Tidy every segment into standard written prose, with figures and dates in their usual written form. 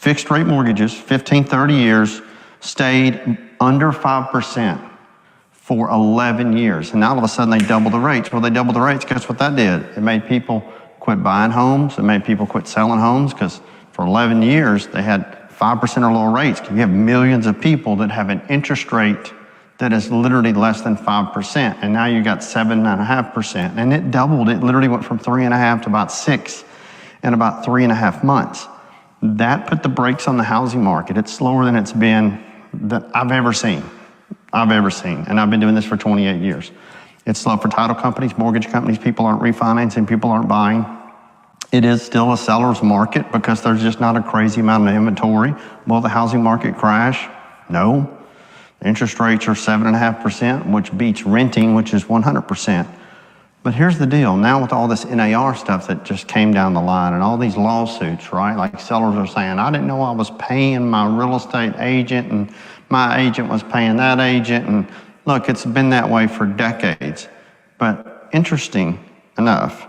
fixed rate mortgages, 15, 30 years, stayed under 5% for 11 years. And now all of a sudden they double the rates. Well, they doubled the rates. Guess what that did? It made people quit buying homes. It made people quit selling homes because for 11 years they had 5% or lower rates. You have millions of people that have an interest rate that is literally less than 5%. And now you got 7.5%. And it doubled. It literally went from 3.5 to about 6 in about 3.5 months. That put the brakes on the housing market. It's slower than it's been that I've ever seen. And I've been doing this for 28 years. It's slow for title companies, mortgage companies. People aren't refinancing, people aren't buying. It is still a seller's market because there's just not a crazy amount of inventory. Will the housing market crash? No. Interest rates are 7.5%, which beats renting, which is 100%. But here's the deal. Now with all this NAR stuff that just came down the line and all these lawsuits, right? Like sellers are saying, I didn't know I was paying my real estate agent and my agent was paying that agent. And look, it's been that way for decades. But interesting enough,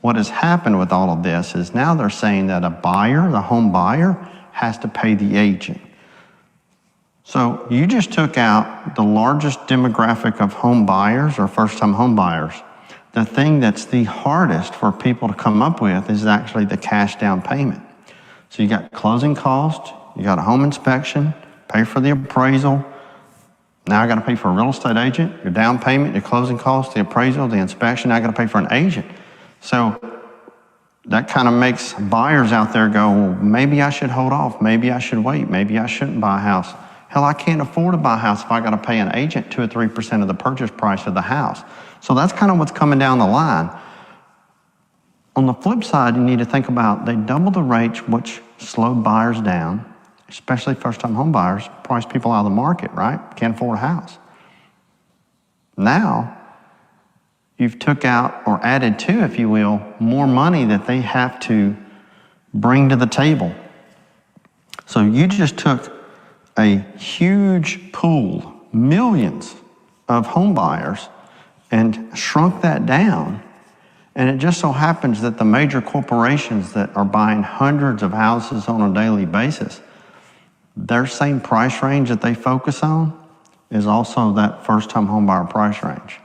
what has happened with all of this is now they're saying that a buyer, the home buyer, has to pay the agent. So you just took out the largest demographic of home buyers or first-time home buyers. The thing that's the hardest for people to come up with is actually the cash down payment. So you got closing costs, you got a home inspection, pay for the appraisal. Now I got to pay for a real estate agent, your down payment, your closing costs, the appraisal, the inspection. I got to pay for an agent. So that kind of makes buyers out there go, well, maybe I should hold off. Maybe I should wait. Maybe I shouldn't buy a house. Hell, I can't afford to buy a house if I got to pay an agent 2 or 3% of the purchase price of the house. So that's kind of what's coming down the line. On the flip side, you need to think about they doubled the rates, which slowed buyers down, especially first-time home buyers, priced people out of the market, right? Can't afford a house. Now, you've took out or added to, if you will, more money that they have to bring to the table. So you just took a huge pool, millions of home buyers, and shrunk that down. And it just so happens that the major corporations that are buying hundreds of houses on a daily basis, their same price range that they focus on is also that first-time home buyer price range.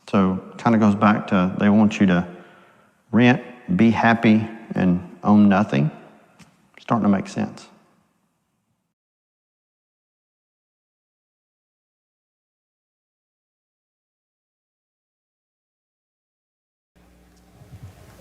So it kind of goes back to they want you to rent, be happy, and own nothing. Starting to make sense.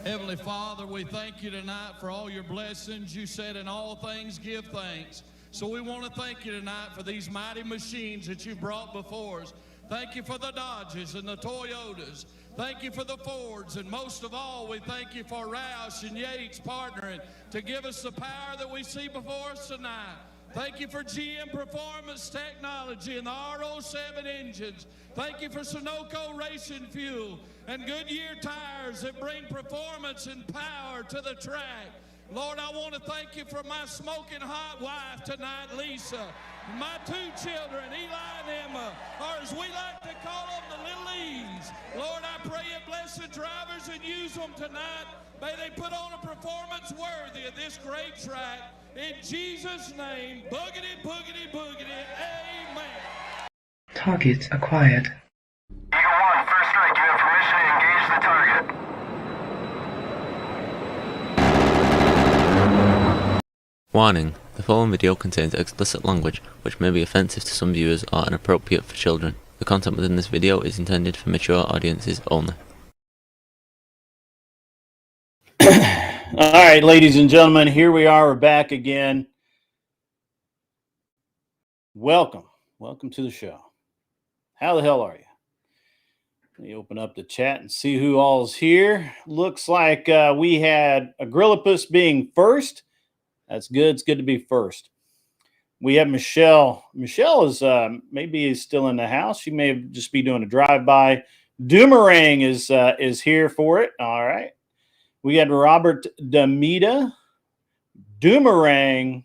Heavenly Father, we thank you tonight for all your blessings. You said in all things give thanks. So we want to thank you tonight for these mighty machines that you brought before us. Thank you for the Dodges and the Toyotas. Thank you for the Fords. And most of all, we thank you for Roush and Yates partnering to give us the power that we see before us tonight. Thank you for GM Performance Technology and the R07 engines. Thank you for Sunoco Racing Fuel and Goodyear tires that bring performance and power to the track. Lord, I want to thank you for my smoking hot wife tonight, Lisa. My 2 children, Eli and Emma, or as we like to call them, the Little E's. Lord, I pray you bless the drivers and use them tonight. May they put on a performance worthy of this great track. In Jesus' name, boogity, boogity, boogity, amen. Target acquired. Eagle 1, first strike, you have permission to engage the target. Warning, the following video contains explicit language which may be offensive to some viewers or inappropriate for children. The content within this video is intended for mature audiences only. All right, ladies and gentlemen, here we are. We're back again. Welcome to the show. How the hell are you? Let me open up the chat and see who all's here. Looks like we had Agrillipus being first. That's good. It's good to be first. We have Michelle. Michelle is maybe still in the house. She may just be doing a drive-by. Doomerang is here for it. All right. We had Robert Demita, Doomerang,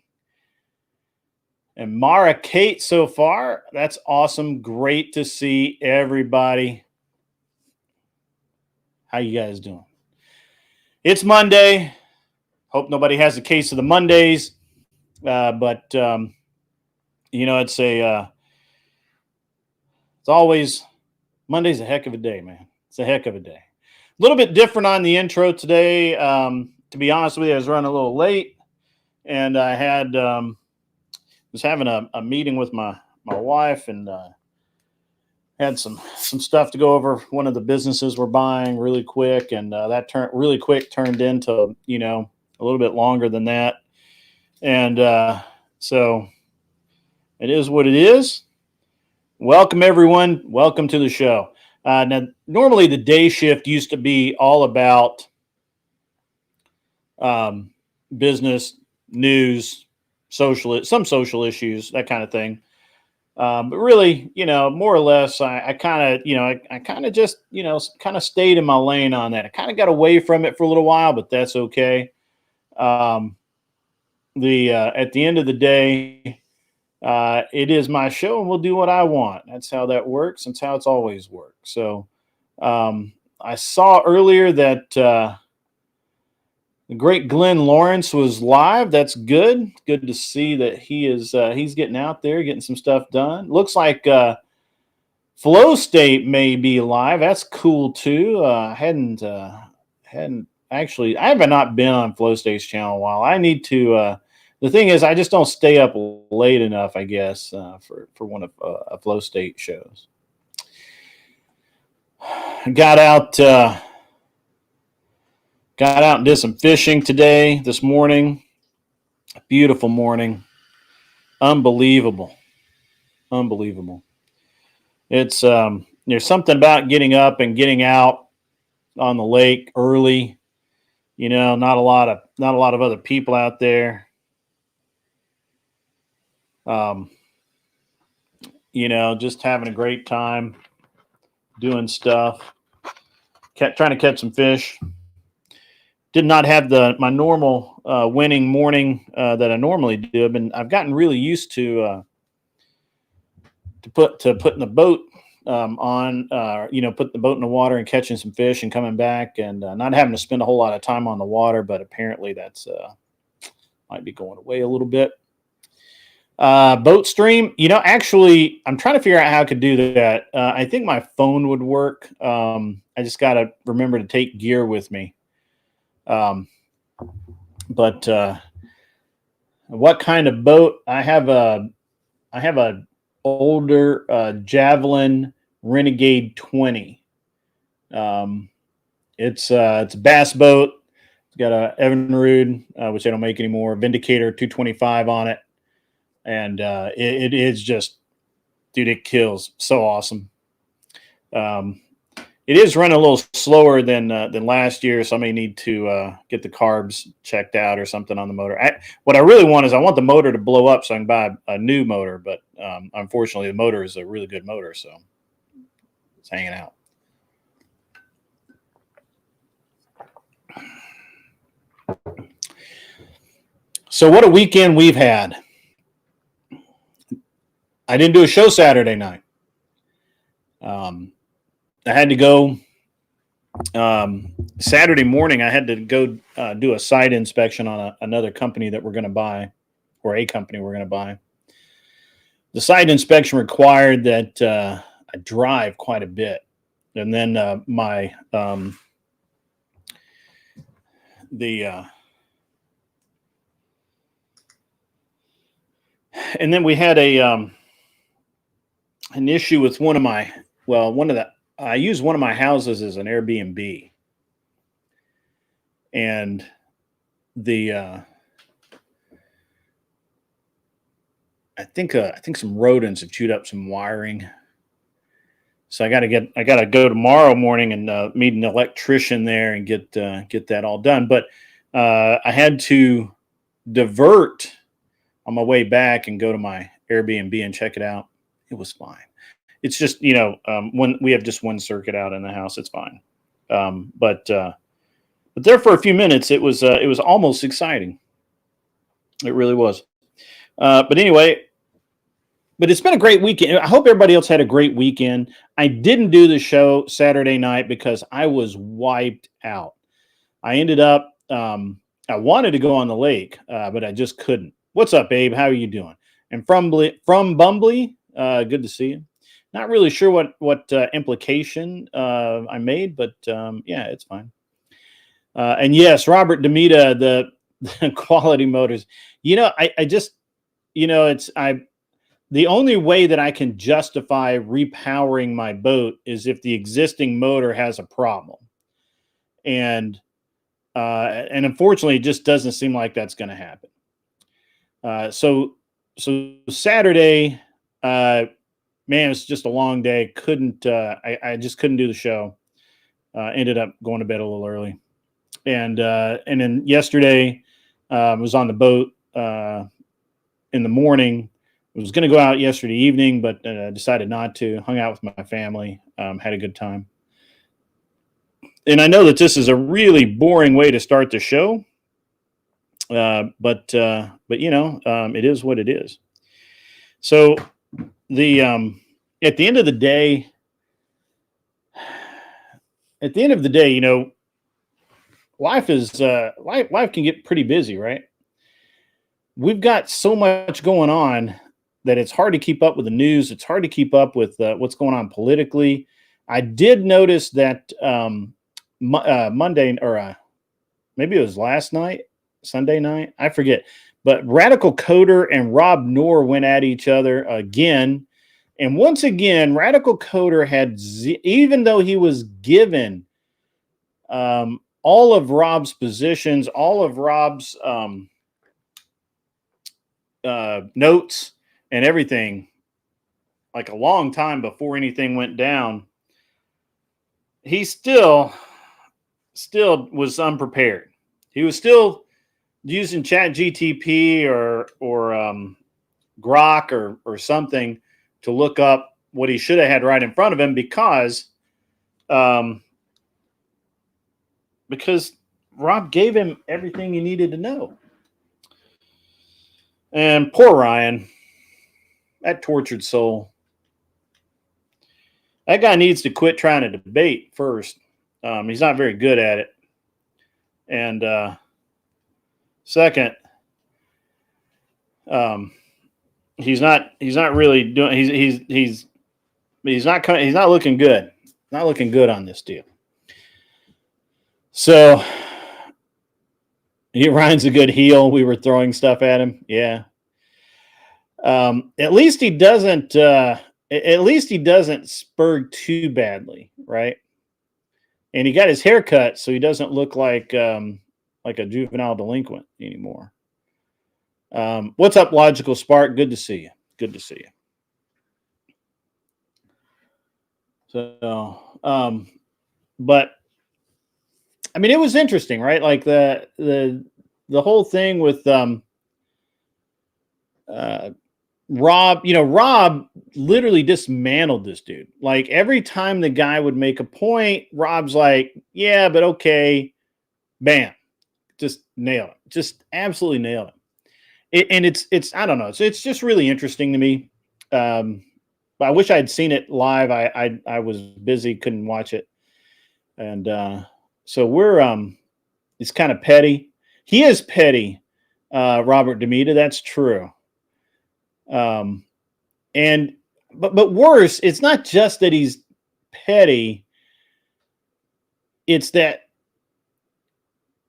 and Mara Kate so far. That's awesome. Great to see everybody. How you guys doing? It's Monday. Hope nobody has a case of the Mondays. But it's always Monday's a heck of a day, man. It's a heck of a day. A little bit different on the intro today. To be honest with you, I was running a little late, and I had was having a meeting with my wife, and had some stuff to go over. One of the businesses we're buying really quick, and that turned into a little bit longer than that, and so it is what it is. Welcome everyone. Welcome to the show. Now, normally the day shift used to be all about business, news, some social issues, that kind of thing. But really, more or less, I kind of just, kind of stayed in my lane on that. I kind of got away from it for a little while, but that's okay. At the end of the day, it is my show, and we'll do what I want. That's how that works. That's how it's always worked. So, I saw earlier that the great Glenn Lawrence was live. That's good. Good to see that he's getting out there, getting some stuff done. Looks like Flow State may be live. That's cool too. I haven't actually. I have not been on Flow State's channel in a while. I need to. The thing is, I just don't stay up late enough, I guess, for one of a Flow State shows. Got out and did some fishing this morning. Beautiful morning. Unbelievable. It's there's something about getting up and getting out on the lake early. Not a lot of other people out there. Just having a great time doing stuff. Trying to catch some fish. Did not have my normal winning morning that I normally do. I've gotten really used to putting the boat on, putting the boat in the water and catching some fish and coming back, and not having to spend a whole lot of time on the water. But apparently that's might be going away a little bit. Boat stream, actually, I'm trying to figure out how I could do that. I think my phone would work. I just got to remember to take gear with me. But what kind of boat? I have a older Javelin Renegade 20. It's a bass boat. It's got a Evinrude, which I don't make anymore, Vindicator 225 on it. And it is just, dude, it kills. So awesome. It is running a little slower than last year, so I may need to get the carbs checked out or something on the motor. What I really want is I want the motor to blow up so I can buy a new motor, but unfortunately the motor is a really good motor, so it's hanging out. So what a weekend we've had. I didn't do a show Saturday night. I had to go Saturday morning. I had to go do a site inspection on another company that we're going to buy, or a company we're going to buy. The site inspection required that I drive quite a bit, and then and then we had an issue with I use one of my houses as an Airbnb, and I think some rodents have chewed up some wiring. So I got to go tomorrow morning and meet an electrician there and get that all done. But I had to divert on my way back and go to my Airbnb and check it out. It was fine. It's just, when we have just one circuit out in the house, it's fine. But there for a few minutes, it was almost exciting. It really was. But anyway, it's been a great weekend. I hope everybody else had a great weekend. I didn't do the show Saturday night because I was wiped out. I ended up, I wanted to go on the lake, but I just couldn't. What's up, Abe? How are you doing? And from Bumbly, good to see you. Not really sure what implication I made, but yeah, it's fine. And yes, Robert Demita, the Quality Motors. I just, the only way that I can justify repowering my boat is if the existing motor has a problem. And unfortunately, it just doesn't seem like that's going to happen. So Saturday, man, it's just a long day. I just couldn't do the show. Ended up going to bed a little early. And then yesterday, was on the boat in the morning. I was going to go out yesterday evening, but decided not to. Hung out with my family, had a good time. And I know that this is a really boring way to start the show, but it is what it is. So at the end of the day, life can get pretty busy, right? We've got so much going on that it's hard to keep up with the news. It's hard to keep up with what's going on politically. I did notice that Monday, or maybe it was last night, Sunday night, I forget. But Radical Coder and Rob Noor went at each other again. And once again, Radical Coder had, even though he was given all of Rob's positions, all of Rob's notes and everything, like a long time before anything went down, he still was unprepared. He was still using Chat GTP or Grok or something to look up what he should have had right in front of him because Rob gave him everything he needed to know. And poor Ryan, that tortured soul. That guy needs to quit trying to debate first. He's not very good at it. And second, he's not really doing. He's not looking good. Not looking good on this deal. So Ryan's a good heel. We were throwing stuff at him. Yeah. At least he doesn't. At least he doesn't spurg too badly, right? And he got his hair cut, so he doesn't look like a juvenile delinquent anymore. What's up, Logical Spark? Good to see you. Good to see you. So, but I mean, it was interesting, right? Like the whole thing with Rob. Rob literally dismantled this dude. Like every time the guy would make a point, Rob's like, "Yeah, but okay," bam, just nailed him. Just absolutely nailed him. And it's I don't know. It's just really interesting to me. But I wish I'd seen it live. I was busy, couldn't watch it, and so we're it's kind of petty. He is petty, Robert Demita. That's true. But worse, it's not just that he's petty. It's that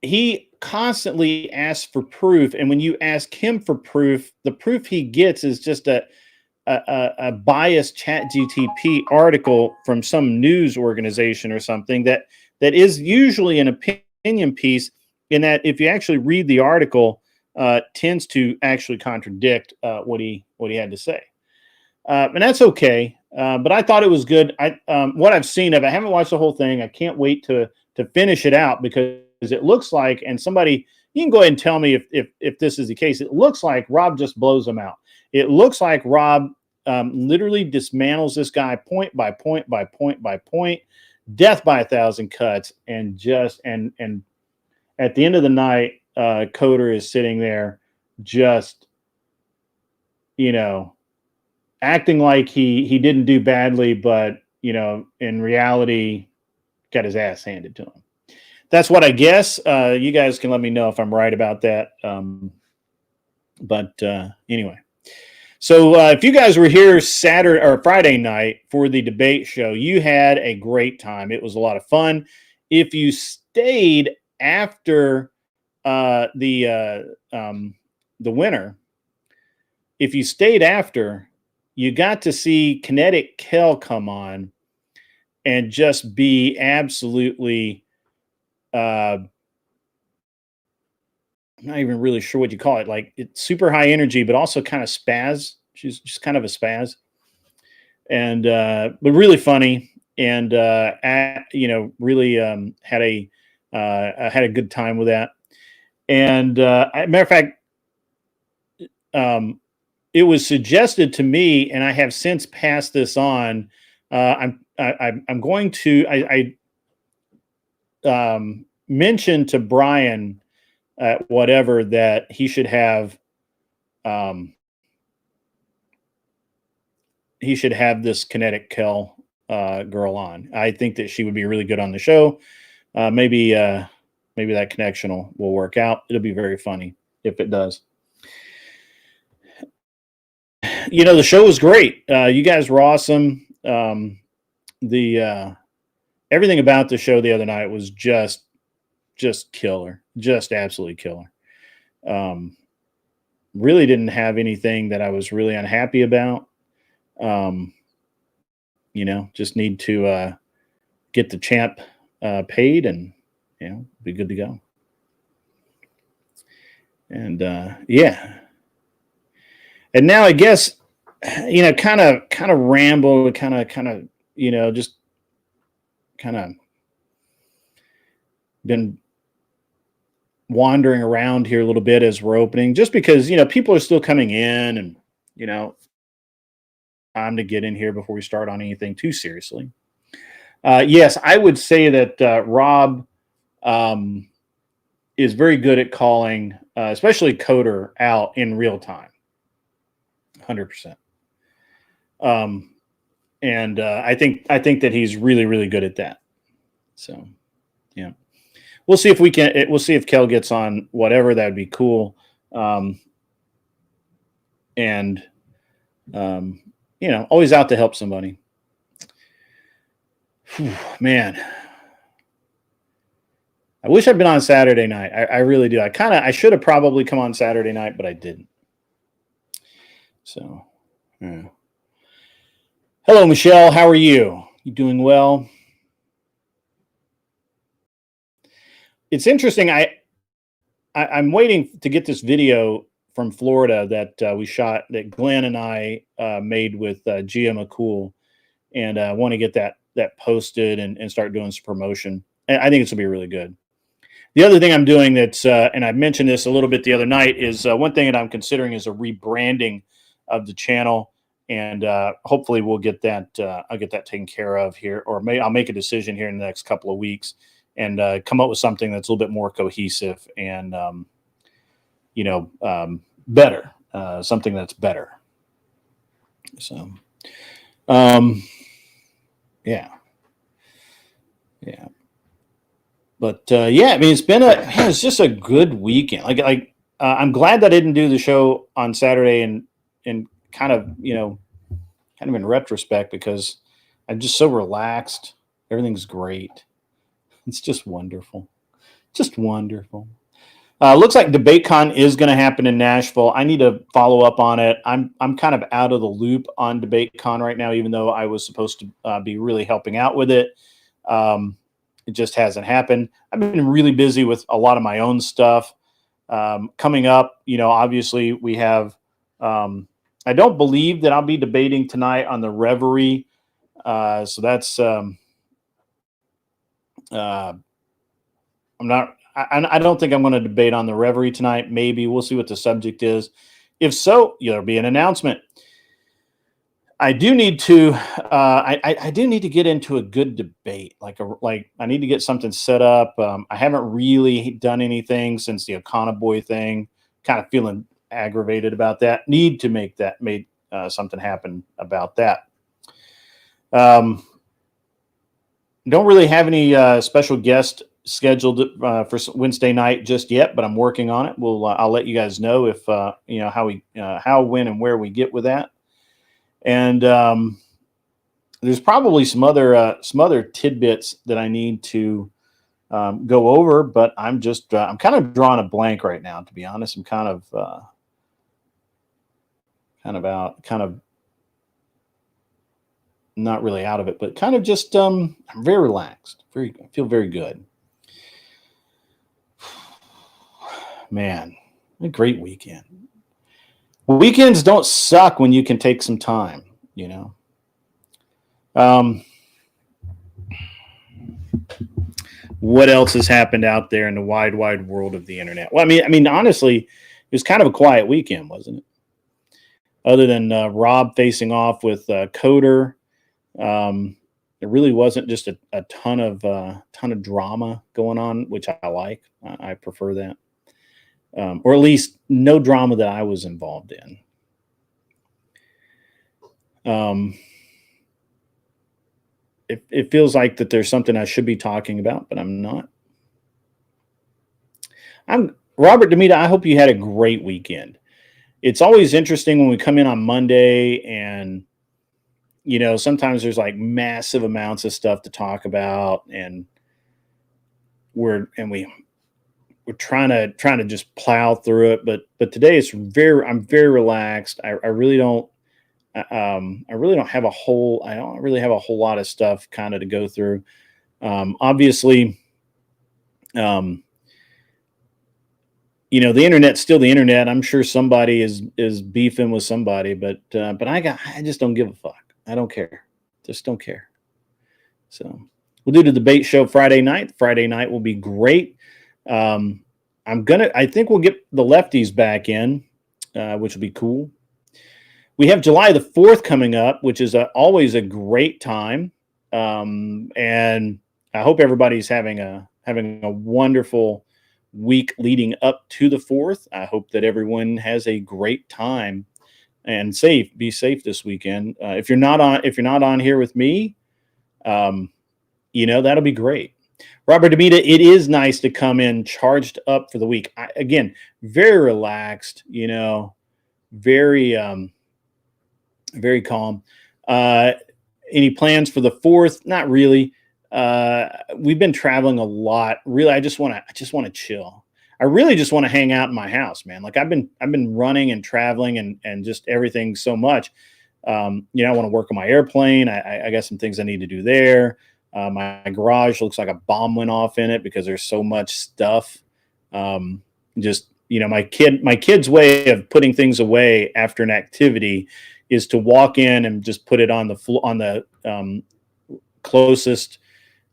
he constantly asks for proof, and when you ask him for proof, the proof he gets is just a biased ChatGTP article from some news organization or something that is usually an opinion piece, in that if you actually read the article, tends to actually contradict what he had to say. And that's okay. But I thought it was good. What I've seen of it, I haven't watched the whole thing. I can't wait to finish it out, because it looks like, and somebody, you can go ahead and tell me if this is the case, it looks like Rob just blows them out. It looks like Rob literally dismantles this guy point by point by point by point, death by 1,000 cuts, and at the end of the night, Coder is sitting there just, acting like he didn't do badly, but, in reality, got his ass handed to him. That's what I guess. You guys can let me know if I'm right about that. But anyway, so if you guys were here Saturday or Friday night for the debate show, you had a great time. It was a lot of fun. If you stayed after the winner, if you stayed after, you got to see Kinetic Kel come on and just be absolutely I'm not even really sure what you call it. Like, it's super high energy, but also kind of spaz. She's just kind of a spaz, and but really funny, and really had a good time with that. And matter of fact, it was suggested to me, and I have since passed this on. I'm going to mentioned to Brian whatever that he should have this Kinetic Kel girl on. I think that she would be really good on the show. Maybe that connection will work out. It'll be very funny if it does. The show was great. You guys were awesome. The everything about the show the other night was just killer, just absolutely killer. Really didn't have anything that I was really unhappy about. Just need to get the champ paid, and be good to go. And yeah, and now I guess kind of ramble, kind of just kind of been wandering around here a little bit as we're opening, just because people are still coming in, and time to get in here before we start on anything too seriously. Yes, I would say that Rob is very good at calling, especially Coder, out in real time. 100%. And I think that he's really, really good at that. So, yeah, we'll see if we'll see if Kel gets on whatever. That'd be cool. Always out to help somebody. Whew, man, I wish I'd been on Saturday night. I really do. I should have probably come on Saturday night, but I didn't. So, yeah. Hello, Michelle. How are you? You doing well? It's interesting. I'm waiting to get this video from Florida that we shot, that Glenn and I made with Gia McCool, and I want to get that posted and start doing some promotion. And I think it's going to be really good. The other thing I'm doing that's, and I mentioned this a little bit the other night, is one thing that I'm considering is a rebranding of the channel. And hopefully we'll get that. I'll get that taken care of here, or I'll make a decision here in the next couple of weeks, and come up with something that's a little bit more cohesive and better. Something that's better. So, yeah. But yeah, I mean, it's just a good weekend. Like I'm glad that I didn't do the show on Saturday, and kind of in retrospect, because I'm just so relaxed. Everything's great. It's just wonderful. Looks like DebateCon is going to happen in Nashville. I need to follow up on it. I'm kind of out of the loop on DebateCon right now, even though I was supposed to be really helping out with it. It just hasn't happened. I've been really busy with a lot of my own stuff. Coming up, obviously we have, I don't believe that I'll be debating tonight on the Reverie. So that's, I don't think I'm going to debate on the Reverie tonight. Maybe we'll see what the subject is. If so, there'll be an announcement. I do need to, I do need to get into a good debate. Like I need to get something set up. I haven't really done anything since the Okana Boy thing. Kind of feeling aggravated about that. Need to make something happen about that. Don't really have any special guest scheduled for Wednesday night just yet, but I'm working on it. I'll let you guys know if how, when, and where we get with that. And there's probably some other tidbits that I need to go over, but I'm kind of drawing a blank right now, to be honest. I'm kind of not really out of it, but kind of just I'm very relaxed. I feel very good. Man, a great weekend. Weekends don't suck when you can take some time, you know. What else has happened out there in the wide world of the internet? Well, I mean, honestly, it was kind of a quiet weekend, wasn't it? Other than Rob facing off with Coder, there really wasn't just a ton of drama going on, which I like. I prefer that. Or at least no drama that I was involved in. It feels like that there's something I should be talking about, but I'm not. I'm Robert Demita. I hope you had a great weekend. It's always interesting when we come in on Monday and, you know, sometimes there's like massive amounts of stuff to talk about, and we're trying to just plow through it. But today I'm very relaxed. I really don't have a whole lot of stuff kind of to go through. Obviously, you know, the internet's still the internet. I'm sure somebody is beefing with somebody, but I just don't give a fuck. I don't care. Just don't care. So we'll do the debate show Friday night. Friday night will be great. I think we'll get the lefties back in, which will be cool. We have July the 4th coming up, which is always a great time. And I hope everybody's having a wonderful week leading up to the 4th. I hope that everyone has a great time and be safe this weekend. If you're not on here with me, you know, that'll be great. Robert Demita, it is nice to come in charged up for the week. Again, very relaxed, you know, very calm. Any plans for the 4th? Not really. We've been traveling a lot. Really, I just want to chill. I really just want to hang out in my house, man. Like I've been running and traveling and just everything so much. You know, I want to work on my airplane. I got some things I need to do there. My garage looks like a bomb went off in it because there's so much stuff. Just, you know, my kid's way of putting things away after an activity is to walk in and just put it on the floor, on the closest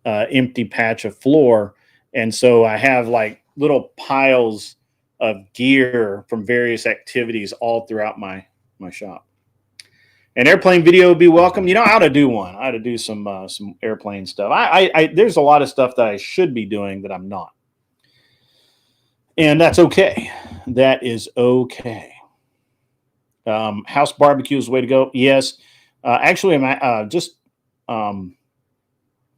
empty patch of floor. And so I have like little piles of gear from various activities all throughout my shop. An airplane video would be welcome. You know, I ought to do one. I ought to do some airplane stuff. There's a lot of stuff that I should be doing that I'm not. And that's okay. That is okay. House barbecue is the way to go. Yes. Actually, I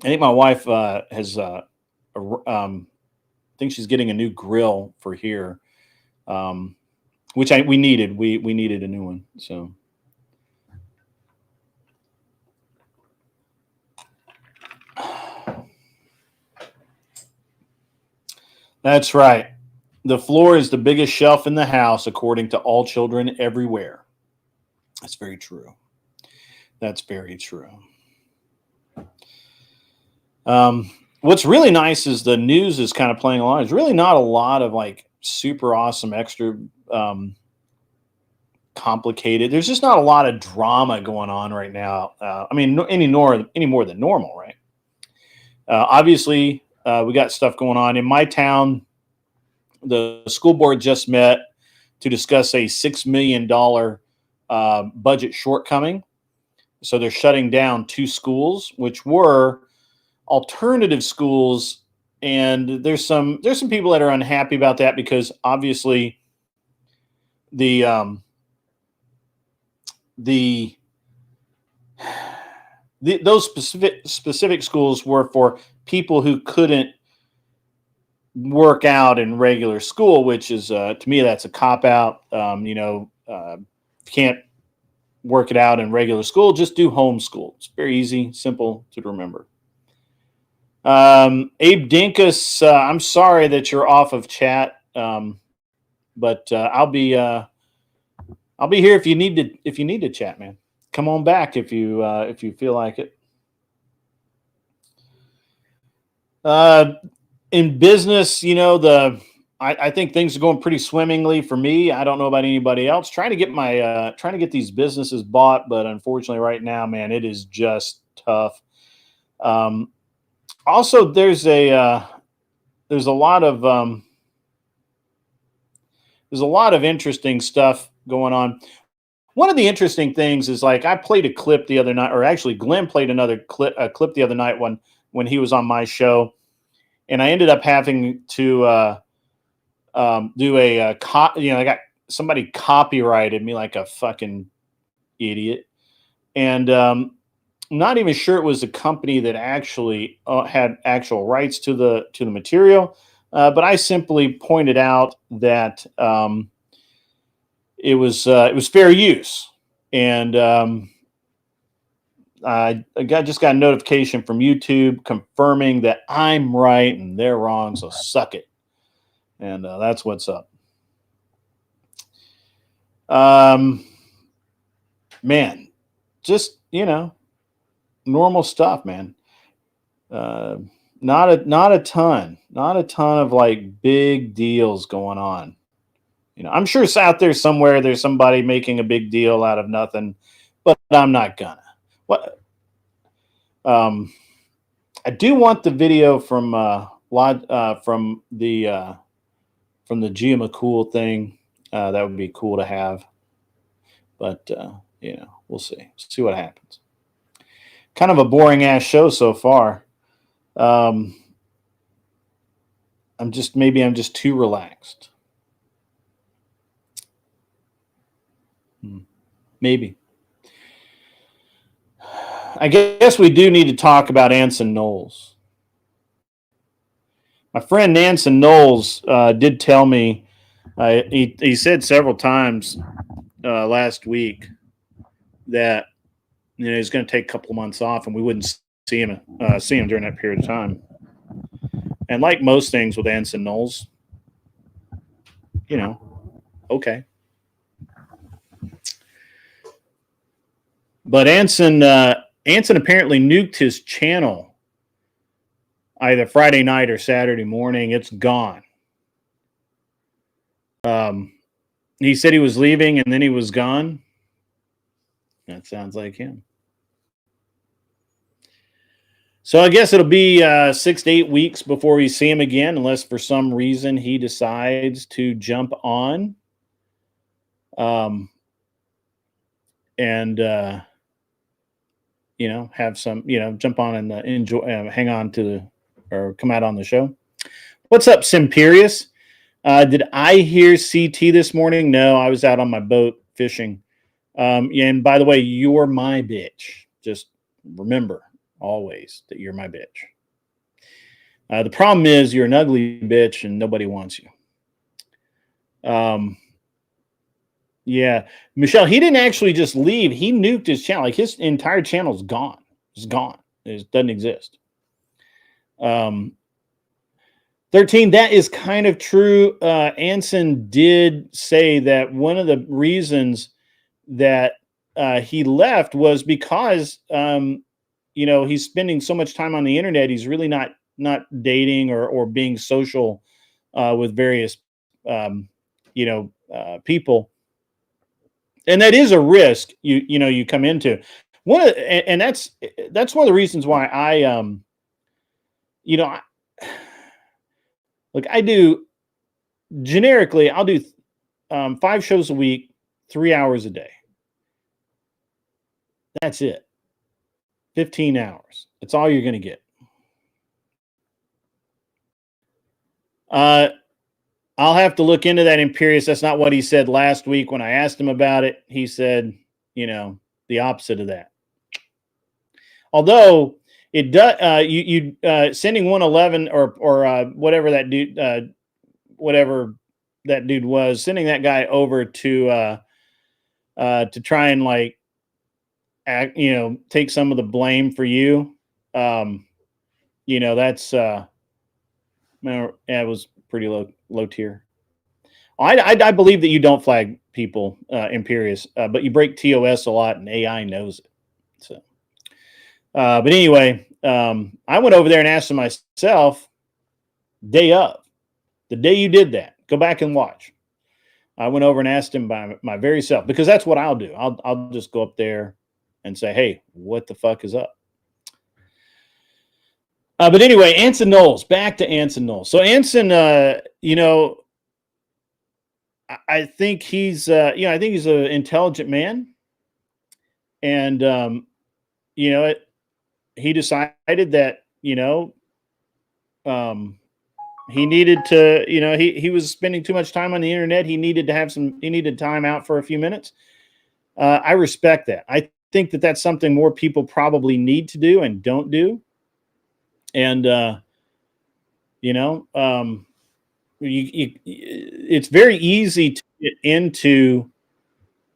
think my wife has I think she's getting a new grill for here, which we needed. We needed a new one. So that's right. The floor is the biggest shelf in the house, according to all children everywhere. That's very true. That's very true. What's really nice is the news is kind of playing along. There's really not a lot of like super awesome, extra complicated. There's just not a lot of drama going on right now. I mean, any more than normal, right? Obviously, we got stuff going on in my town. The school board just met to discuss a $6 million budget shortcoming. So they're shutting down 2 schools, which were alternative schools. And there's some people that are unhappy about that because obviously those specific schools were for people who couldn't work out in regular school, which is to me that's a cop out. Can't work it out in regular school, just do homeschool. It's very easy, simple to remember. Abe Dinkus, I'm sorry that you're off of chat, but I'll be here if you need to chat, man. Come on back if you feel like it. In business, I think things are going pretty swimmingly for me. I don't know about anybody else. Trying to get these businesses bought, but unfortunately, right now, man, it is just tough. Also, there's a lot of interesting stuff going on. One of the interesting things is, like, I played a clip the other night, or actually Glenn played a clip the other night when he was on my show, and I ended up having to do I got somebody copyrighted me like a fucking idiot, and I'm not even sure it was a company that actually had actual rights to the material, but I simply pointed out that it was fair use, and I just got a notification from YouTube confirming that I'm right and they're wrong, so suck it. And that's what's up. Man, just, normal stuff, man. Not a ton of like big deals going on. I'm sure it's out there somewhere there's somebody making a big deal out of nothing, but I'm not gonna. What? I do want the video from the Gia McCool thing. That would be cool to have, but we'll see. See what happens. Kind of a boring ass show so far. I'm just too relaxed. Maybe. I guess we do need to talk about Anson Knowles. My friend Anson Knowles did tell me, he said several times last week that he's going to take a couple of months off and we wouldn't see him during that period of time. And like most things with Anson Knowles, okay. But Anson apparently nuked his channel either Friday night or Saturday morning. It's gone. He said he was leaving and then he was gone. That sounds like him. So I guess it'll be 6 to 8 weeks before we see him again, unless for some reason he decides to jump on. And have some, jump on and enjoy, hang on to or come out on the show. What's up, Simperius? Did I hear CT this morning? No, I was out on my boat fishing. And by the way, you're my bitch. Just remember always that you're my bitch. The problem is you're an ugly bitch and nobody wants you. Yeah, Michelle, he didn't actually just leave. He nuked his channel. Like, his entire channel's gone. It's gone. It doesn't exist. 13, that is kind of true. Anson did say that one of the reasons that he left was because, he's spending so much time on the internet. He's really not dating or being social with various, people. And that is a risk you come into. And that's one of the reasons why I do generically, I'll do 5 shows a week, 3 hours a day. That's it. 15 hours. That's all you're going to get. I'll have to look into that, Imperius. That's not what he said last week when I asked him about it. He said, the opposite of that. Although it does. Sending 111 or whatever that dude was, sending that guy over to try and like take some of the blame for you. That's it was pretty low tier. I believe that you don't flag people, Imperious, but you break TOS a lot, and AI knows it. So, but anyway, I went over there and asked him myself, the day you did that, go back and watch. I went over and asked him by my very self, because that's what I'll do. I'll just go up there and say, hey, what the fuck is up? But anyway, Anson Knowles, back to Anson Knowles. So Anson, I think he's I think he's an intelligent man, and he decided that he needed to he was spending too much time on the internet. He needed time out for a few minutes. I respect that. I think that that's something more people probably need to do and don't do. And it's very easy to get into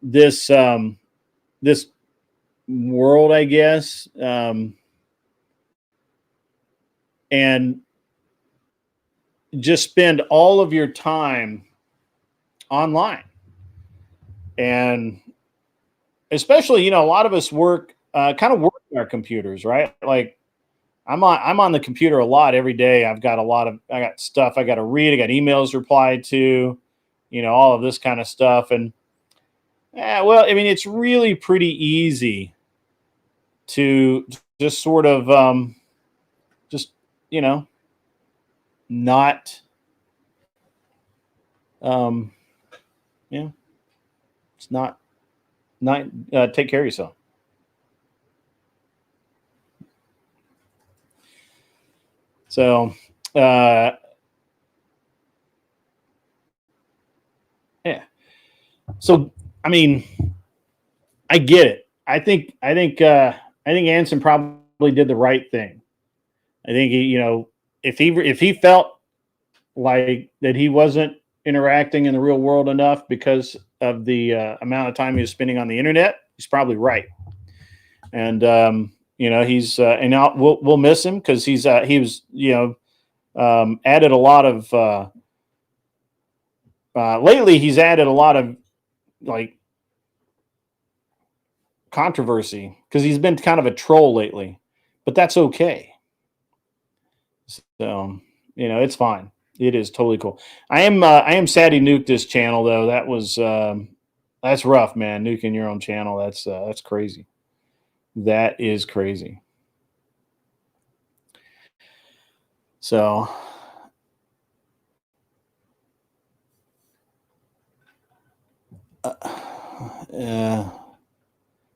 this this world, I guess, and just spend all of your time online. And especially, a lot of us work on our computers, right? Like I'm on the computer a lot every day. I got stuff I got to read. I got emails to reply to, all of this kind of stuff. And it's really pretty easy to just sort of not it's not take care of yourself. So yeah. So I mean, I get it. I think Anson probably did the right thing. I think if he felt like that he wasn't interacting in the real world enough because of the amount of time he was spending on the internet, he's probably right. And he's and now we'll miss him because he was added a lot of lately. He's added a lot of like controversy because he's been kind of a troll lately, but that's okay. So it's fine. It is totally cool. I am sad he nuked this channel though. That was that's rough, man. Nuking your own channel. That's crazy. That is crazy. So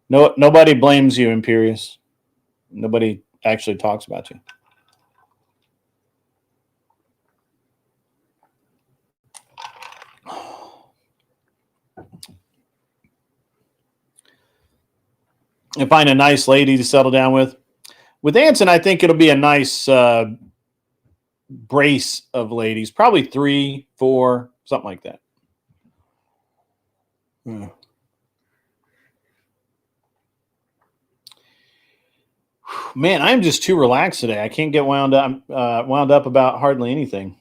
nobody blames you, Imperious. Nobody actually talks about you. And find a nice lady to settle down with. With Anson, I think it'll be a nice brace of ladies, probably 3, 4, something like that. Man, I'm just too relaxed today. I can't get wound up about hardly anything.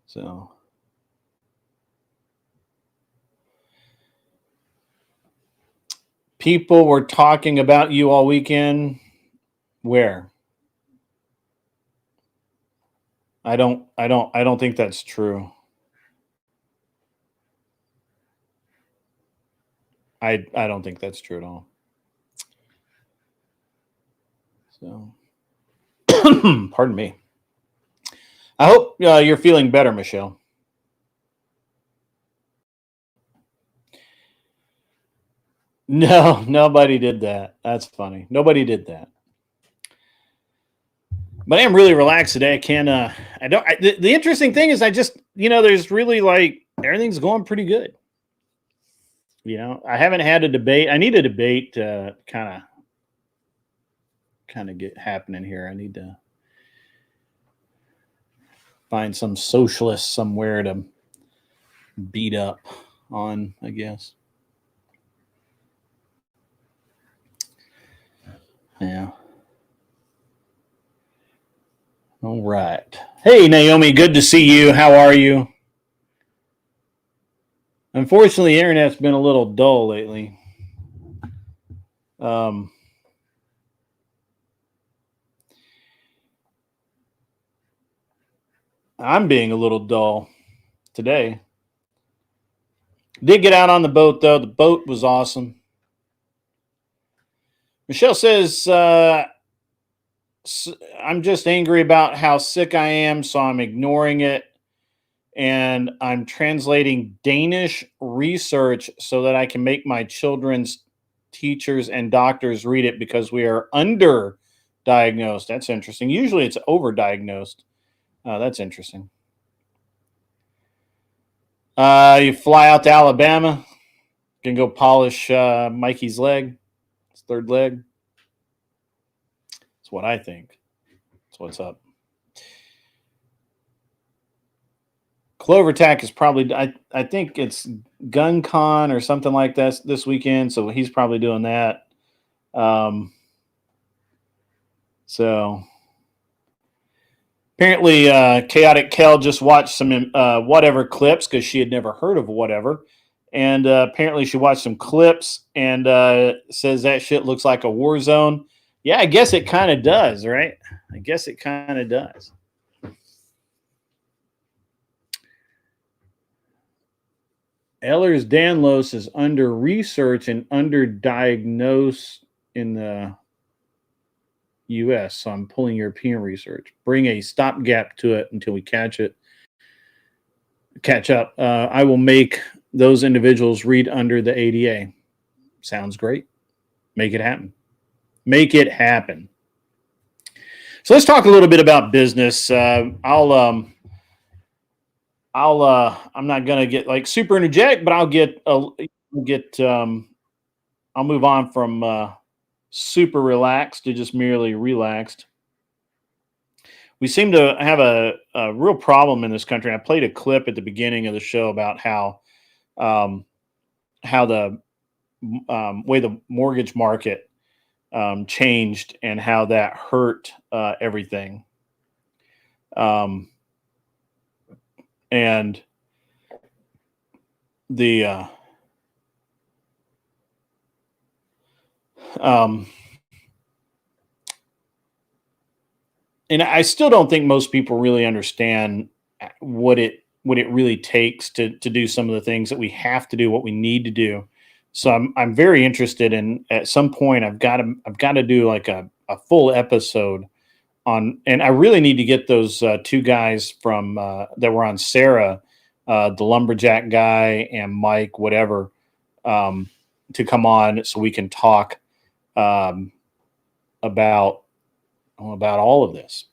So people were talking about you all weekend. Where? I don't think that's true. I don't think that's true at all. So, pardon me. I hope you're feeling better, Michelle. No, nobody did that. That's funny. Nobody did that. But I am really relaxed today. I can. The interesting thing is, I just, there's really like everything's going pretty good. I haven't had a debate. I need a debate to kind of kind of get happening here. I need to find some socialist somewhere to beat up on, I guess. Yeah. All right. Hey, Naomi, good to see you. How are you? Unfortunately, the internet's been a little dull lately. I'm being a little dull today. Did get out on the boat, though. The boat was awesome. Michelle says, I'm just angry about how sick I am, so I'm ignoring it. And I'm translating Danish research so that I can make my children's teachers and doctors read it because we are underdiagnosed. That's interesting. Usually it's overdiagnosed. That's interesting. You fly out to Alabama, can go polish Mikey's leg, his third leg. That's what I think. That's what's up. Clover Tack is probably, I think it's Gun Con or something like that this weekend, so he's probably doing that. So apparently, Chaotic Kel just watched some whatever clips because she had never heard of whatever, and apparently she watched some clips and says that shit looks like a war zone. Yeah, I guess it kind of does, right? I guess it kind of does. Ehlers-Danlos is under research and underdiagnosed in the U.S., so I'm pulling European research. Bring a stopgap to it until we catch up. I will make those individuals read under the ADA. Sounds great. Make it happen. Make it happen. So let's talk a little bit about business. I'm not gonna get like super energetic, but I'll move on from super relaxed to just merely relaxed. We seem to have a real problem in this country. I played a clip at the beginning of the show about how the way the mortgage market changed and how that hurt everything. And the and I still don't think most people really understand what it really takes to do some of the things that we have to do, what we need to do. So I'm very interested in, at some point I've got to do like a full episode on, and I really need to get those two guys from that were on Sarah, the lumberjack guy and Mike whatever, to come on so we can talk about all of this.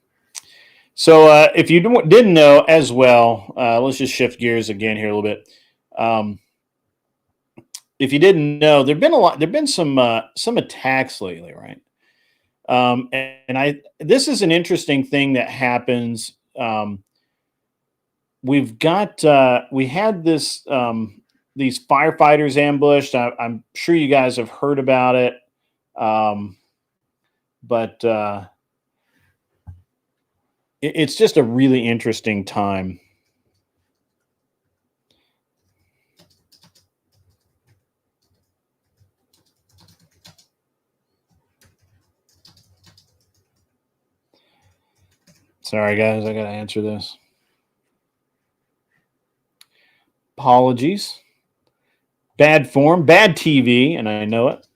So if you didn't know as well, let's just shift gears again here a little bit. If you didn't know, there've been some attacks lately, right? And this is an interesting thing that happens. We had this these firefighters ambushed. I'm sure you guys have heard about it, but it's just a really interesting time. Sorry, guys, I got to answer this. Apologies. Bad form, bad TV, and I know it.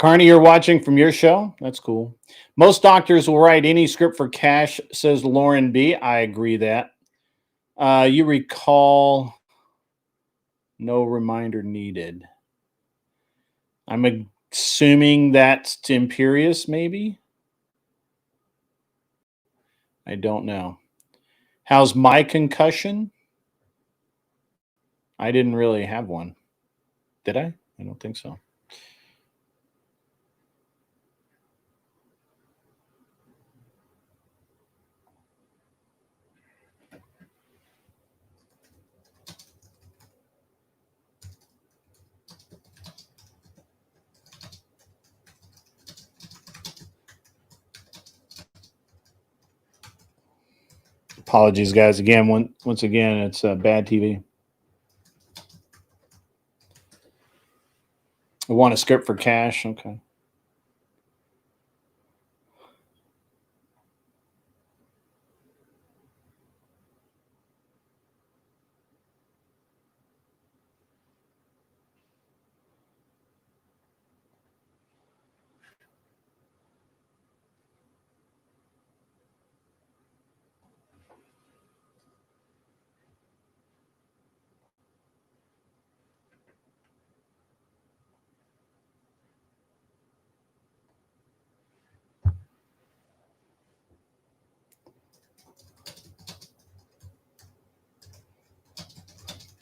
Carney, you're watching from your show? That's cool. Most doctors will write any script for cash, says Lauren B. I agree that. You recall no reminder needed. I'm assuming that's Imperious, maybe? I don't know. How's my concussion? I didn't really have one. Did I? I don't think so. Apologies, guys. Again, once again, it's bad TV. I want a script for cash. Okay.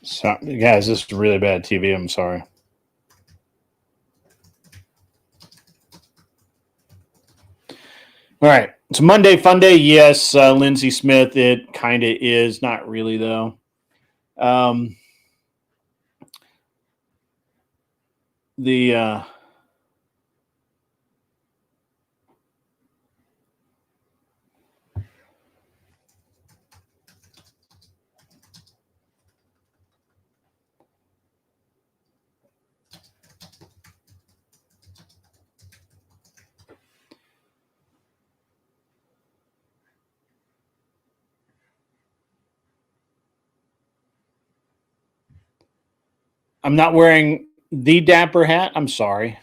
So, guys, this is really bad TV. I'm sorry. All right. It's Monday Fun Day. Yes, Lindsay Smith. It kind of is. Not really, though. I'm not wearing the Dapper hat. I'm sorry.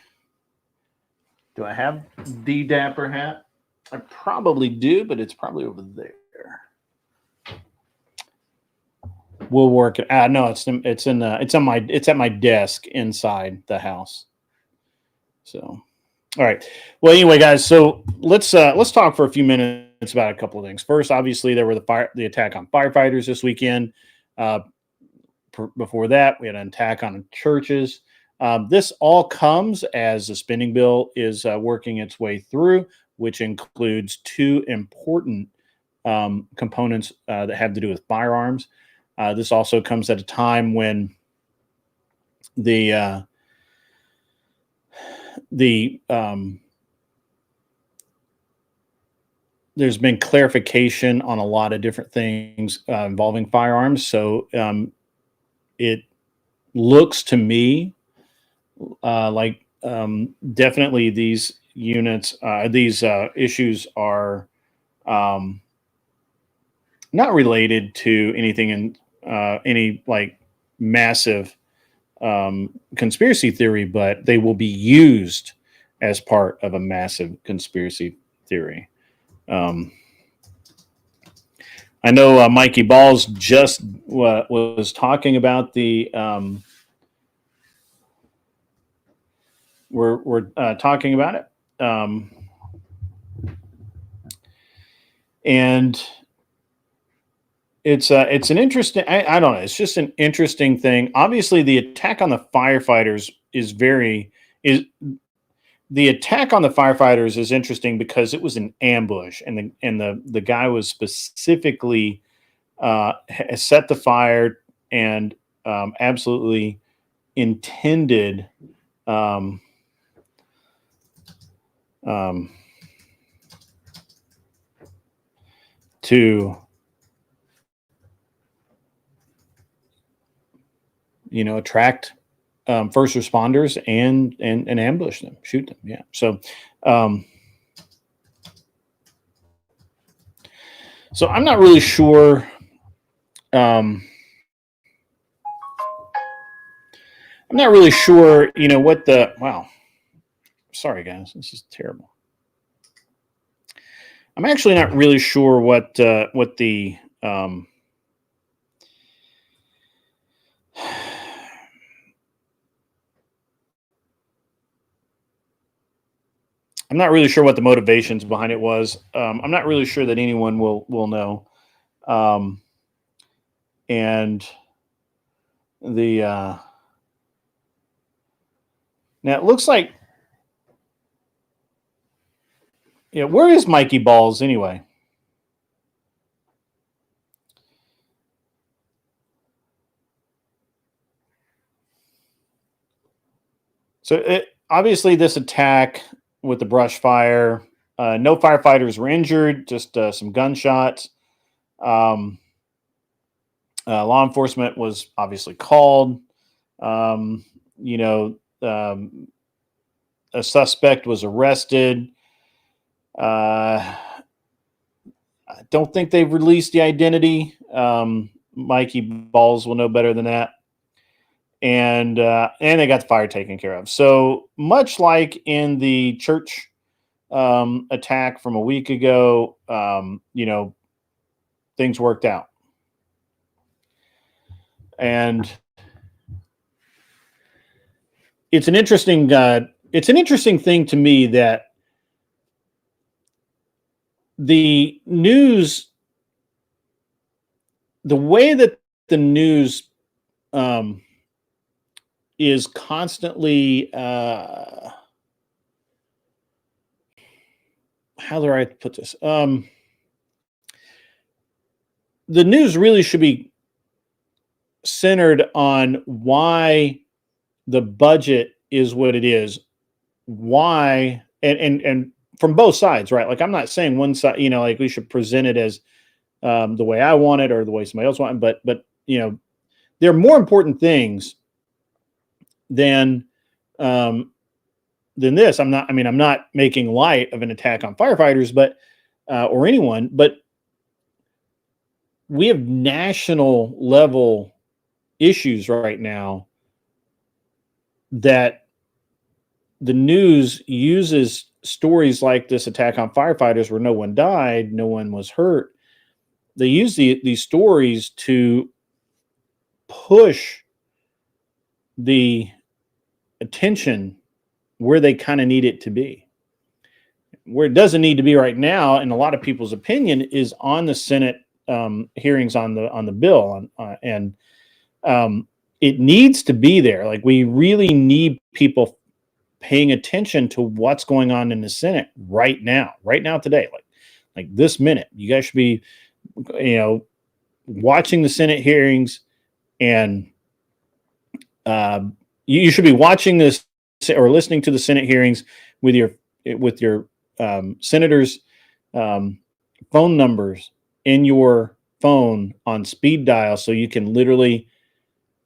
Do I have the Dapper hat? I probably do, but it's probably over there. We'll work it. No, it's at my desk inside the house. So, all right. Well, anyway, guys. So let's talk for a few minutes about a couple of things. First, obviously, there were the attack on firefighters this weekend. Before that, we had an attack on churches. This all comes as the spending bill is working its way through, which includes two important components that have to do with firearms. This also comes at a time when there's been clarification on a lot of different things involving firearms. So it looks to me like definitely these units, these issues are not related to anything in any like massive conspiracy theory, but they will be used as part of a massive conspiracy theory. I know Mikey Balls just was talking about the we're talking about it, and it's an interesting. I don't know. It's just an interesting thing. Obviously, the attack on the firefighters is the attack on the firefighters is interesting because it was an ambush, and the guy was specifically set the fire and absolutely intended to attract first responders and ambush them, shoot them. Yeah. So I'm not really sure. I'm not really sure, what the Sorry, guys. This is terrible. I'm actually not really sure what the I'm not really sure what the motivations behind it was. I'm not really sure that anyone will know. And the now it looks like, yeah. Where is Mikey Balls anyway? So obviously this attack with the brush fire, no firefighters were injured, just some gunshots. Law enforcement was obviously called. You know, a suspect was arrested. I don't think they've released the identity. Mikey Balls will know better than that. And they got the fire taken care of. So much like in the church attack from a week ago, you know, things worked out. And it's an interesting thing to me that the news, the way that the news is constantly how do I put this? The news really should be centered on why the budget is what it is, why, and from both sides, right? Like, I'm not saying one side, you know, like we should present it as the way I want it or the way somebody else wants it, but you know, there are more important things than this. I'm not making light of an attack on firefighters, but or anyone, but we have national level issues right now that the news uses stories like this attack on firefighters where no one died, no one was hurt. They use these stories to push the attention where they kind of need it to be. Where it doesn't need to be right now, in a lot of people's opinion, is on the Senate hearings on the bill, and it needs to be there. Like, we really need people paying attention to what's going on in the Senate right now today, like this minute. You guys should be, you know, watching the Senate hearings, and you should be watching this or listening to the Senate hearings with your senators' phone numbers in your phone on speed dial, so you can literally,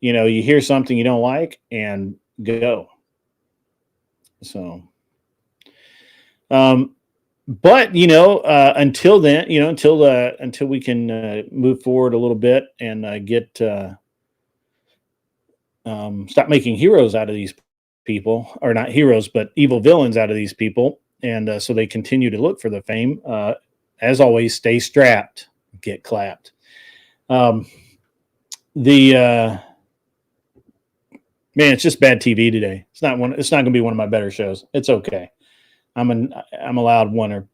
you know, you hear something you don't like and go. So, but you know, until then, you know, until we can move forward a little bit and get stop making heroes out of these people, or not heroes, but evil villains out of these people, and so they continue to look for the fame. As always, stay strapped, get clapped. Man, it's just bad TV today. It's not going to be one of my better shows. It's okay. I'm allowed one or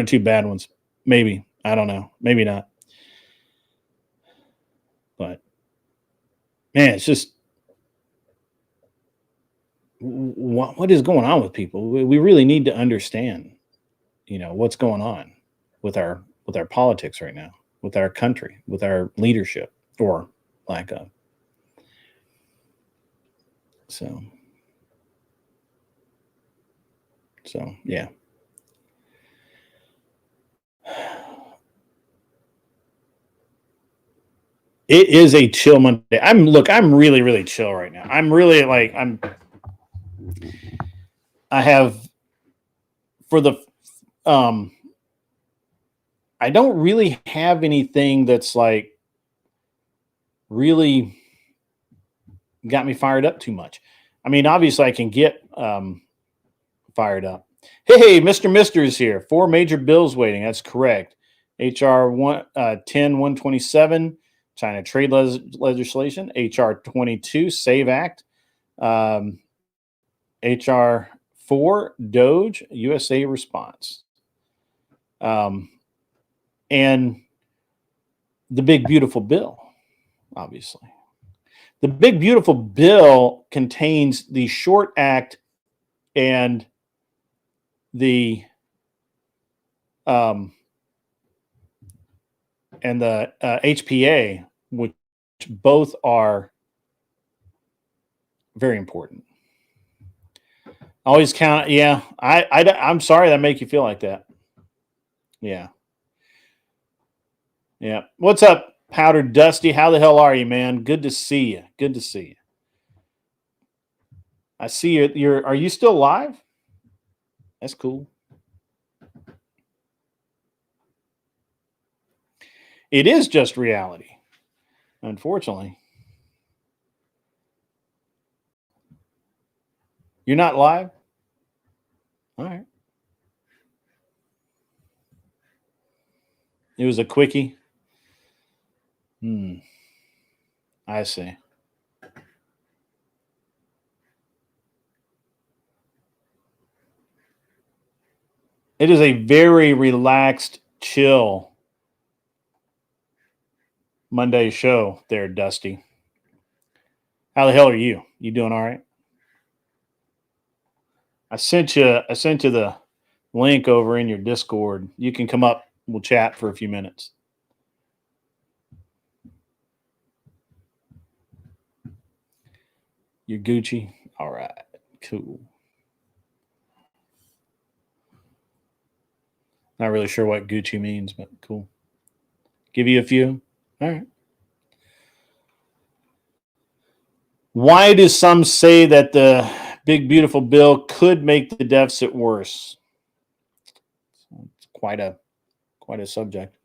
two bad ones, maybe. I don't know, maybe not. But man, it's just, what is going on with people? We really need to understand, you know, what's going on with our politics right now, with our country, with our leadership, or lack of. So yeah. It is a chill Monday. I'm really, really chill right now. I'm really I have for the I don't really have anything that's like really got me fired up too much. I mean, obviously I can get fired up. Hey, Mr. Mister is here. 4 major bills waiting. That's correct. HR 10127, China trade legislation. HR 22, SAVE Act. HR 4, Doge, USA response. And the big, beautiful bill, obviously. The big, beautiful bill contains the Short Act and the HPA, which both are very important. Always count. Yeah, I'm sorry that make you feel like that. Yeah. Yeah. What's up, Powdered Dusty? How the hell are you, man? Good to see you. Good to see you. I see you. Are you still live? That's cool. It is just reality, unfortunately. You're not live? All right. It was a quickie. I see. It is a very relaxed, chill Monday show there, Dusty. How the hell are you? You doing all right? I sent you the link over in your Discord. You can come up. We'll chat for a few minutes. You're Gucci? All right. Cool. Not really sure what Gucci means, but cool. Give you a few? All right. Why do some say that the big, beautiful bill could make the deficit worse? It's quite a subject.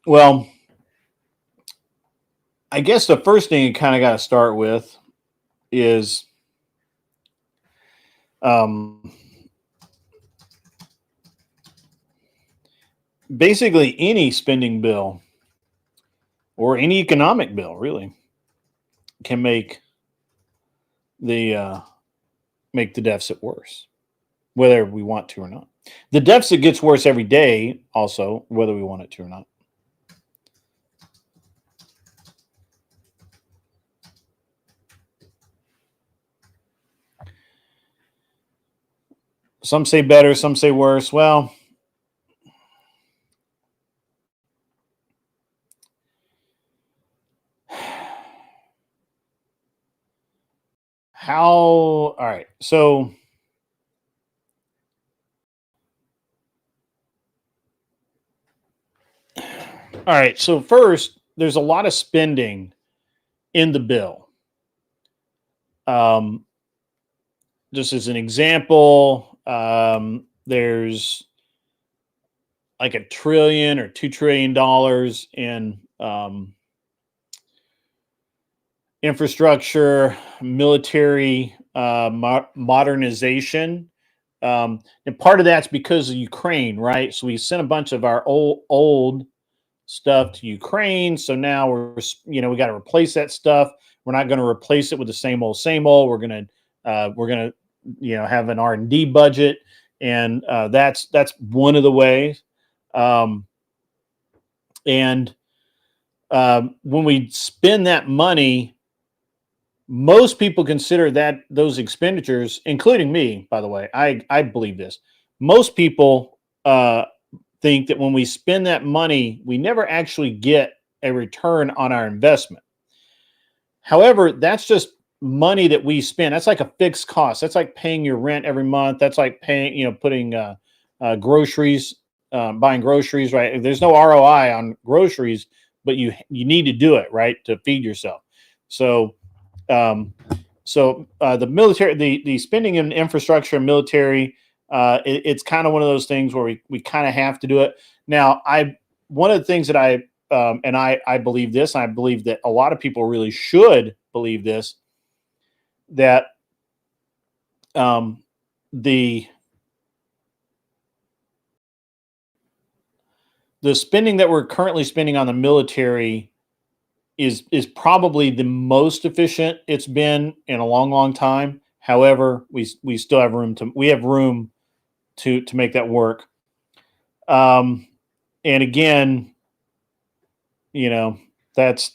Well, I guess the first thing you kind of got to start with is basically any spending bill or any economic bill really can make the deficit worse, whether we want to or not. The deficit gets worse every day also, whether we want it to or not. Some say better, some say worse. Well, all right. So first, there's a lot of spending in the bill. Just as an example, there's like $1 trillion or $2 trillion in infrastructure, military modernization. And part of that's because of Ukraine, right? So we sent a bunch of our old stuff to Ukraine. So now we got to replace that stuff. We're not going to replace it with the same old. We're going to have an R&D budget, and that's one of the ways. When we spend that money, most people consider that those expenditures, including me, by the way, I believe this. Most people think that when we spend that money, we never actually get a return on our investment. However, that's just money that we spend. That's like a fixed cost. That's like paying your rent every month. That's like paying, putting groceries, buying groceries, right? There's no ROI on groceries, but you need to do it, right, to feed yourself. So the military, the spending in infrastructure and military, it's kind of one of those things where we kind of have to do it. Now, one of the things that I believe this, and I believe that a lot of people really should believe this, that the spending that we're currently spending on the military is probably the most efficient it's been in a long, long time. However, we still have room to make that work. And again, that's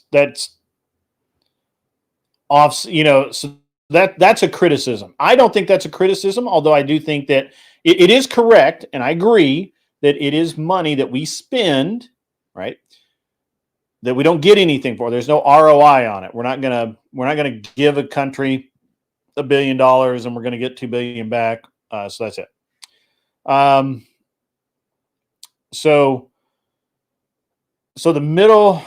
off. So that's a criticism. I don't think that's a criticism, although I do think that it is correct, and I agree that it is money that we spend, right? That we don't get anything for. There's no ROI on it. We're not gonna give a country $1 billion and we're gonna get $2 billion back. So that's it. So the middle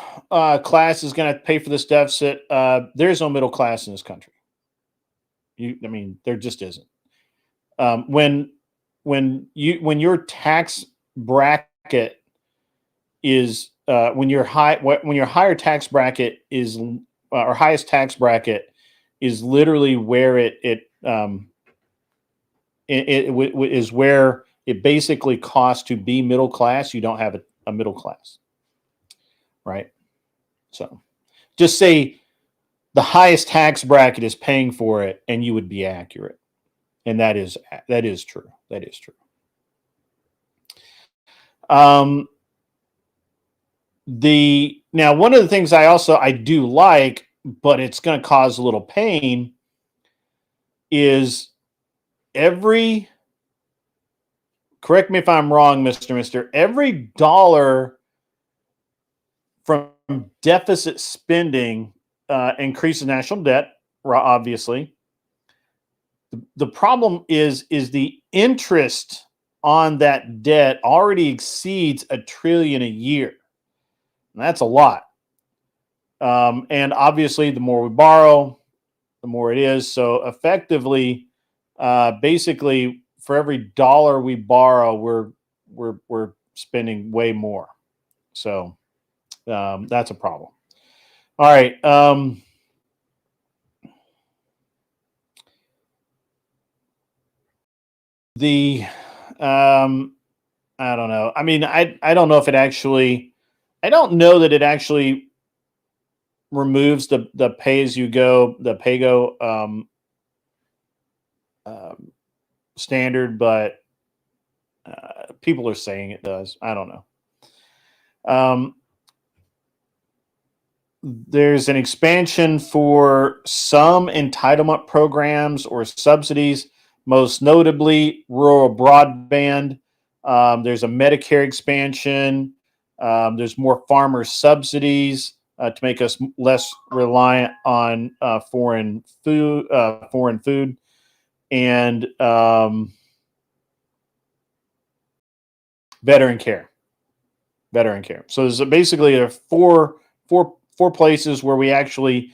class is going to pay for this deficit. There is no middle class in this country. There just isn't. When your tax bracket is when your higher tax bracket is or highest tax bracket is literally where it is where it basically costs to be middle class. You don't have a middle class, right? So just say the highest tax bracket is paying for it, and you would be accurate. And that is true. That is true. Now one of the things I do like, but it's going to cause a little pain, is correct me if I'm wrong, Mr. Every dollar from deficit spending increases national debt, obviously. The problem is the interest on that debt already exceeds $1 trillion a year. And that's a lot. And obviously, the more we borrow, the more it is. So effectively, basically, for every dollar we borrow, we're spending way more. So that's a problem. All right. I don't know. I don't know if it actually. I don't know that it actually removes the pay-as-you-go, the pay-go standard, but people are saying it does. I don't know. There's an expansion for some entitlement programs or subsidies, most notably rural broadband. There's a Medicare expansion. There's more farmer subsidies to make us less reliant on foreign food, and veteran care. So there's basically four places where we actually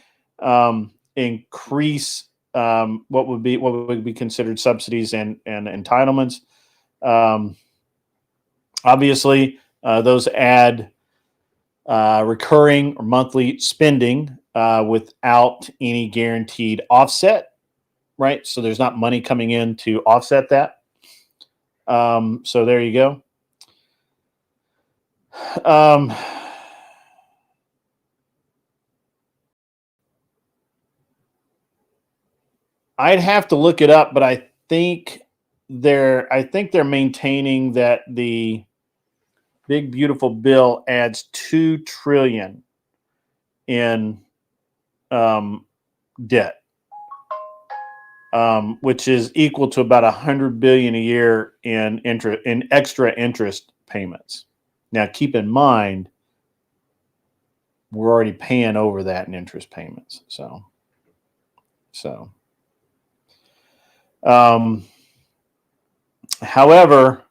increase what would be considered subsidies and entitlements. Obviously, those add recurring or monthly spending without any guaranteed offset, right? So there's not money coming in to offset that. So there you go. I'd have to look it up, but I think they're maintaining that the big beautiful bill adds $2 trillion in debt, which is equal to about $100 billion a year in extra interest payments. Now, keep in mind, we're already paying over that in interest payments. However,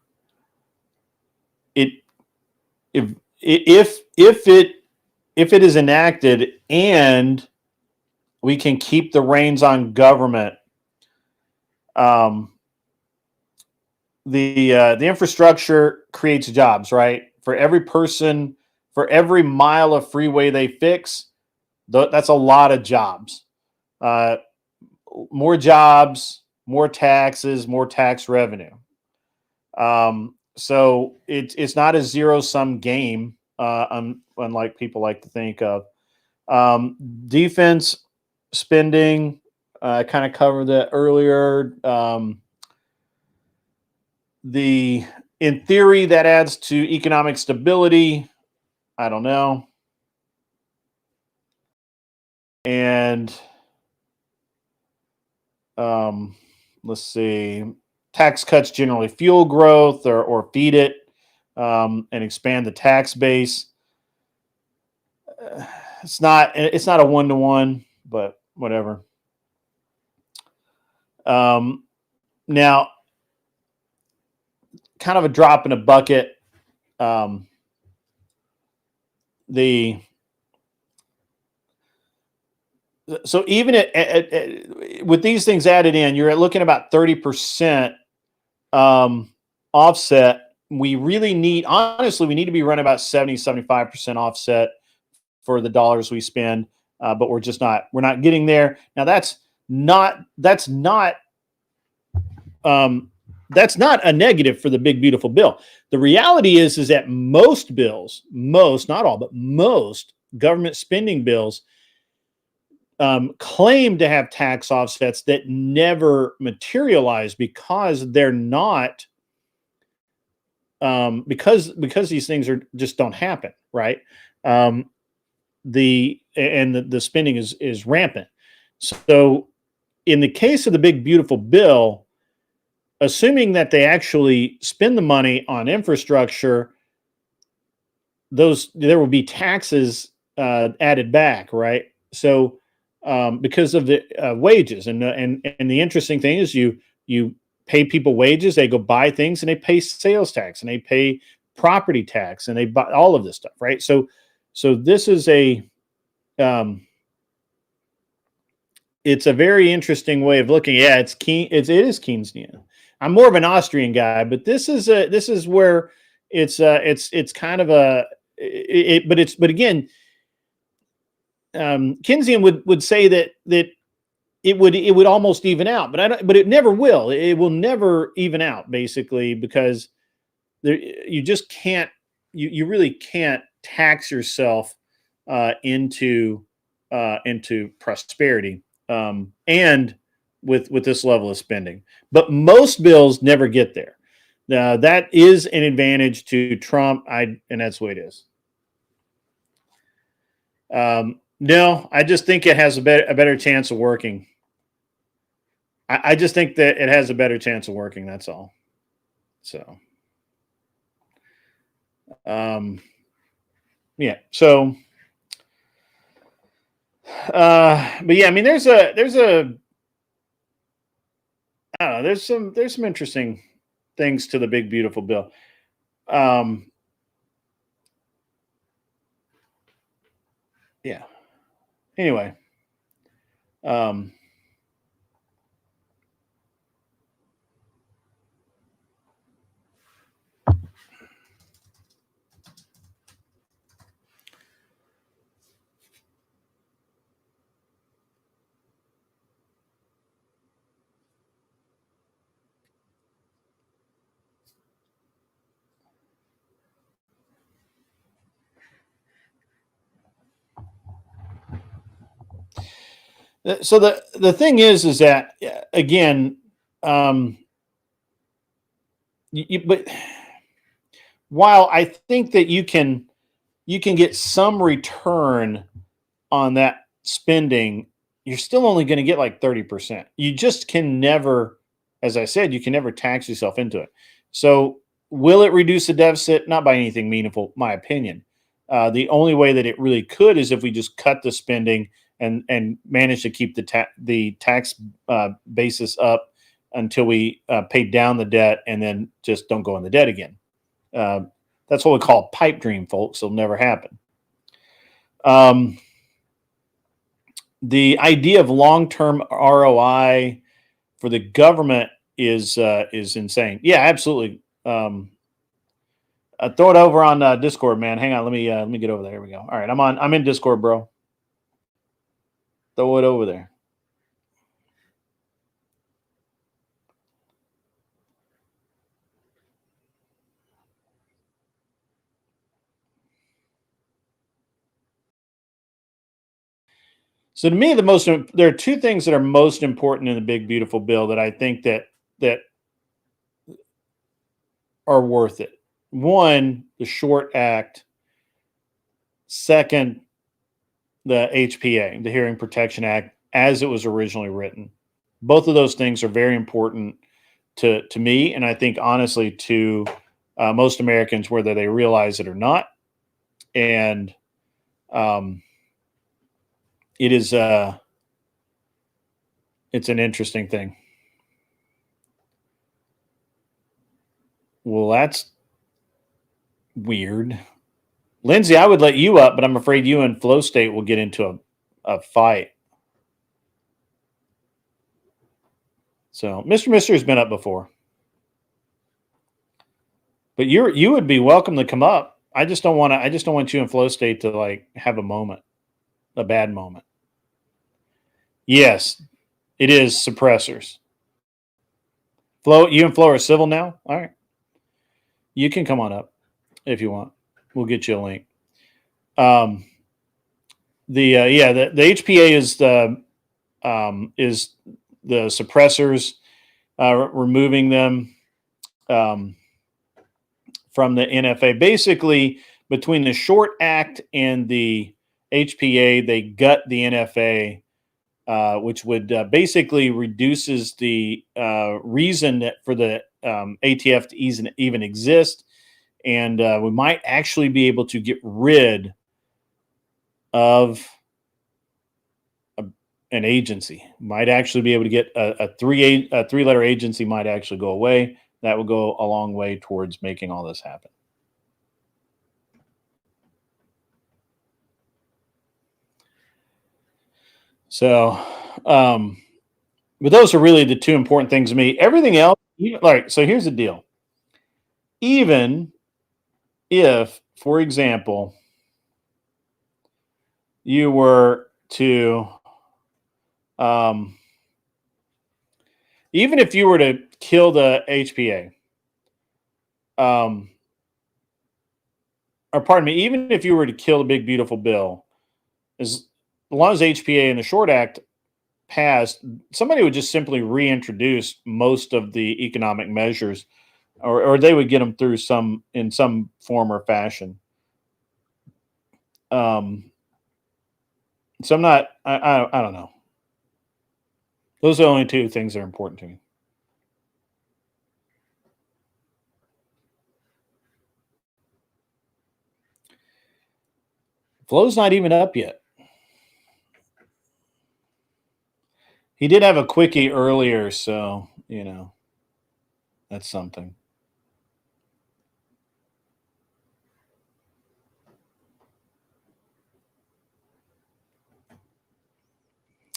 if it is enacted and we can keep the reins on government, the infrastructure creates jobs, right? for every person, for every mile of freeway they fix, that's a lot of jobs. More jobs, more taxes, more tax revenue. So it's not a zero-sum game, unlike people like to think of. Defense spending, I kind of covered that earlier. In theory, that adds to economic stability. I don't know. And let's see. Tax cuts generally fuel growth or feed it, and expand the tax base. It's not a one-to-one, but whatever. Now, kind of a drop in a bucket. So even with these things added in, you're looking about 30% offset. We really need, honestly, we need to be running about 75% offset for the dollars we spend, but we're not getting there. Now that's not a negative for the big beautiful bill. The reality is that most bills, not all, but most government spending bills claim to have tax offsets that never materialize because they're not, because these things just don't happen, right? The spending is rampant. So in the case of the big beautiful bill, assuming that they actually spend the money on infrastructure, there will be taxes added back, right? So because of the wages, and the interesting thing is you pay people wages, they go buy things, and they pay sales tax, and they pay property tax, and they buy all of this stuff, right? So this is it's a very interesting way of looking. Yeah, it is Keynesian. I'm more of an Austrian guy, but this is where it's kind of but again, Keynesian would say that it would almost even out, but it never will. It will never even out, basically, because you just can't, you really can't tax yourself into prosperity, and with this level of spending. But most bills never get there. That is an advantage to Trump, and that's the way it is. No, I just think it has a better chance of working. I just think that it has a better chance of working. That's all. So, yeah. So, but yeah, I mean, there's I don't know, there's some interesting things to the big beautiful bill. Yeah. Anyway, so the thing is that, again, but while I think that you can get some return on that spending, you're still only going to get like 30%. You just can never, as I said, you can never tax yourself into it. So will it reduce the deficit? Not by anything meaningful, my opinion. The only way that it really could is if we just cut the spending and manage to keep the tax basis up until we pay down the debt, and then just don't go in the debt again. That's what we call a pipe dream, folks. It'll never happen. The idea of long-term ROI for the government is insane. Yeah, absolutely. Throw it over on Discord, man. Hang on, let me get over there. Here we go. All right, I'm in Discord, bro. Throw it over there. So to me, there are two things that are most important in the big beautiful bill that I think that are worth it. One, the Short Act. Second, the HPA, the Hearing Protection Act, as it was originally written. Both of those things are very important to me, and I think honestly to most Americans, whether they realize it or not. And it is it's an interesting thing. Well, that's weird. Lindsay, I would let you up, but I'm afraid you and Flow State will get into a fight. So Mr. Mister has been up before. But you would be welcome to come up. I just don't want you and Flow State to like have a moment, a bad moment. Yes, it is suppressors. Flo, you and Flo are civil now? All right. You can come on up if you want. We'll get you a link. The HPA is the suppressors, removing them from the NFA. Basically, between the Short Act and the HPA, they gut the NFA, which would basically reduces the reason that for the ATF to even exist. And we might actually be able to get rid of an agency. Might actually be able to get a three-letter agency might actually go away. That would go a long way towards making all this happen. So, but those are really the two important things to me. Everything else, so here's the deal. Even if, for example, you were to, even if you were to kill the HPA, or pardon me, even if you were to kill the big beautiful bill, as long as HPA and the Short Act passed, somebody would just simply reintroduce most of the economic measures, or they would get them through in some form or fashion. So I'm not. I don't know. Those are the only two things that are important to me. Flo's not even up yet. He did have a quickie earlier, so that's something.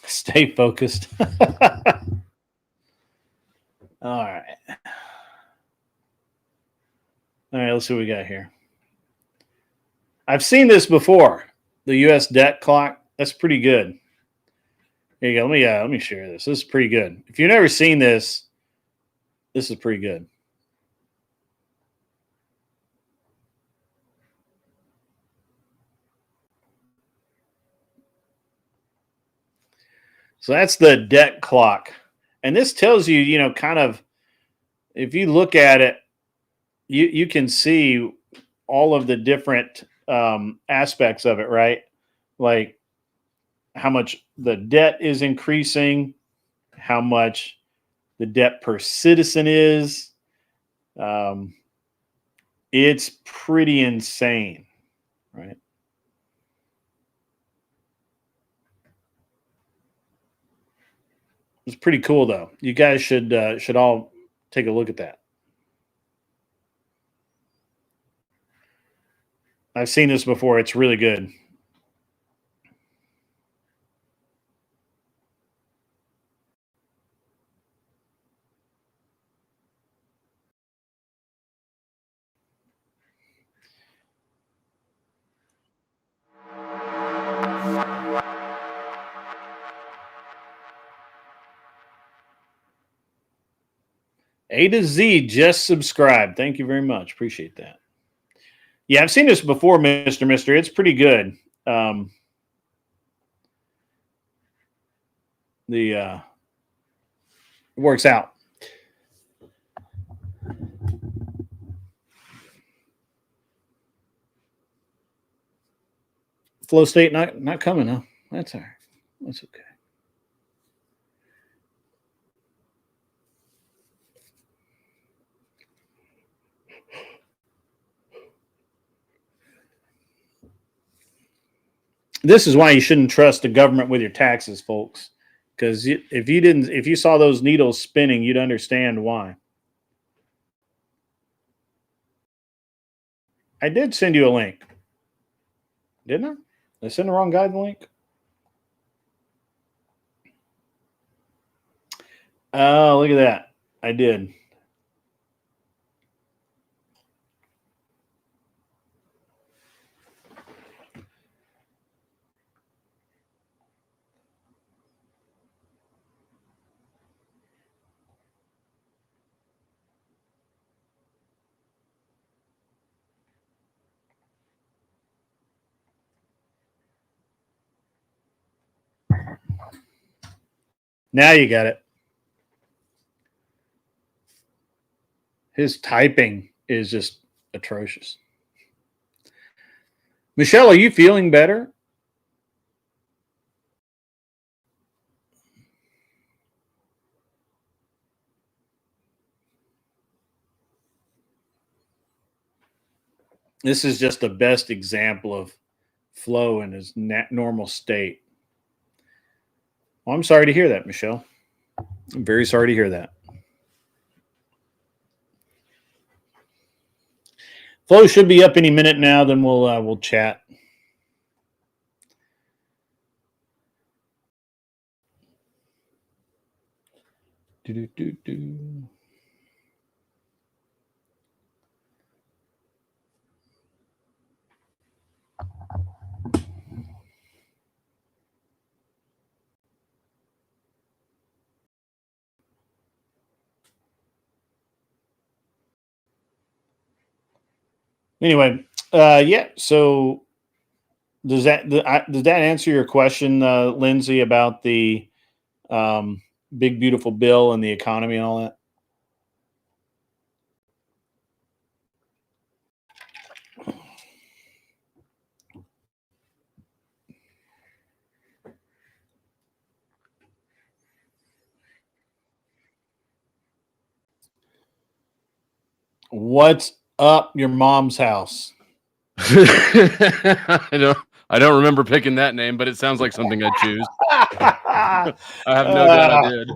Stay focused. All right. All right, let's see what we got here. I've seen this before. The U.S. debt clock. That's pretty good. Here you go. Let me share this. This is pretty good. If you've never seen this, this is pretty good. So that's the debt clock. And this tells you, kind of, if you look at it, you can see all of the different aspects of it, right? Like how much the debt is increasing, how much the debt per citizen is. It's pretty insane, right? It's pretty cool, though. You guys should all take a look at that. I've seen this before. It's really good. A to Z just subscribed. Thank you very much. Appreciate that. Yeah, I've seen this before, Mr. Mister. It's pretty good. It works out. Flow state not coming, huh? That's all right. That's okay. This is why you shouldn't trust the government with your taxes, folks. Because if you saw those needles spinning, you'd understand why. I did send you a link, didn't I? Did I send the wrong guy the link? Oh, look at that. I did. Now you got it. His typing is just atrocious. Michelle, are you feeling better? This is just the best example of flow in his normal state. Well, I'm sorry to hear that, Michelle. I'm very sorry to hear that. Flow should be up any minute now. Then we'll chat. Do. Anyway, yeah. So does that answer your question, Lindsay, about the big beautiful bill and the economy and all that? What's up your mom's house? I don't remember picking that name, but it sounds like something I'd choose. I have no doubt I did.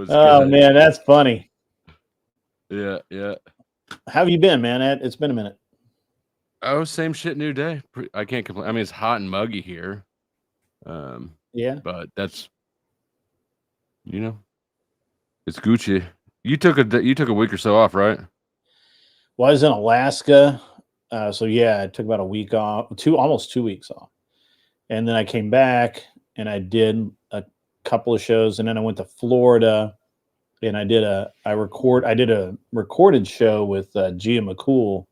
Oh good. Man, that's funny. Yeah. How have you been, man? It's been a minute. Oh, same shit, new day. I can't complain. I mean, it's hot and muggy here. Yeah, but that's it's Gucci. You took a week or so off, right? Well, I was in Alaska, so yeah, I took about a week off, almost 2 weeks off, and then I came back and I did a couple of shows, and then I went to Florida, and I did a recorded show with Gia McCool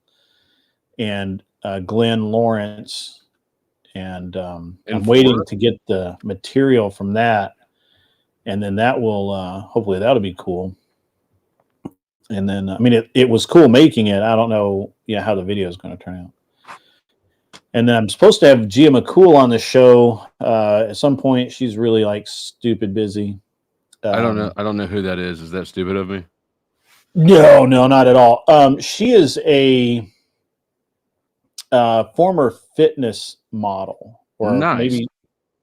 and Glenn Lawrence, and I'm waiting to get the material from that, and then that will hopefully that'll be cool. And then, I mean, it was cool making it. I don't know, how the video is going to turn out. And then I'm supposed to have Gia McCool on the show at some point. She's really like stupid busy. I don't know who that is. Is that stupid of me? No, not at all. She is a former fitness model, or nice.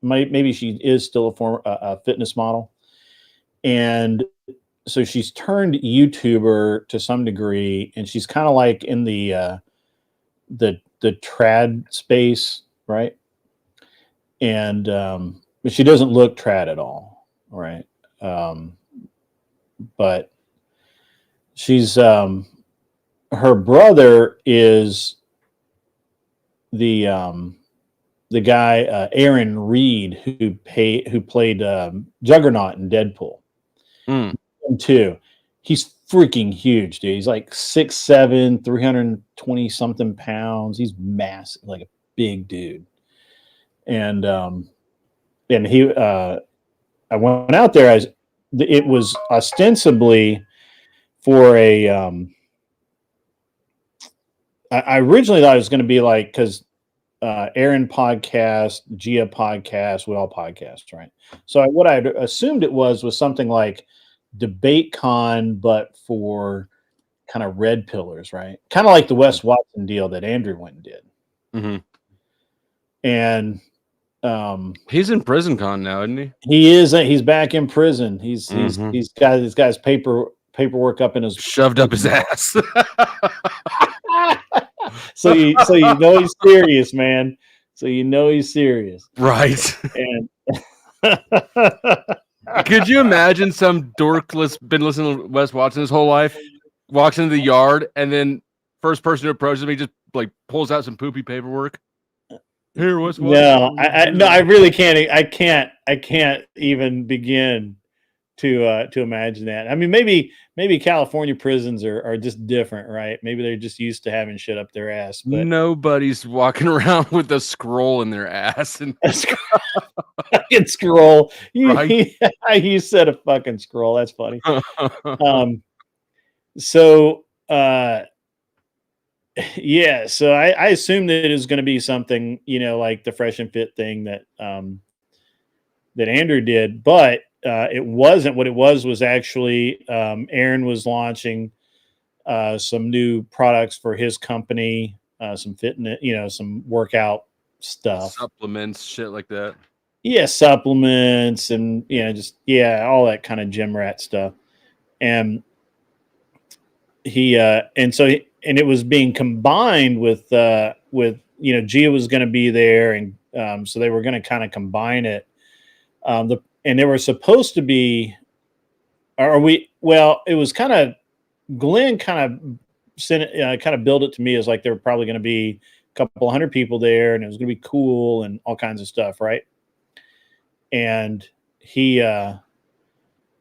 maybe she is still a former fitness model, and so she's turned YouTuber to some degree, and she's kind of like in the trad space, right? And but she doesn't look trad at all, right? But she's her brother is the guy Aaron Reed who played Juggernaut in Deadpool. Mm. Too. He's freaking huge, dude. He's like 6'7", 320 something pounds. He's massive, like a big dude. And he I went out there as it was ostensibly for a I originally thought it was going to be like, because Aaron podcast, Gia podcast, we all podcast, right? So what I assumed it was something like Debate Con, but for kind of red pillars, right? Kind of like the Wes Watson deal that Andrew went and did. Mm-hmm. And he's in prison con now, isn't he? he is. He's back in prison. He's got his paperwork up in his shoved up his ass. So you know he's serious, man. So you know he's serious, right? And could you imagine some dork been listening to Wes Watson his whole life, walks into the yard, and then first person who approaches him, he just like pulls out some poopy paperwork. Here, Wes Watson. No, I really can't. I can't even begin to imagine that. I mean, maybe California prisons are just different, right? Maybe they're just used to having shit up their ass. But nobody's walking around with a scroll in their ass and fucking scroll. Right? You said a fucking scroll. That's funny. So yeah, so I assumed that it was going to be something, like the Fresh and Fit thing that Andrew did, but it wasn't. What it was actually Aaron was launching some new products for his company, some fitness, some workout stuff, supplements, shit like that. Yeah, supplements and all that kind of gym rat stuff. And and it was being combined with Gia was going to be there, and so they were going to kind of combine it. And they were supposed to be, it was kind of, Glenn kind of sent it, kind of billed it to me as like there were probably going to be a couple hundred people there, and it was going to be cool and all kinds of stuff, right? And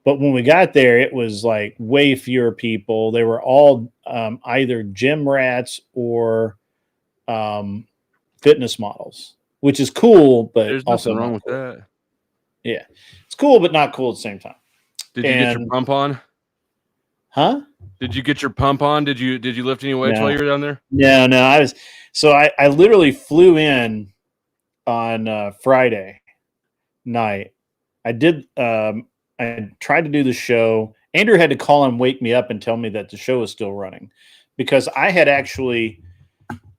but when we got there, it was like way fewer people. They were all either gym rats or fitness models, which is cool, but there's also nothing wrong with cool. that. Yeah, it's cool, but not cool at the same time. Did you get your pump on? Huh? Did you get your pump on? Did you lift any weights while you were down there? No. I literally flew in on Friday night. I did. I tried to do the show. Andrew had to call and wake me up and tell me that the show was still running, because I had actually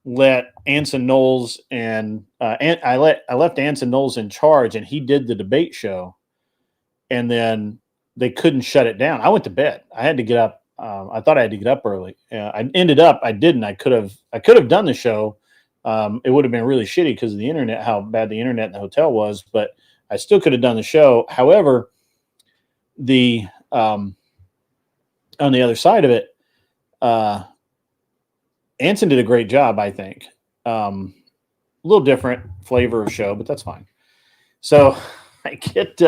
let Anson Knowles and I left Anson Knowles in charge, and he did the debate show, and then they couldn't shut it down. I went to bed. I had to get up. I thought I had to get up early. I ended up. I didn't. I could have done the show. It would have been really shitty because of the internet, how bad the internet in the hotel was, but I still could have done the show. However, the on the other side of it, Anson did a great job, I think. A little different flavor of show, but that's fine. So I get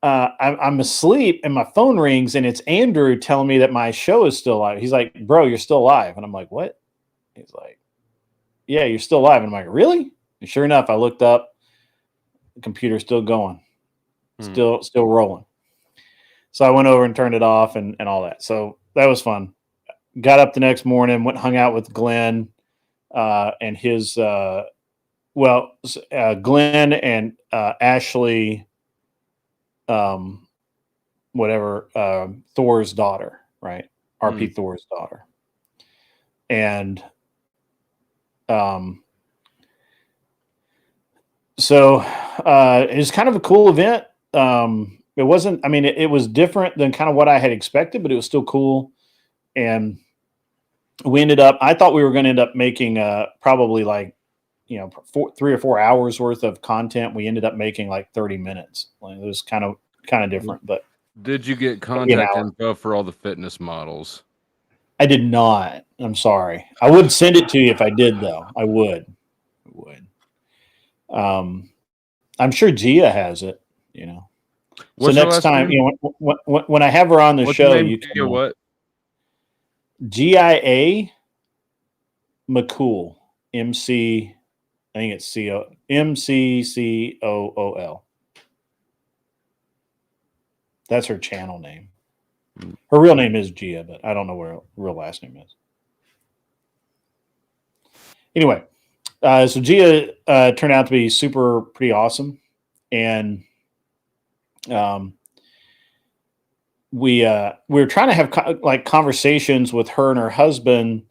I'm asleep and my phone rings, and it's Andrew telling me that my show is still live. He's like, "Bro, you're still live." And I'm like, "What?" He's like, "Yeah, you're still live." And I'm like, "Really?" And sure enough, I looked up, the computer's still going. Still rolling. So I went over and turned it off and all that. So that was fun. Got up the next morning, went hung out with Glenn and his Glenn and Ashley Thor's daughter, right? RP Thor's daughter. And so it was kind of a cool event. It wasn't, it was different than kind of what I had expected, but it was still cool. And I thought we were going to end up making probably like, 3 or 4 hours worth of content. We ended up making like 30 minutes. Like, it was kind of different, but. Did you get contact info for all the fitness models? I did not. I'm sorry. I would send it to you if I did, though. I would. I'm sure Gia has it, What's so her next last time, name? when I have her on the What's show, her name? you Gia can what? GIA McCool, MC. I think it's MCCOOL. That's her channel name. Her real name is Gia, but I don't know what her real last name is. Anyway, so Gia turned out to be pretty awesome, and we were trying to have like conversations with her and her husband,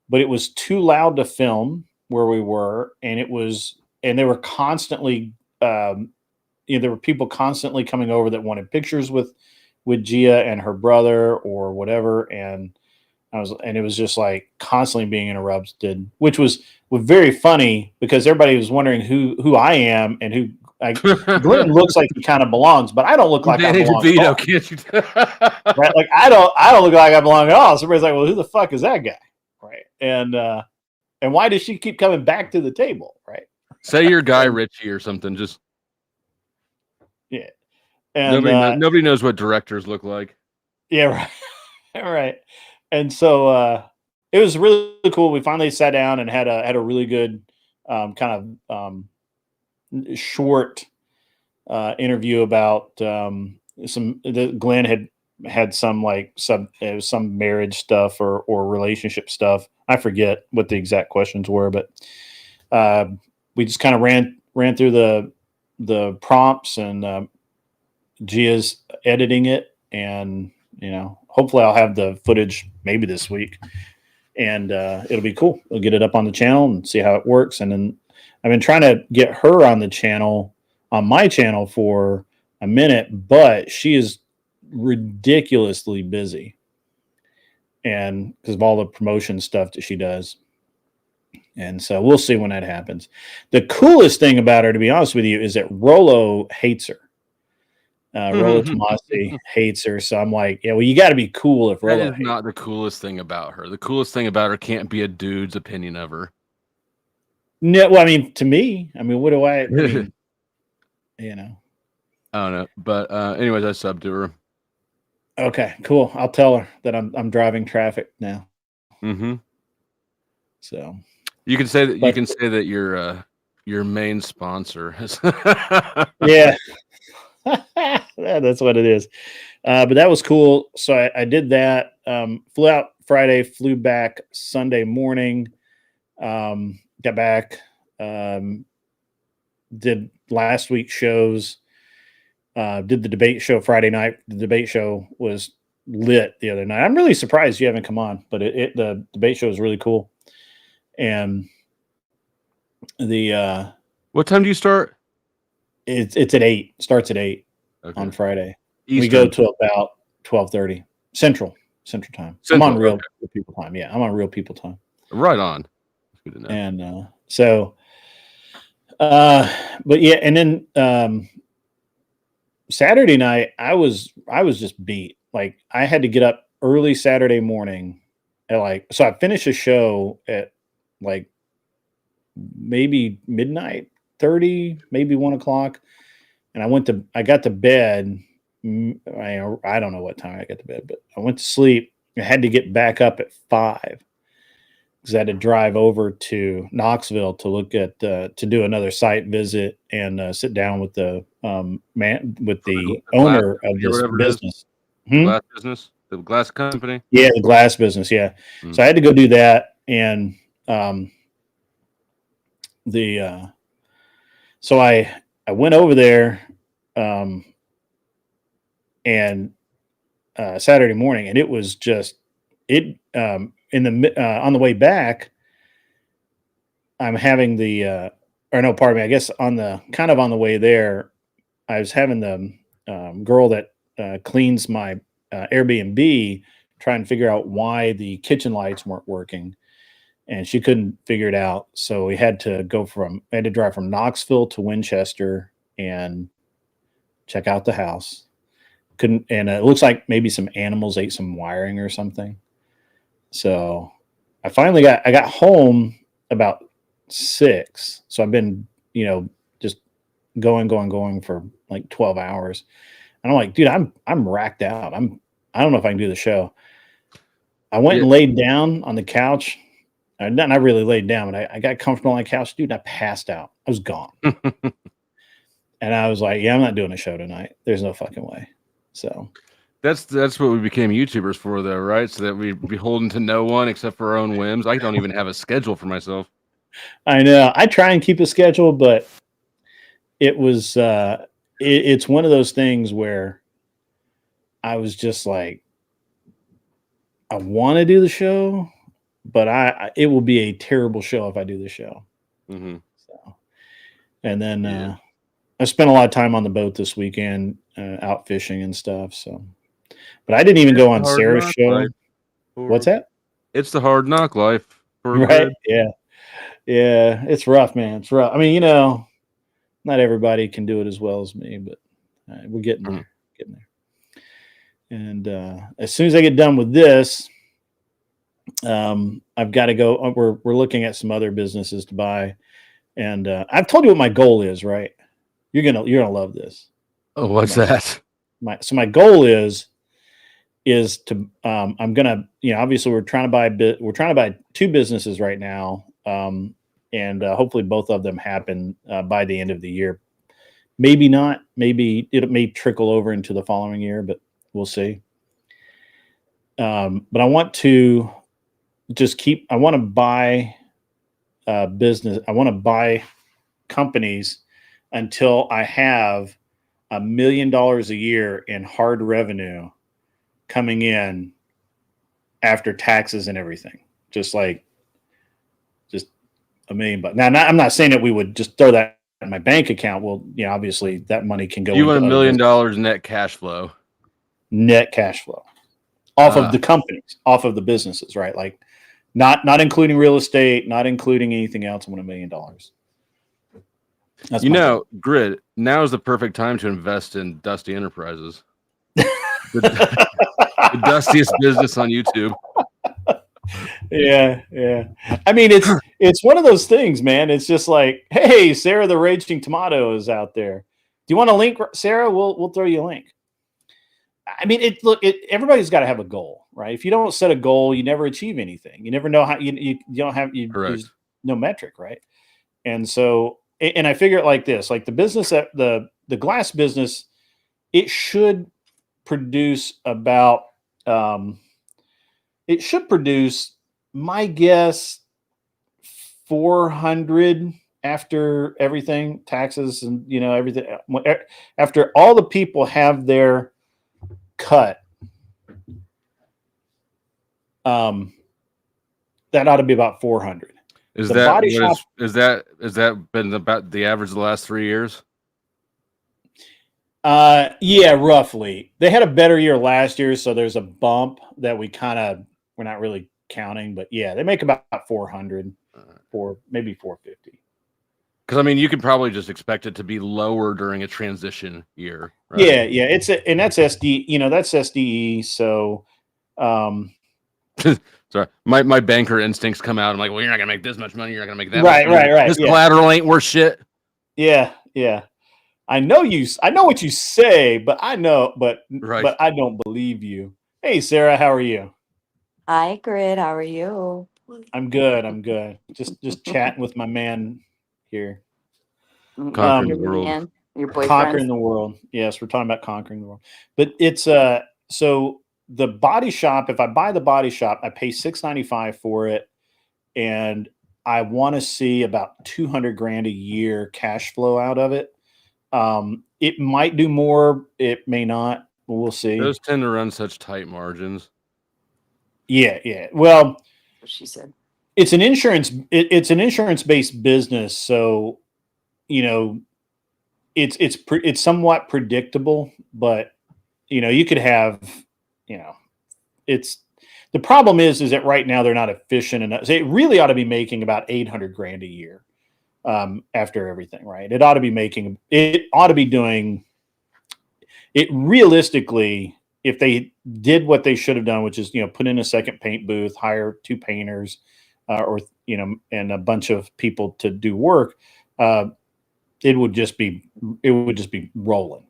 but it was too loud to film where we were, and they were constantly there were people constantly coming over that wanted pictures with Gia and her brother or whatever, and it was just like constantly being interrupted, which was very funny because everybody was wondering who I am and who Glenn looks like he kind of belongs, but I don't look like Danny I belong at all. DeVito, can't you? Right? Like I don't look like I belong at all. So everybody's like, well, who the fuck is that guy? Right. And why does she keep coming back to the table? Right. Say you're Guy Ritchie or something. Just Yeah. And nobody knows what directors look like. Yeah, right. Right. And so it was really cool. We finally sat down and had a really good kind of short interview about Glenn had some some marriage stuff or relationship stuff. I forget what the exact questions were, but we just kind of ran through the prompts, and Gia's editing it, and hopefully I'll have the footage maybe this week, and it'll be cool. We'll get it up on the channel and see how it works. And then I've been trying to get her on my channel for a minute, but she is ridiculously busy, and because of all the promotion stuff that she does. And so we'll see when that happens. The coolest thing about her, to be honest with you, is that Rollo hates her. Rollo Tomasi hates her. So I'm like, yeah, well, you got to be cool if Rollo That is not the coolest thing about her. The coolest thing about her can't be a dude's opinion of her. No, well, I mean, to me, what do I mean? I don't know. But anyways, I subbed to her. Okay, cool. I'll tell her that I'm driving traffic now. Mm-hmm. So you can say that your main sponsor is yeah. Yeah, that's what it is. But that was cool. So I did that. Flew out Friday, flew back Sunday morning. Got back. Did last week's shows. Did the debate show Friday night. The debate show was lit the other night. I'm really surprised you haven't come on, but the debate show is really cool. And the what time do you start? It's at 8. Starts at 8 on Friday. Eastern. We go to about 12:30 Central time. I'm on Real People time. Yeah, I'm on Real People time. Right on. That's good to know. And but yeah, and then Saturday night I was just beat. Like I had to get up early Saturday morning at so I finished a show at like maybe midnight 30, maybe 1 o'clock. And I got to bed. I don't know what time I got to bed, but I went to sleep. I had to get back up at 5 because I had to drive over to Knoxville to look at to do another site visit and sit down with the owner of this business. Glass business, the glass company. Yeah, the glass business. Yeah. So I had to go do that, and so I went over there and Saturday morning, and it was just on the way back. I'm having I guess on the way there, I was having the girl that cleans my Airbnb try and figure out why the kitchen lights weren't working. And she couldn't figure it out. So we had to drive from Knoxville to Winchester and check out the house. And it looks like maybe some animals ate some wiring or something. So I got home about 6. So I've been, just going for like 12 hours. And I'm like, dude, I'm racked out. I don't know if I can do the show. I went and laid down on the couch. Not really laid down, but I got comfortable on the couch, dude. And I passed out. I was gone. And I was like, yeah, I'm not doing a show tonight. There's no fucking way. So that's what we became YouTubers for, though, right? So that we'd be beholden to no one except for our own whims. I don't even have a schedule for myself. I know. I try and keep a schedule, but it was it's one of those things where I was just like, I want to do the show, but it will be a terrible show if I do the show. Mm-hmm. So, and then I spent a lot of time on the boat this weekend, out fishing and stuff. So, but I didn't even go on Sarah's show. What's that? It's the hard knock life, right? Yeah, yeah. It's rough, man. It's rough. I mean, not everybody can do it as well as me, but we're getting there. Getting there. And as soon as I get done with this, I've got to go. We're looking at some other businesses to buy, and I've told you what my goal is, right? You're gonna love this. Oh, what's that? My goal is to I'm gonna, obviously we're trying to buy 2 businesses right now, and hopefully both of them happen by the end of the year. Maybe not. Maybe it may trickle over into the following year, but we'll see. But I want to I want to buy business. I want to buy companies until I have $1 million a year in hard revenue coming in after taxes and everything. Just $1 million. Now, I'm not saying that we would just throw that in my bank account. Well, obviously that money can go. You want $1 million net cash flow. Net cash flow off of the companies, off of the businesses, right? Like not including real estate, not including anything else. I want $1 million. That's Grid, now is the perfect time to invest in Dusty Enterprises. the dustiest business on YouTube. Yeah. I mean, it's one of those things, man. It's just like, hey, Sarah the Raging Tomato is out there. Do you want a link, Sarah? We'll throw you a link. I mean, everybody's got to have a goal, right? If you don't set a goal, you never achieve anything. You never know how you don't have there's no metric, right? And so, and I figure it like this: like the business, the glass business, it should produce about my guess 400 after everything, taxes and everything, after all the people have their cut, that ought to be about 400. Is that been about the average of the last 3 years? Yeah, roughly. They had a better year last year, so there's a bump that we're not really counting, but yeah, they make about 400 for maybe 450. Because I mean, you could probably just expect it to be lower during a transition year. Right? Yeah, and that's SD. That's SDE. So, sorry, my banker instincts come out. I'm like, well, you're not gonna make this much money. You're not gonna make that. Right. This collateral ain't worth shit. Yeah. I know what you say, but I don't believe you. Hey, Sarah, how are you? Hi, Grid. How are you? I'm good. Just chatting with my man here. Conquering the world. Man, your boyfriend. Conquering the world. Yes, we're talking about conquering the world. But it's so the body shop. If I buy the body shop, I pay $695 for it, and I want to see about $200,000 a year cash flow out of it. It might do more. It may not. We'll see. Those tend to run such tight margins. Yeah. Well, What she said. it's an insurance-based business, so it's somewhat predictable. But you could have it's the problem is that right now they're not efficient enough. So it really ought to be making about $800,000 a year. After everything, right? It ought to be doing it realistically. If they did what they should have done, which is, put in a second paint booth, hire 2 painters, and a bunch of people to do work, it would just be rolling.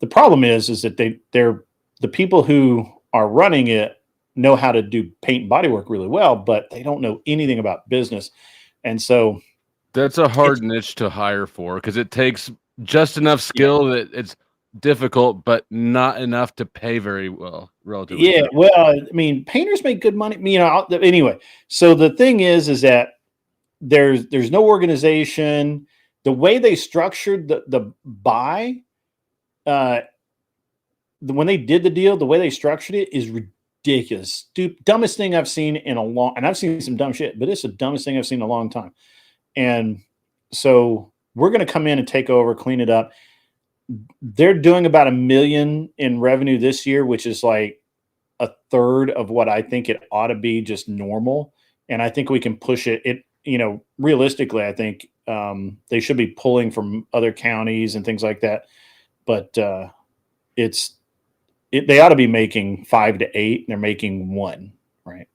the problem is that they're the people who are running it know how to do paint and body work really well, but they don't know anything about business. And so That's a hard niche to hire for because it takes just enough skill that it's difficult, but not enough to pay very well, relatively. Yeah, well, I mean, painters make good money. You know, anyway. So the thing is that there's no organization. The way they structured the buy, when they did the deal, the way they structured it is ridiculous. Dumbest thing I've seen in a long. And I've seen some dumb shit, but it's the dumbest thing I've seen in a long time. And so we're going to come in and take over, clean it up. They're doing about $1 million in revenue this year, which is like a third of what I think it ought to be just normal. And I think we can push it. Realistically, I think they should be pulling from other counties and things like that. But they ought to be making 5 to 8. They're making 1, right?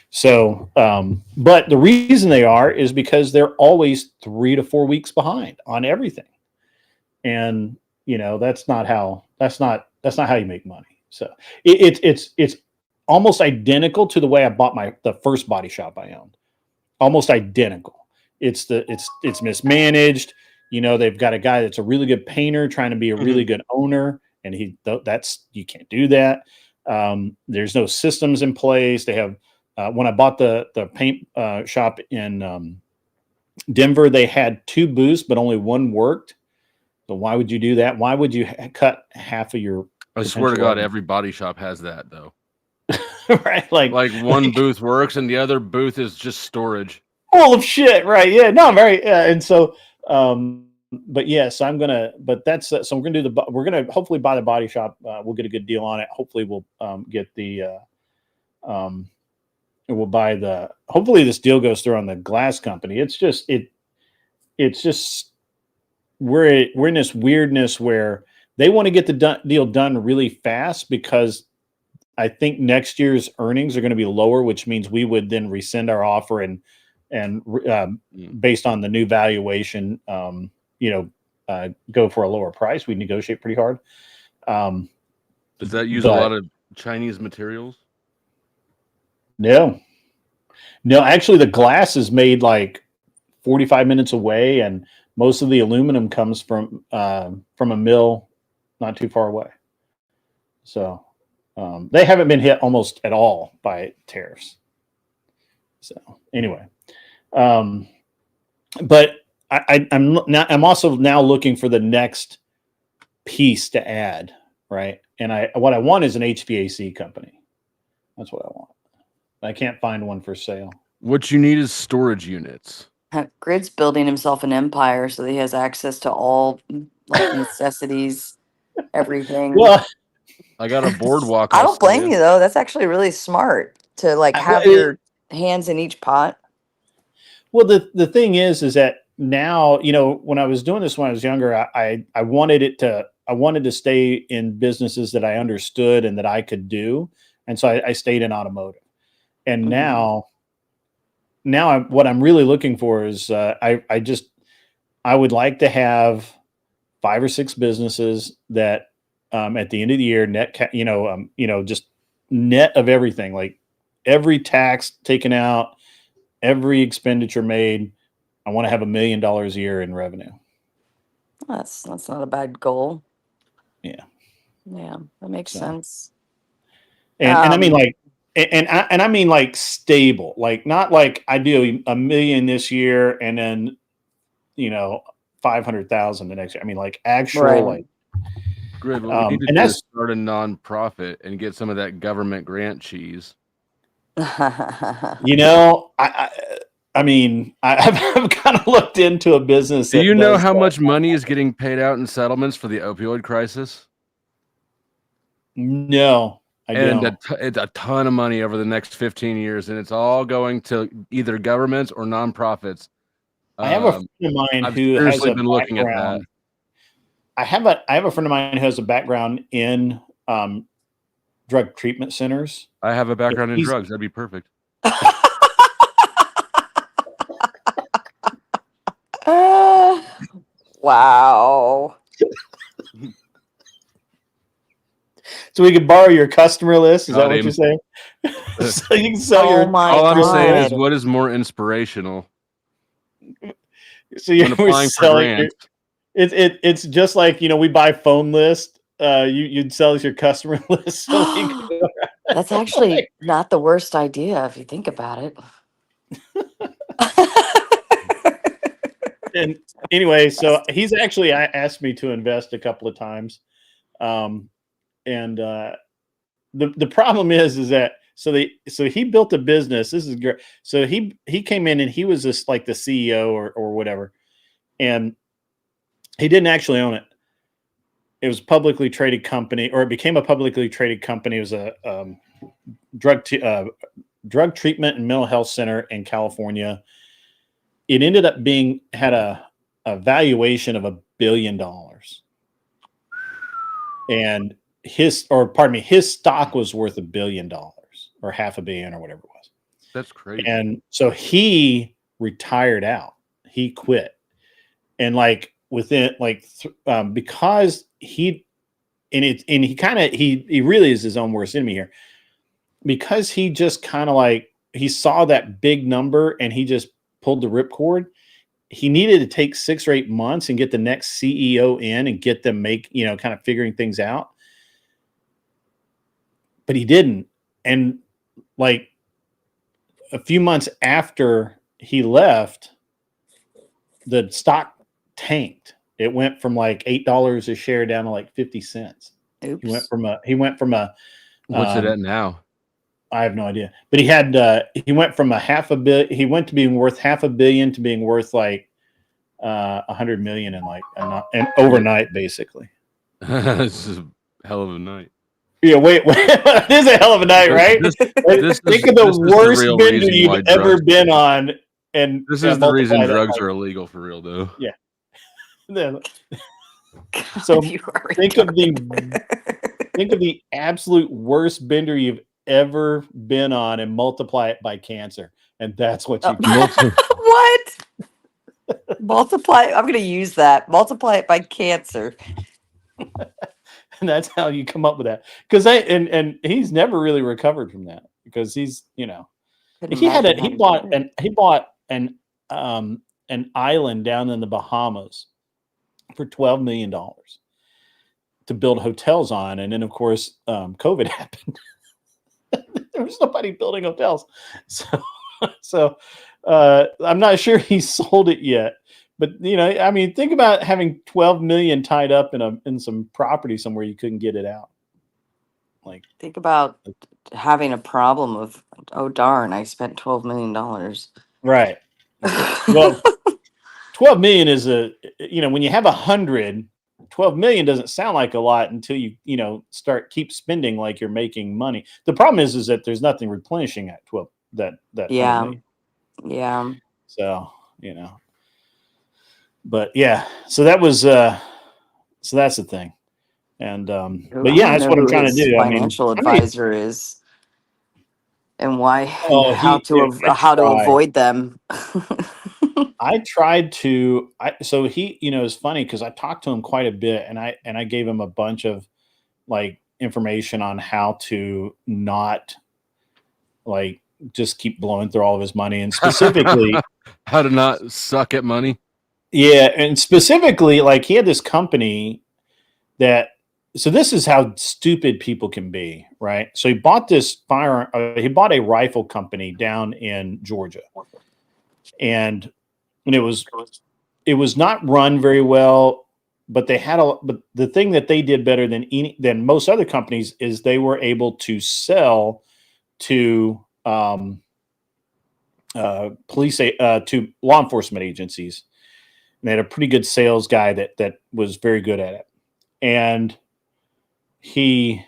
So, but the reason they are is because they're always 3 to 4 weeks behind on everything. And that's not how you make money. So it's almost identical to the way I bought the first body shop I owned. Almost identical. It's mismanaged. They've got a guy that's a really good painter trying to be a really good owner, and you can't do that. There's no systems in place. They have when I bought the paint shop in Denver, they had 2 booths, but only 1 worked. So why would you do that? Why would you cut half of your? I swear to God, every body shop has that though. Right, like one booth works and the other booth is just storage. Full of shit, right? Yeah, no, very. And so, but yes, I'm gonna. But that's so we're gonna do we're gonna hopefully buy the body shop. We'll get a good deal on it. Hopefully, we'll get the. We'll buy the. Hopefully, this deal goes through on the glass company. It's just we're in this weirdness where they want to get the deal done really fast because I think next year's earnings are going to be lower, which means we would then rescind our offer and based on the new valuation, go for a lower price. We negotiate pretty hard. Does that use a lot of Chinese materials? No, actually the glass is made like 45 minutes away, and most of the aluminum comes from a mill not too far away. So they haven't been hit almost at all by tariffs. So anyway, but I'm also now looking for the next piece to add, right? And what I want is an HVAC company. That's what I want. I can't find one for sale. What you need is storage units. Grid's building himself an empire so that he has access to all necessities, everything. Well, I got a boardwalk. I don't blame you though. That's actually really smart to have your hands in each pot. Well, the thing is that now, when I was doing this when I was younger, I wanted to stay in businesses that I understood and that I could do, and so I stayed in automotive. And now what I'm really looking for is I would like to have 5 or 6 businesses that at the end of the year just net of everything, like every tax taken out, every expenditure made. I want to have $1 million a year in revenue. That's not a bad goal. Yeah, that makes sense. And I mean like. And I mean like stable, like not like I do $1 million this year and then 500,000 the next year. I mean like actual like. Grid, what we need to do is start a nonprofit and get some of that government grant cheese. I mean I've kind of looked into a business. Do you know how much money is getting paid out in settlements for the opioid crisis? No. It's a ton of money over the next 15 years, and it's all going to either governments or nonprofits. I have a friend of mine who has been looking at that. I have a friend of mine who has a background in drug treatment centers. I have a background in drugs. That'd be perfect. Wow. So we could borrow your customer list. Is Got that what him. you're saying? So you can sell Oh your. my All I'm saying God. is, what is more inspirational? So you're When applying for selling your. grants. It's just like we buy phone list. You'd sell us your customer list. So we could go That's actually not the worst idea if you think about it. and anyway, so he's actually asked me to invest a couple of times, and the problem is that so he built a business. This is great. So he came in and he was just like the CEO or whatever, and he didn't actually own it. It was a publicly traded company, or it became a publicly traded company. It was a drug treatment and mental health center in California. It ended up had a valuation of $1 billion, and his stock was worth $1 billion or $500 million or whatever it was. That's crazy. And so he retired out. He quit, and like within because he really is his own worst enemy here, because he just kind of he saw that big number and he just pulled the ripcord. He needed to take 6 or 8 months and get the next CEO in and get them kind of figuring things out. But he didn't. And like a few months after he left, the stock tanked. It went from like $8 a share down to like 50 cents. Oops. He went from a What's it at now? I have no idea. But he went from $500 million. He went to being worth $500 million to being worth like $100 million in and overnight, basically. This is a hell of a night. Yeah, wait. It is a hell of a night, right? Think of the worst bender you've ever been on, and this is the reason multiply that drugs by- are illegal for real, though. Yeah. God, So you are think of retarded. the absolute worst bender you've ever been on, and multiply it by cancer, and that's what you get. What? Multiply. I'm going to use that. Multiply it by cancer. And that's how you come up with that. Because and he's never really recovered from that, because he's Couldn't he imagine bought having an island down in the Bahamas for $12 million to build hotels on, and then of course COVID happened. There was nobody building hotels, so I'm not sure he sold it yet. But I mean, think about having 12 million tied up in some property somewhere you couldn't get it out. Like, Think about having a problem of, oh darn, I spent $12 million. right? Well, 12 million is when you have 100, 12 million doesn't sound like a lot until you keep spending like you're making money. The problem is that there's nothing replenishing at 12 that Yeah. 100 million. Yeah. So but yeah, so that was so that's the thing. And but yeah, that's what I'm trying to do. Financial advisor is, and why, Oh, how to avoid them. I tried to. So he, it's funny because I talked to him quite a bit, and I gave him a bunch of like information on how to not like just keep blowing through all of his money, and specifically how to not suck at money. Yeah, and specifically, like he had this company that. So this is how stupid people can be, right? So he bought this he bought a rifle company down in Georgia, and it was not run very well, but but the thing that they did better than most other companies is they were able to sell to police to law enforcement agencies. And they had a pretty good sales guy that was very good at it, and he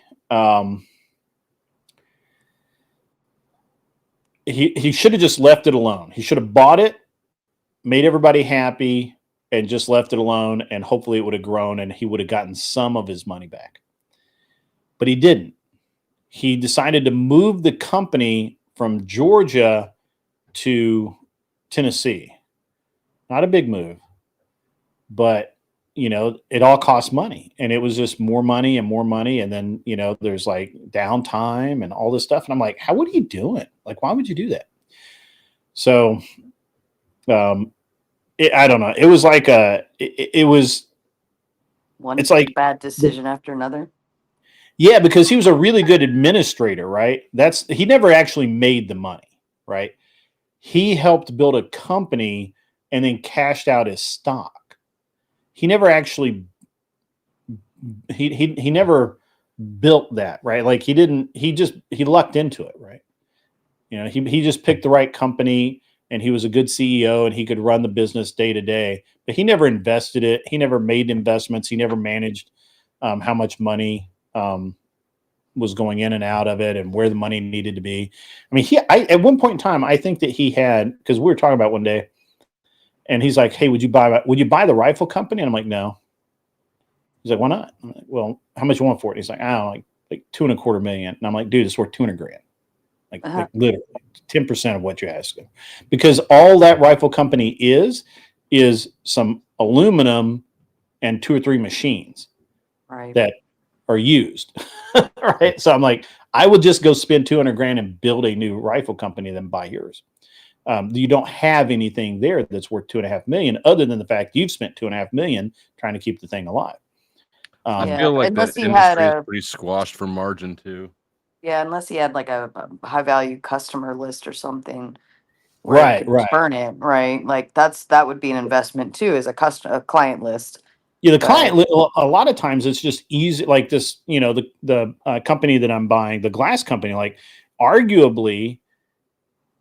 should have just left it alone. He should have bought it, made everybody happy, and just left it alone, and hopefully it would have grown and he would have gotten some of his money back. But he didn't. He decided to move the company from Georgia to Tennessee. Not a big move, but it all costs money, and it was just more money and more money. And then, there's like downtime and all this stuff. And I'm like, what are you doing? Like, why would you do that? So, I don't know. It was like it was, One it's like, bad decision after another. yeah, because he was a really good administrator, right? He never actually made the money, right? He helped build a company and then cashed out his stock. He never actually he never built that, right? Like he lucked into it, right? He just picked the right company, and he was a good CEO, and he could run the business day to day, but he never invested it. He never made investments. He never managed how much money was going in and out of it and where the money needed to be. I mean, at one point in time, I think that he had, because we were talking about one day, and he's like, "Hey, would you buy the rifle company?" And I'm like, "No." He's like, "Why not?" I'm like, "Well, how much you want for it?" He's like, "I don't know, like $2.25 million." And I'm like, "Dude, it's worth $200,000. Like literally 10% of what you ask him, because all that rifle company is some aluminum and 2 or 3 machines that are used." Right. So I'm like, I would just go spend $200,000 and build a new rifle company than buy yours. You don't have anything there that's worth $2.5 million, other than the fact you've spent $2.5 million trying to keep the thing alive. I feel like unless the he had industry is pretty squashed for margin too. Yeah, unless he had like a high value customer list or something where he could burn it, right? Like that would be an investment too, as a client list. Yeah, the client, a lot of times it's just easy. Like this, the company that I'm buying, the glass company, like arguably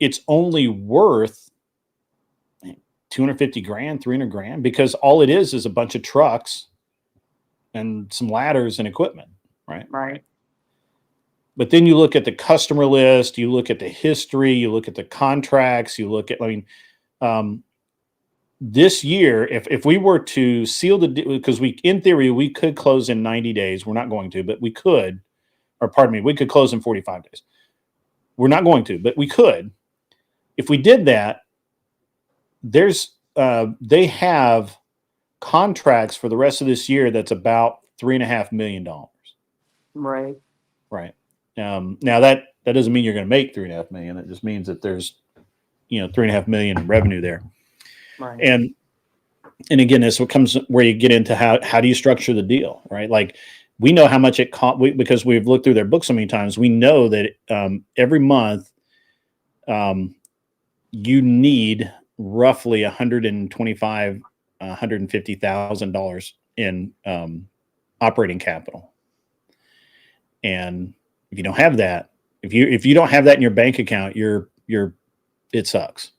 it's only worth $250,000, $300,000, because all it is a bunch of trucks and some ladders and equipment, right? Right. But then you look at the customer list, you look at the history, you look at the contracts, you look at, this year, if we were to seal the deal, because in theory, we could close in 90 days. We're not going to, but we could, or pardon me, we could close in 45 days. We're not going to, but we could. If we did that, they have contracts for the rest of this year that's about $3.5 million. Right. Right. Now that doesn't mean you're going to make $3.5 million. It just means that there's, $3.5 million in revenue there. Right. And again, this comes where you get into how do you structure the deal, right? Like, we know how much it cost because we've looked through their books so many times. We know that every month you need roughly $125,000, $150,000 in operating capital. And if you don't have that, if you don't have that in your bank account, it sucks.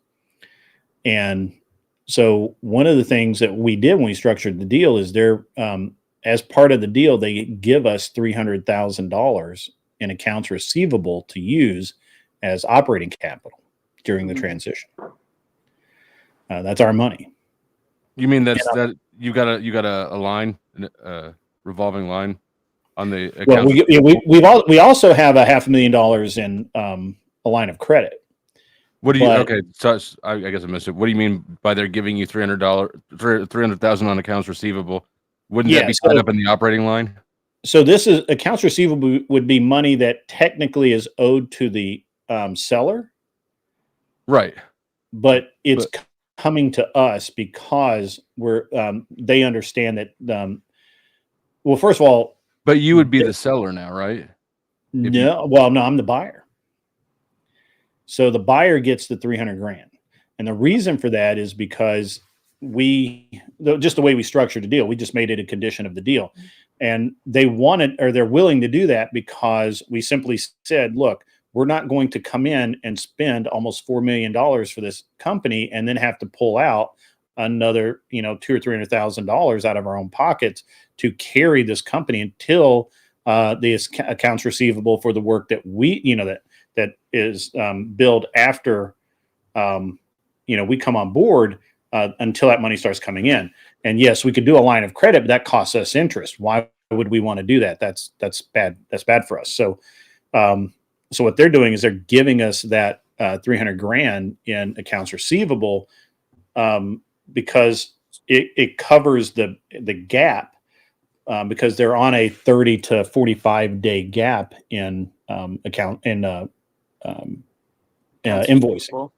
And so one of the things that we did when we structured the deal is as part of the deal, they give us $300,000 in accounts receivable to use as operating capital during the transition. That's our money. You mean that you got a line, revolving line on the account? Well, we also have $500,000 in a line of credit. What do you? Okay, so I guess I missed it. What do you mean by they're giving you $300,000 on accounts receivable? Wouldn't that be tied up in the operating line? So this is accounts receivable would be money that technically is owed to the seller, right? But it's coming to us because they understand that. Well, first of all, but you would be the seller now, right? No, I'm the buyer. So the buyer gets the $300,000, and the reason for that is because just the way we structured the deal, we just made it a condition of the deal, and they're willing to do that because we simply said, look, we're not going to come in and spend almost $4 million for this company and then have to pull out another, $200,000 or $300,000 out of our own pockets to carry this company until the accounts receivable for the work that that is billed after, we come on board until that money starts coming in. And yes, we could do a line of credit, but that costs us interest. Why would we want to do that? That's bad. That's bad for us. So what they're doing is they're giving us that $300,000 in accounts receivable because it covers the gap because they're on a 30 to 45 day gap in invoicing. Cool.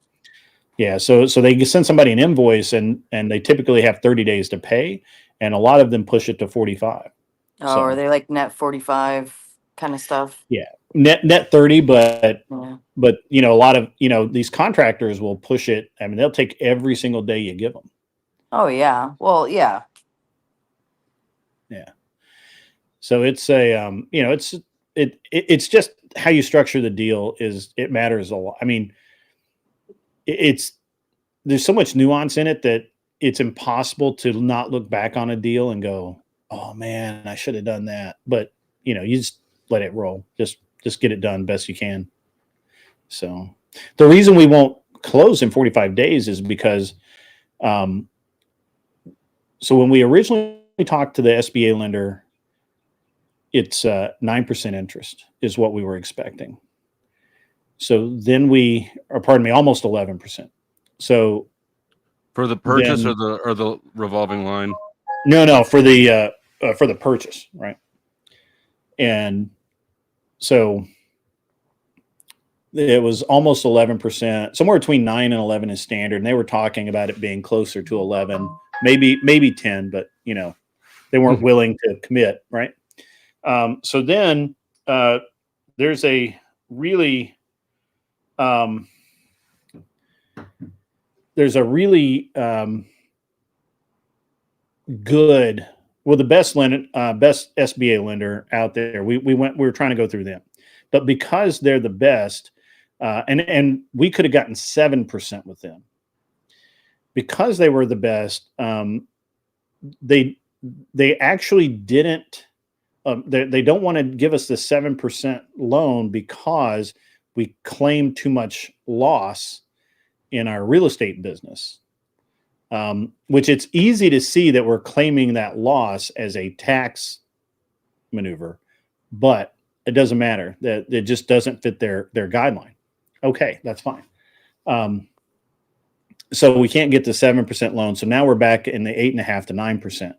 Yeah, so they send somebody an invoice and they typically have 30 days to pay, and a lot of them push it to 45. Oh, So, are they like net 45 kind of stuff? yeah, net 30, but Yeah. you know, a lot of, you know, these contractors will push it. I mean, they'll take every single day you give them. Oh yeah. Well, yeah. Yeah. So it's a you know, it's just how you structure the deal it matters a lot. I mean, there's so much nuance in it that it's impossible to not look back on a deal and go, oh man, I should have done that. But you know, you just let it roll. Just get it done best you can. So the reason we won't close in 45 days is because so when we originally talked to the SBA lender, it's 9% interest is what we were expecting. So then almost 11%. So for the purchase or the revolving line? No, for the purchase, right? And so it was almost 11%, somewhere between 9 and 11 is standard. And they were talking about it being closer to 11, maybe 10, but you know, they weren't willing to commit, right? So then there's a really good, well, the best SBA lender out there. We were trying to go through them, but because they're the best, and we could have gotten 7% with them because they were the best. They actually didn't. They don't want to give us the 7% loan because we claim too much loss in our real estate business. Which it's easy to see that we're claiming that loss as a tax maneuver, but it doesn't matter. That it just doesn't fit their guideline. Okay, that's fine. So we can't get the 7% loan. So now we're back in the 8.5 to 9%.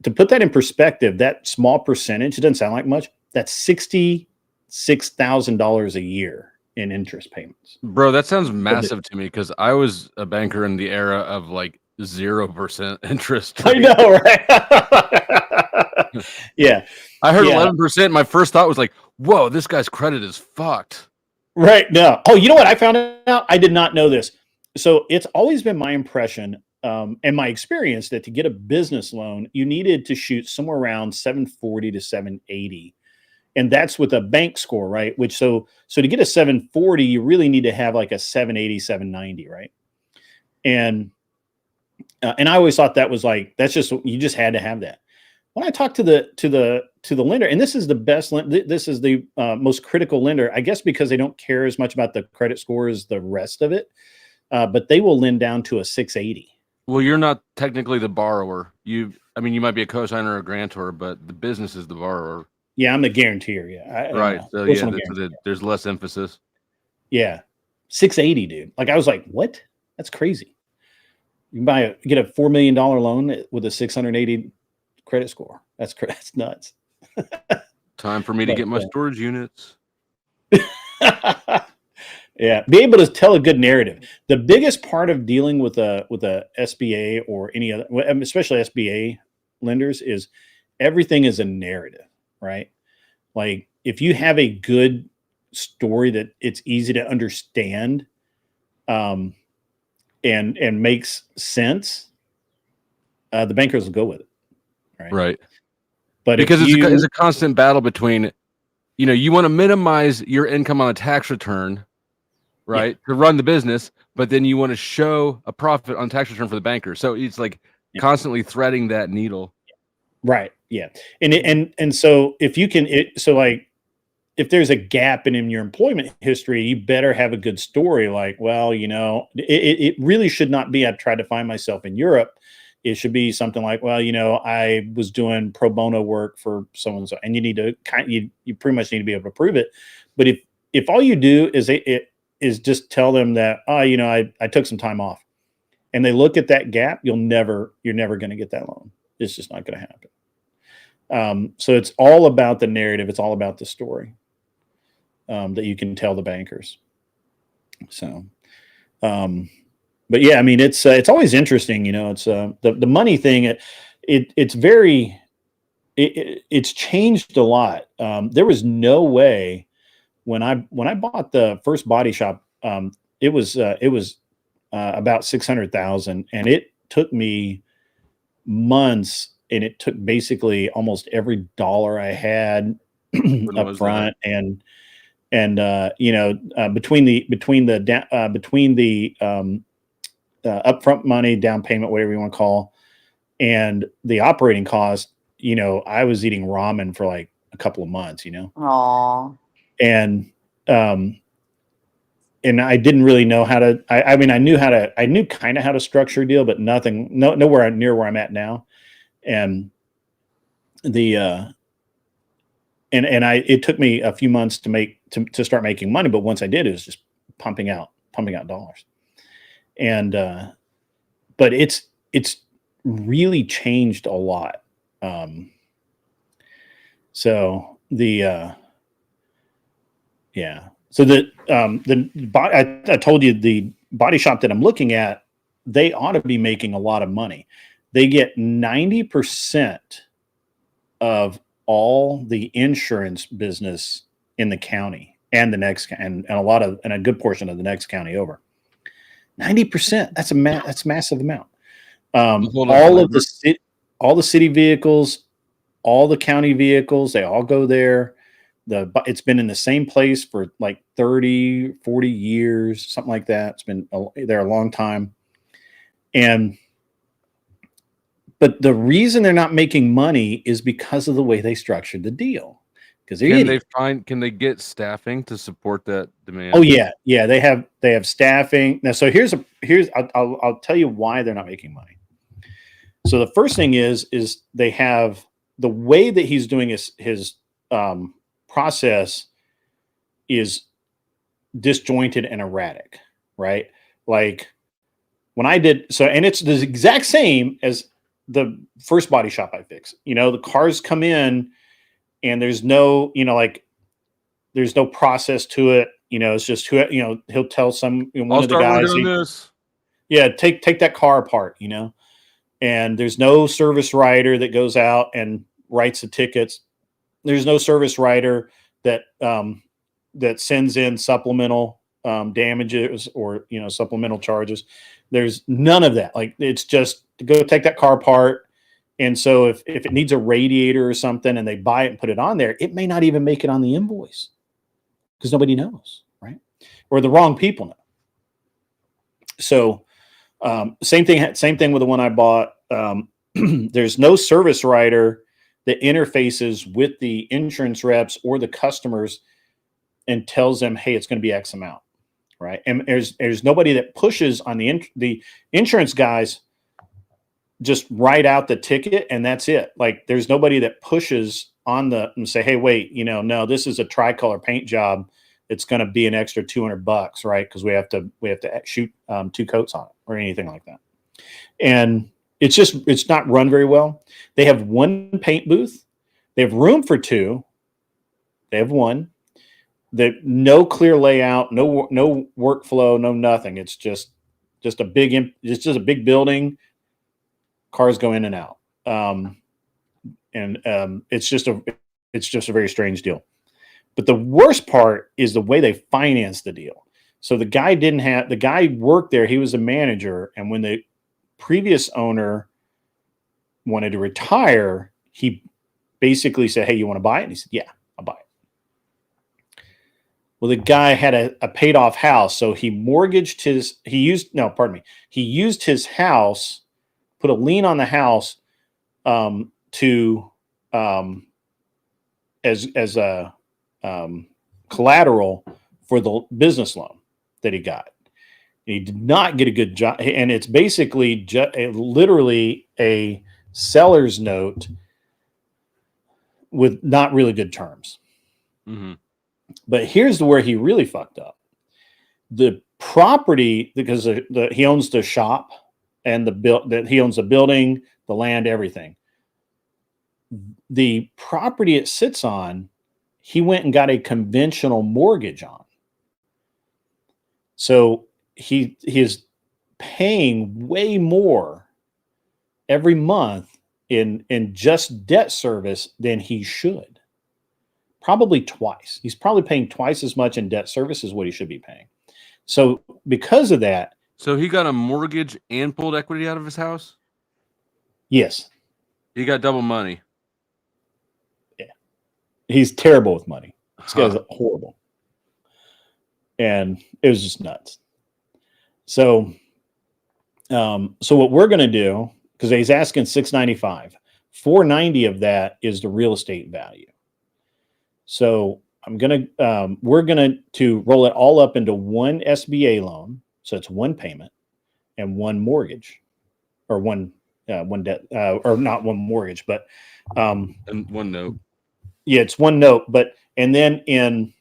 To put that in perspective, that small percentage, it doesn't sound like much. That's $66,000 a year in interest payments. Bro, that sounds massive to me because I was a banker in the era of like 0% interest. I know, right? Yeah. I heard 11%. My first thought was like, whoa, this guy's credit is fucked. Right. No. Oh, you know what? I found out? I did not know this. So it's always been my impression and my experience that to get a business loan, you needed to shoot somewhere around 740 to 780. And that's with a bank score, right? Which so to get a 740, you really need to have like a 780, 790, right? And I always thought that was like, you just had to have that. When I talked to the lender, and this is the best, this is the most critical lender, I guess, because they don't care as much about the credit score as the rest of it, but they will lend down to a 680. Well, you're not technically the borrower. You might be a cosigner or a grantor, but the business is the borrower. Yeah, I'm the guarantor. Yeah, right. So yeah, there's less emphasis. Yeah, 680, dude. Like I was like, what? That's crazy. You can get a $4 million loan with a 680 credit score. That's nuts. Time for me to get my storage units. Yeah, be able to tell a good narrative. The biggest part of dealing with a SBA or any other, especially SBA lenders, is everything is a narrative, right? Like if you have a good story that it's easy to understand, and makes sense, the bankers will go with it, right? But because it's a constant battle between, you want to minimize your income on a tax return, right, to run the business, but then you want to show a profit on tax return for the banker. So it's like constantly threading that needle. Right. Yeah. And so if you can, if there's a gap in your employment history, you better have a good story. Like, well, it really should not be, I tried to find myself in Europe. It should be something like, well, I was doing pro bono work for so-and-so, and you need to you pretty much need to be able to prove it. But if all you do is just tell them that, I took some time off, and they look at that gap, you're never going to get that loan. It's just not going to happen. So it's all about the narrative. It's all about the story that you can tell the bankers. So, but yeah, I mean, it's always interesting, it's the money thing. It's changed a lot. There was no way when I bought the first body shop, it was about 600,000, and it took me months, and it took basically almost every dollar I had up front, and between the upfront money, down payment, whatever you want to call, and the operating cost, I was eating ramen for like a couple of months, Aww. and I didn't really know how to. I mean, I knew kind of how to structure a deal, but nowhere near where I'm at now. And it took me a few months to start making money, but once I did, it was just pumping out dollars. And but it's really changed a lot. So I told you the body shop that I'm looking at, they ought to be making a lot of money. They get 90% of all the insurance business in the county and a good portion of the next county over. 90%. That's a massive amount. All the city vehicles, all the county vehicles, they all go there. It's been in the same place for like 30, 40 years, something like that. It's been there a long time. But the reason they're not making money is because of the way they structured the deal. Because can they get staffing to support that demand? Oh yeah. They have staffing. Now, so I'll tell you why they're not making money. So the first thing is they have the way that he's doing his process is disjointed and erratic, right? Like when I did and it's the exact same as the first body shop I fixed. The cars come in and there's no, there's no process to it. It's just he'll tell one of the guys, take that car apart, and there's no service writer that goes out and writes the tickets. There's no service writer that sends in supplemental damages or supplemental charges. There's none of that. Like, it's just to go take that car apart. And so if it needs a radiator or something and they buy it and put it on there, it may not even make it on the invoice because nobody knows, right? Or the wrong people know. So same thing with the one I bought. There's no service writer that interfaces with the insurance reps or the customers and tells them, hey, it's going to be X amount, right? And there's nobody that pushes on the insurance guys. Just write out the ticket and that's it. Like, there's nobody that pushes on and say, hey, wait, no, this is a tricolor paint job. It's going to be an extra $200, right? Because we have to shoot 2 coats on it or anything like that. And it's not run very well. They have 1 paint booth. They have room for 2. They have 1. No clear layout, no workflow, no nothing. It's just a big building. Cars go in and out. It's just a very strange deal. But the worst part is the way they finance the deal. So the guy worked there. He was a manager. And when the previous owner wanted to retire, he basically said, hey, you want to buy it? And he said, yeah, I'll buy it. Well, the guy had a paid off house. So he used his house, put a lien on the house as a collateral for the business loan that he got. He did not get a good job, and it's basically literally a seller's note with not really good terms. Mm-hmm. But here's where he really fucked up. The property, because he owns the shop, and that he owns the building, the land, everything. The property it sits on, he went and got a conventional mortgage on. So he is paying way more every month in just debt service than he should. Probably twice. He's probably paying twice as much in debt service as what he should be paying. So because of that, so he got a mortgage and pulled equity out of his house? Yes. He got double money. Yeah. He's terrible with money. This guy's horrible. And it was just nuts. So what we're going to do, because he's asking $695, $490 of that is the real estate value. So we're going to roll it all up into one SBA loan. So it's one payment and one mortgage, or one debt, or not one mortgage, but and one note. Yeah, it's one note. And then in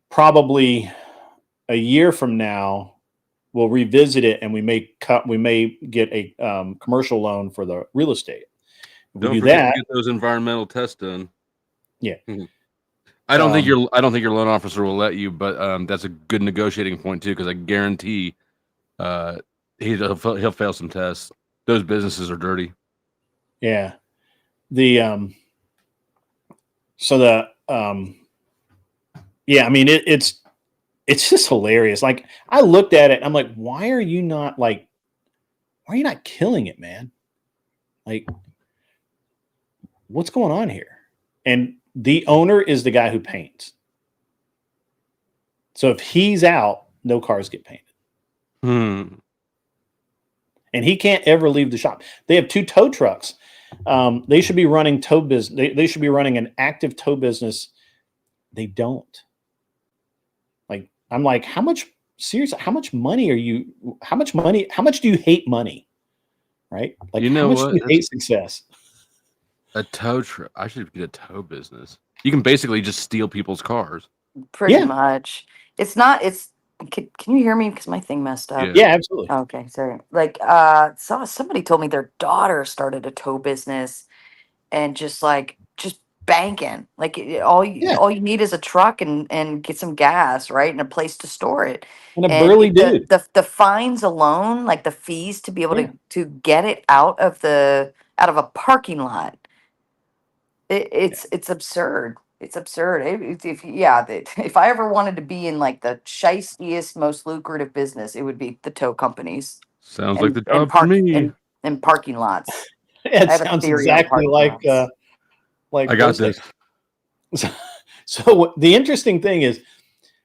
probably a year from now, we'll revisit it, and we may get a commercial loan for the real estate. Don't forget to get those environmental tests done. Yeah. Mm-hmm. I don't think your loan officer will let you, but that's a good negotiating point too, because I guarantee he'll fail some tests. Those businesses are dirty. Yeah. Yeah, I mean it's just hilarious. Like, I looked at it, I'm like, why are you not killing it, man? Like, what's going on here? And the owner is the guy who paints. So if he's out, no cars get painted. And he can't ever leave the shop. They have 2 tow trucks. They should be running tow business. They should be running an active tow business. They don't. Like, I'm like, how much money how much do you hate money? Right? Like, how much do you hate success? A tow truck. I should get a tow business. You can basically just steal people's cars. Pretty much. Can you hear me? Because my thing messed up. Yeah, absolutely. Okay, sorry. Like, somebody told me their daughter started a tow business, and just banking. Like, all you need is a truck and get some gas, right, and a place to store it. And a burly dude. The fines alone, like the fees to be able to get it out of a parking lot. It's absurd. It's absurd. If I ever wanted to be in like the shiestiest, most lucrative business, it would be the tow companies. Sounds like the job for me. And parking lots. It sounds exactly like I got this. So the interesting thing is,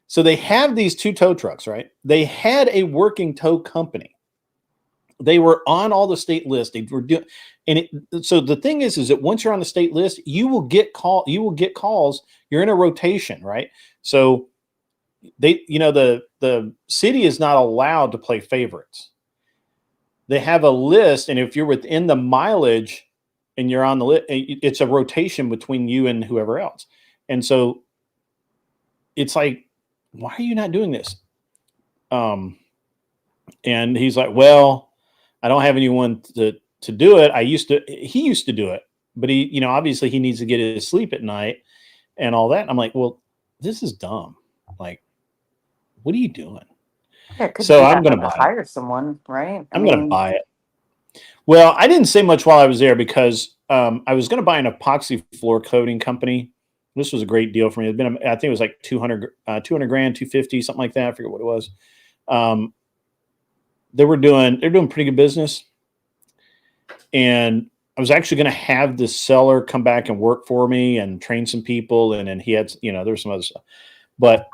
so they have these 2 tow trucks, right? They had a working tow company. They were on all the state lists. They were doing, so the thing is that once you're on the state list, you will get calls. You're in a rotation, right? So the city is not allowed to play favorites. They have a list, and if you're within the mileage and you're on the list, it's a rotation between you and whoever else. And so it's like, why are you not doing this? And he's like, well, I don't have anyone to do it. He used to do it, but he, obviously he needs to get his sleep at night and all that. And I'm like, well, this is dumb. Like, what are you doing? Yeah, so I'm going to hire someone, right? I'm going to buy it. Well, I didn't say much while I was there because I was going to buy an epoxy floor coating company. This was a great deal for me. I think it was like 200 grand, 250, something like that. I forget what it was. They're doing pretty good business. And I was actually going to have the seller come back and work for me and train some people. And then he had, there was some other stuff, but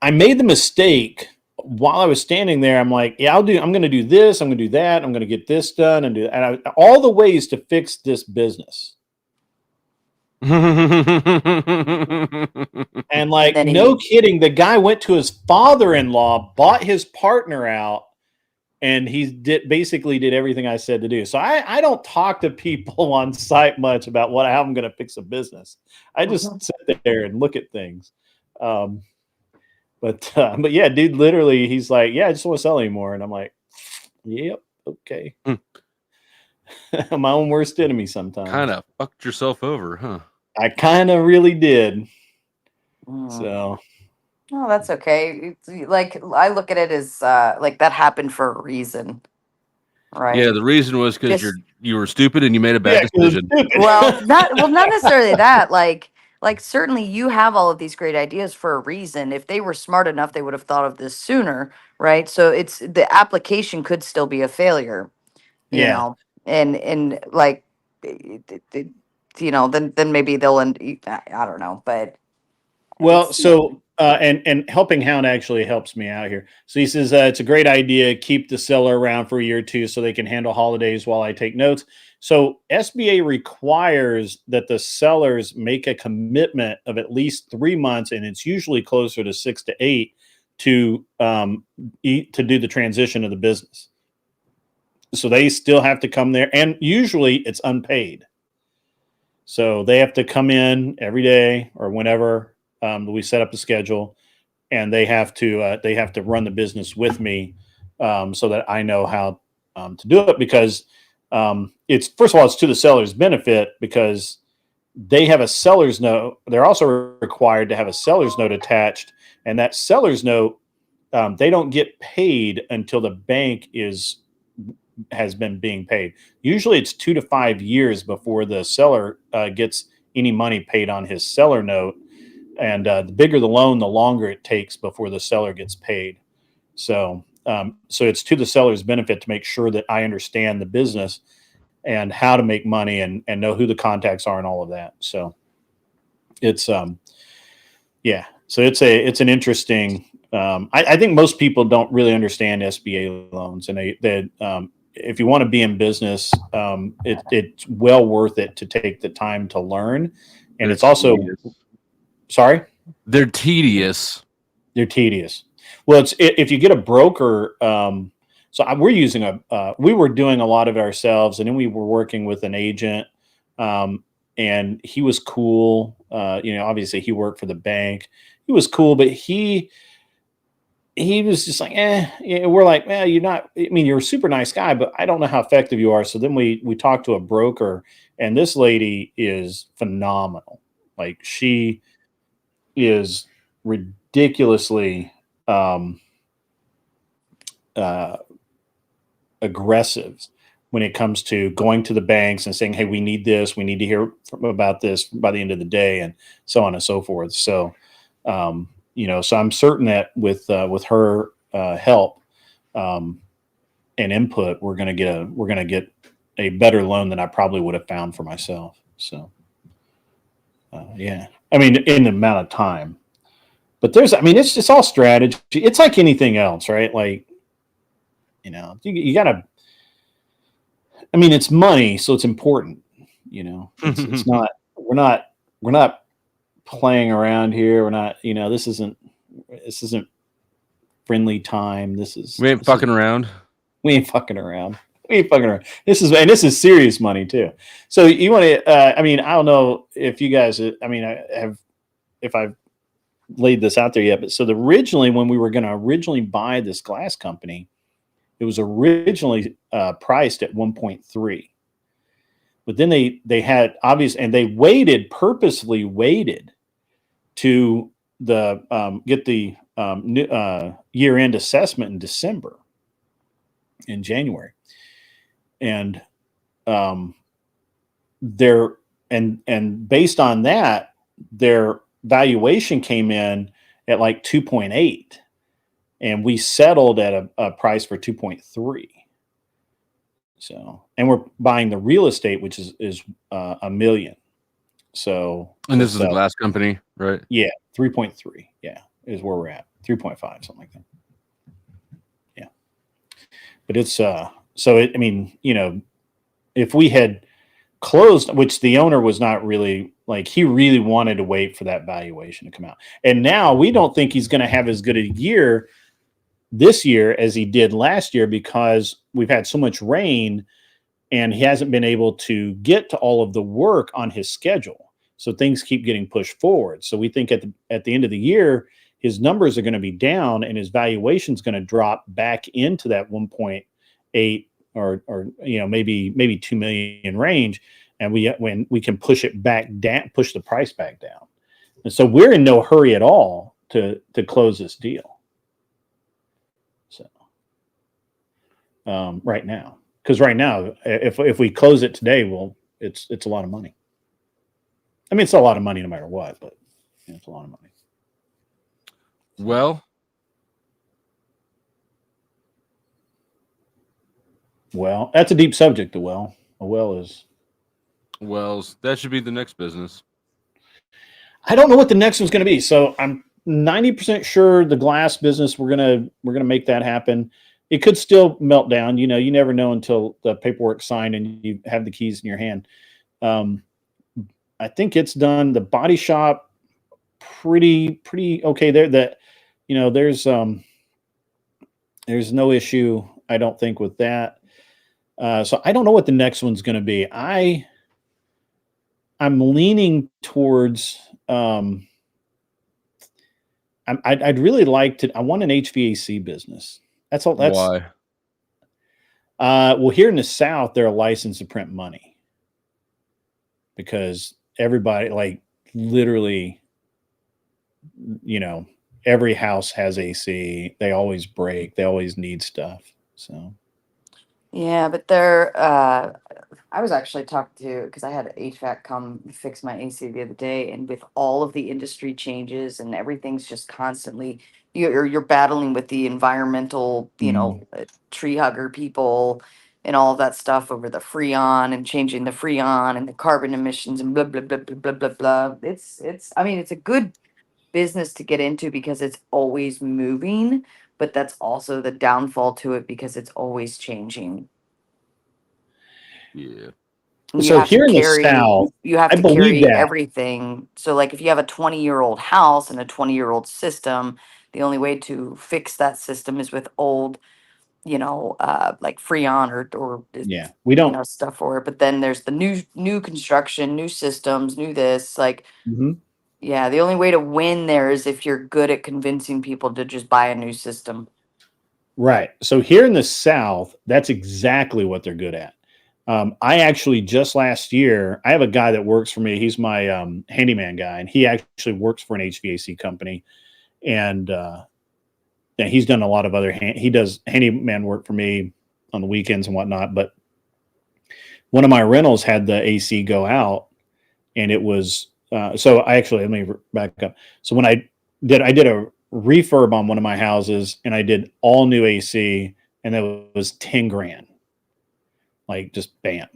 I made the mistake while I was standing there. I'm like, yeah, I'm going to do this. I'm going to do that. I'm going to get this done and all the ways to fix this business. And like, no kidding, the guy went to his father-in-law, bought his partner out, and he basically did everything I said to do. So I don't talk to people on site much about how I'm going to fix a business. I just sit there and look at things. But But yeah, dude, literally, he's like, yeah, I just don't want to sell anymore. And I'm like, yep, okay. I'm my own worst enemy sometimes. Kind of fucked yourself over, huh? I kind of really did. Mm. So Oh, that's okay. Like I look at it as like that happened for a reason, right? Yeah, the reason was because Just you were stupid and you made a bad yeah, 'cause I'm decision. stupid. not necessarily that. Like certainly you have all of these great ideas for a reason. If they were smart enough, they would have thought of this sooner, right? So it's the application could still be a failure, you Yeah. know, and like you know, then maybe they'll end. I don't know, but Well, it's so and Helping Hound actually helps me out here. So he says it's a great idea. Keep the seller around for a year or two so they can handle holidays while I take notes. So SBA requires that the sellers make a commitment of at least 3 months, and it's usually closer to 6 to 8 to to do the transition of the business. So they still have to come there, and usually it's unpaid. So they have to come in every day or whenever we set up the schedule, and they have to run the business with me so that I know how to do it. Because it's first of all, it's to the seller's benefit because they have a seller's note. They're also required to have a seller's note attached, and that seller's note they don't get paid until the bank has been being paid. Usually it's 2 to 5 years before the seller gets any money paid on his seller note. And the bigger the loan, the longer it takes before the seller gets paid. So it's to the seller's benefit to make sure that I understand the business and how to make money and know who the contacts are and all of that. So it's yeah. So it's an interesting. I think most people don't really understand SBA loans, and they if you want to be in business, it's well worth it to take the time to learn. And it's also, sorry, They're tedious. they're tedious. Well, if you get a broker. We're using we were doing a lot of it ourselves, and then we were working with an agent, and he was cool. Obviously he worked for the bank. He was cool, but he was just like, yeah, we're like, you're not, I mean, you're a super nice guy, but I don't know how effective you are. So then we talked to a broker, and this lady is phenomenal. Like, she is ridiculously aggressive when it comes to going to the banks and saying, hey, we need this, we need to hear about this by the end of the day, and so on and so forth. So, so I'm certain that with her help and input, we're gonna get a better loan than I probably would have found for myself. So, yeah, I mean, in the amount of time, but it's just all strategy. It's like anything else, right? Like, you gotta. I mean, it's money, so it's important. It's not. We're not playing around here. We're not, this isn't friendly time. We ain't fucking around. We ain't fucking around. We ain't fucking around. This is serious money too. So you want to, I don't know if you guys, if I've laid this out there yet, but so originally when we were going to originally buy this glass company, it was originally priced at 1.3. But then they had and they purposely waited to get the year-end assessment in December, in January, and based on that, their valuation came in at like 2.8, and we settled at a price for 2.3. So, and we're buying the real estate, which is $1 million. So, and this is a glass company, right? Yeah, 3.3. Yeah, is where we're at. 3.5, something like that. Yeah, but it's if we had closed, which the owner was not really like, he really wanted to wait for that valuation to come out, and now we don't think he's going to have as good a year this year as he did last year because we've had so much rain and he hasn't been able to get to all of the work on his schedule. So things keep getting pushed forward. So we think at the end of the year, his numbers are going to be down and his valuation is going to drop back into that 1.8 or maybe 2 million range, and when we can push it back down, push the price back down. And so we're in no hurry at all to close this deal. So right now, because right now, if we close it today, well, it's a lot of money. I mean, it's a lot of money no matter what, but it's a lot of money. Well, that's a deep subject. A well is. Wells, that should be the next business. I don't know what the next one's going to be. So I'm 90% sure the glass business we're gonna make that happen. It could still melt down. You never know until the paperwork's signed and you have the keys in your hand. I think it's done. The body shop, pretty okay there. That there's no issue, I don't think, with that. So I don't know what the next one's going to be. I'm leaning towards. I'd really like to. I want an HVAC business. That's all. That's why. Well, here in the South, they're licensed to print money because everybody, like, literally, every house has AC. They always break. They always need stuff. So. Yeah, but I was actually talking to, because I had HVAC come fix my AC the other day, and with all of the industry changes and everything's just constantly, you're battling with the environmental, tree hugger people and all of that stuff over the Freon and changing the Freon and the carbon emissions and blah blah blah blah blah blah blah. I mean, it's a good business to get into because it's always moving, but that's also the downfall to it because it's always changing. Yeah. And So here in the South, you have I to believe carry that. everything. So like if you have a 20-year-old house and a 20-year-old system, the only way to fix that system is with old, like Freon or Yeah, we don't. stuff for it. But then there's the new construction, new systems, new this. Like, Mhm. yeah, the only way to win there is if you're good at convincing people to just buy a new system. Right. So here in the South, that's exactly what they're good at. I actually just last year, I have a guy that works for me. He's my handyman guy, and he actually works for an HVAC company. And he's done a lot of other he does handyman work for me on the weekends and whatnot. But one of my rentals had the AC go out, and it was so I actually, let me back up. So when I did a refurb on one of my houses, and I did all new AC, and that was 10 grand. Like, just bam.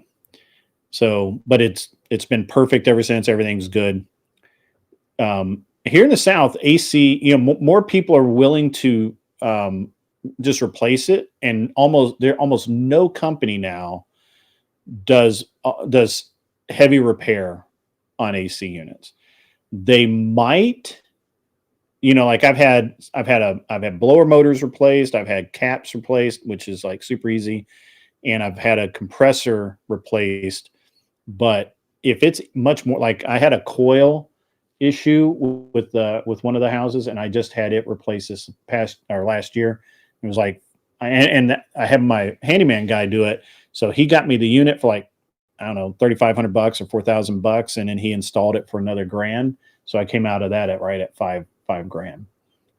So, but it's been perfect ever since. Everything's good. Here in the South, AC, more people are willing to just replace it, and almost no company now does heavy repair on AC units. They might, like I've had blower motors replaced. I've had caps replaced, which is like super easy. And I've had a compressor replaced, but if it's much more, like I had a coil issue with one of the houses, and I just had it replaced last year. It was like, and I have my handyman guy do it, so he got me the unit for like, I don't know, $3,500 or $4,000, and then he installed it for another $1,000. So I came out of that at $5,000.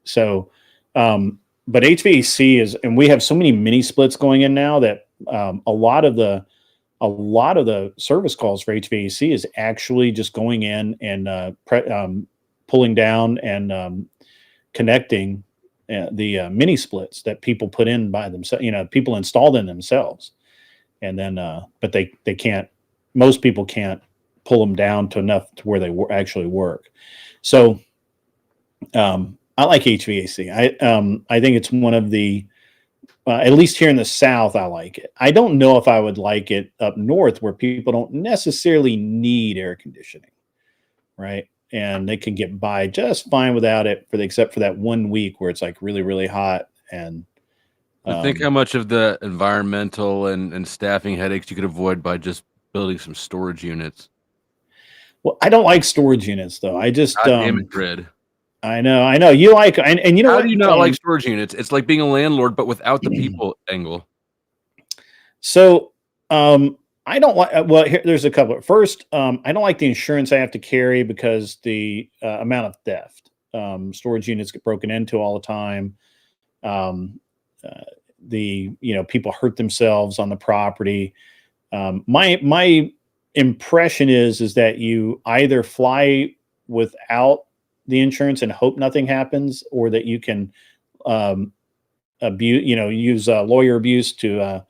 So, but HVAC is, and we have so many mini splits going in now that a lot of the service calls for HVAC is actually just going in and pulling down and connecting the mini splits that people put in by themselves. People install them themselves, and then but they can't. Most people can't pull them down to enough to where they actually work. So I like HVAC. I think it's one of the at least here in the South, I like it. I don't know if I would like it up north where people don't necessarily need air conditioning, right? And they can get by just fine without it except for that 1 week where it's like really, really hot. And I think how much of the environmental and staffing headaches you could avoid by just building some storage units. Well, I don't like storage units though. I just damn it, Grid. I know. You like, and you know How what? do you not like storage units? It's like being a landlord, but without the people angle. So, I don't like. Well, there's a couple. First, I don't like the insurance I have to carry because the amount of theft. Storage units get broken into all the time. Um, people hurt themselves on the property. My impression is that you either fly without the insurance and hope nothing happens, or that you can use lawyer abuse to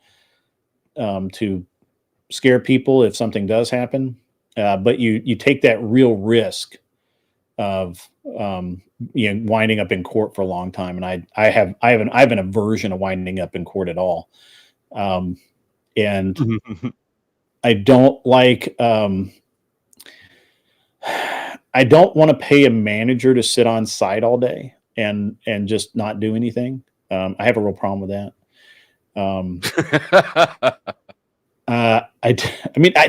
scare people if something does happen. But you take that real risk of winding up in court for a long time, and I have an aversion to winding up in court at all. And I don't like. I don't want to pay a manager to sit on site all day and just not do anything. I have a real problem with that.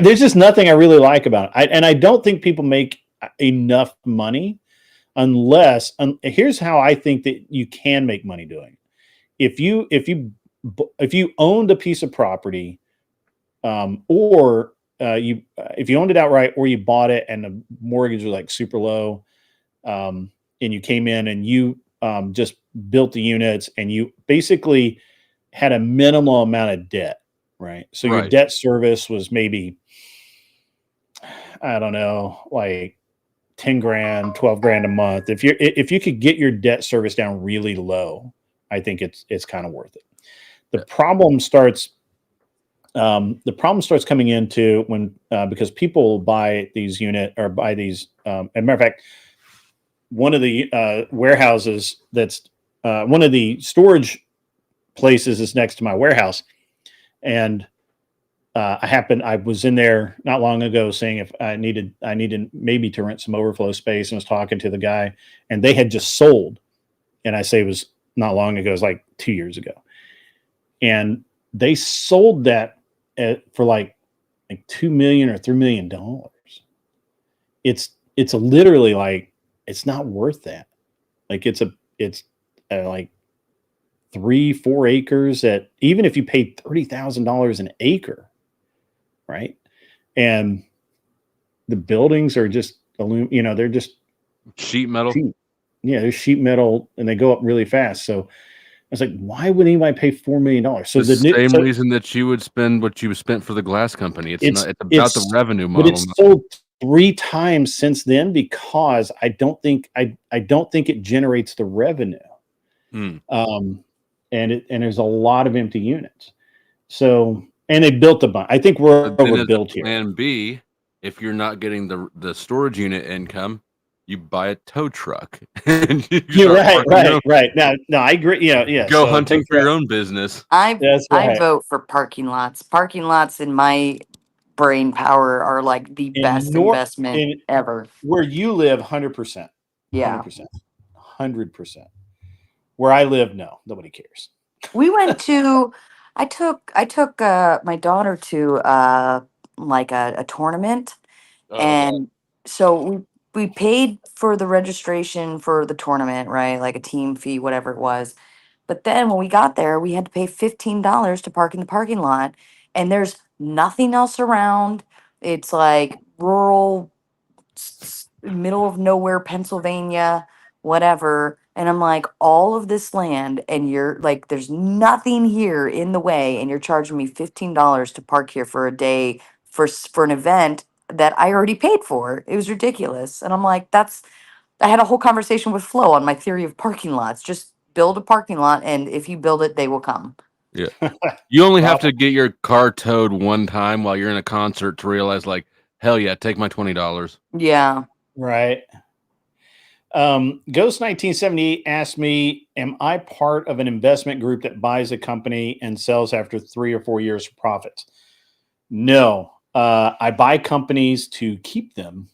There's just nothing I really like about it. And I don't think people make enough money unless. Here's how I think that you can make money doing it. If you owned a piece of property, or if you owned it outright, or you bought it and the mortgage was like super low, and you came in and you just built the units, and you basically had a minimal amount of debt, right? So your debt service was maybe, I don't know, like 10 grand, 12 grand a month. If you could get your debt service down really low, I think it's kind of worth it. The problem starts coming into when because people buy these unit or buy these. As a matter of fact, one of the warehouses that's one of the storage places is next to my warehouse, and I was in there not long ago saying if I needed maybe to rent some overflow space, and was talking to the guy, and they had just sold, and I say it was not long ago, it was like 2 years ago, and they sold that for like $2 million or $3 million. It's literally like, it's not worth that. Like it's like 3-4 acres that even if you paid $30,000 an acre, right? And the buildings are just they're just sheet metal. Yeah, they're sheet metal, and they go up really fast. So I was like, why would anybody pay $4 million? So the same reason that you would spend what you spent for the glass company. It's about the revenue model. But it's sold 3 times since then because I don't think it generates the revenue. And there's a lot of empty units. So, and they built a bunch. I think we're overbuilt here. Plan B, if you're not getting the storage unit income, you buy a tow truck. And you're right. No, I agree. Yeah. Go hunting for your own business. I vote for parking lots. Parking lots in my brain power are like the best investment ever. Where you live, 100%. Yeah. 100%. Where I live, no, nobody cares. We went to, I took my daughter to like a tournament, and so we paid for the registration for the tournament, right? Like a team fee, whatever it was. But then when we got there, we had to pay $15 to park in the parking lot, and there's nothing else around. It's like rural, middle of nowhere, Pennsylvania, whatever. And I'm like, all of this land, and you're like, there's nothing here in the way, and you're charging me $15 to park here for a day for an event that I already paid for. It was ridiculous. And I'm like, I had a whole conversation with Flo on my theory of parking lots. Just build a parking lot, and if you build it, they will come. Yeah. You only have to get your car towed one time while you're in a concert to realize, like, hell yeah, take my $20. Yeah. Right. Ghost 1978 asked me, am I part of an investment group that buys a company and sells after 3 or 4 years for profits? No. I buy companies to keep them.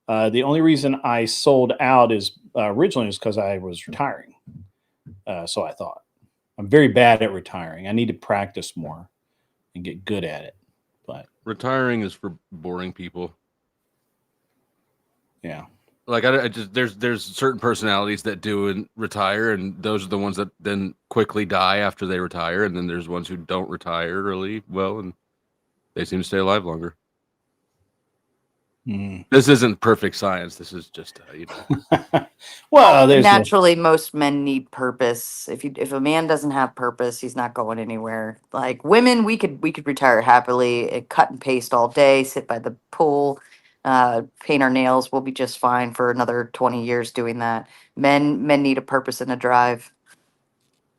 The only reason I sold out is originally was because I was retiring. So I thought, I'm very bad at retiring. I need to practice more and get good at it. But retiring is for boring people. Yeah. Like I just there's certain personalities that do and retire, and those are the ones that then quickly die after they retire, and then there's ones who don't retire early, well, and they seem to stay alive longer. This isn't perfect science. This is just well, there's naturally most men need purpose. If a man doesn't have purpose, he's not going anywhere. Like women, we could retire happily, cut and paste all day, sit by the pool, paint our nails. We'll be just fine for another 20 years doing that. Men need a purpose and a drive.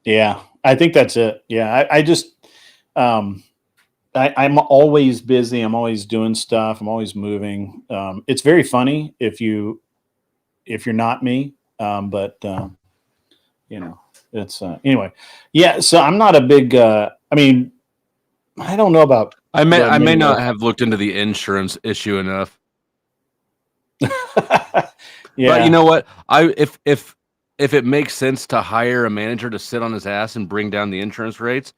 Yeah, I think that's it. Yeah, I just I'm always busy. I'm always doing stuff. I'm always moving. It's very funny if you're not me. But you know, it's anyway. Yeah. So I'm not a big. I mean, I don't know about. I may not have looked into the insurance issue enough. Yeah. But you know what? If it makes sense to hire a manager to sit on his ass and bring down the insurance rates,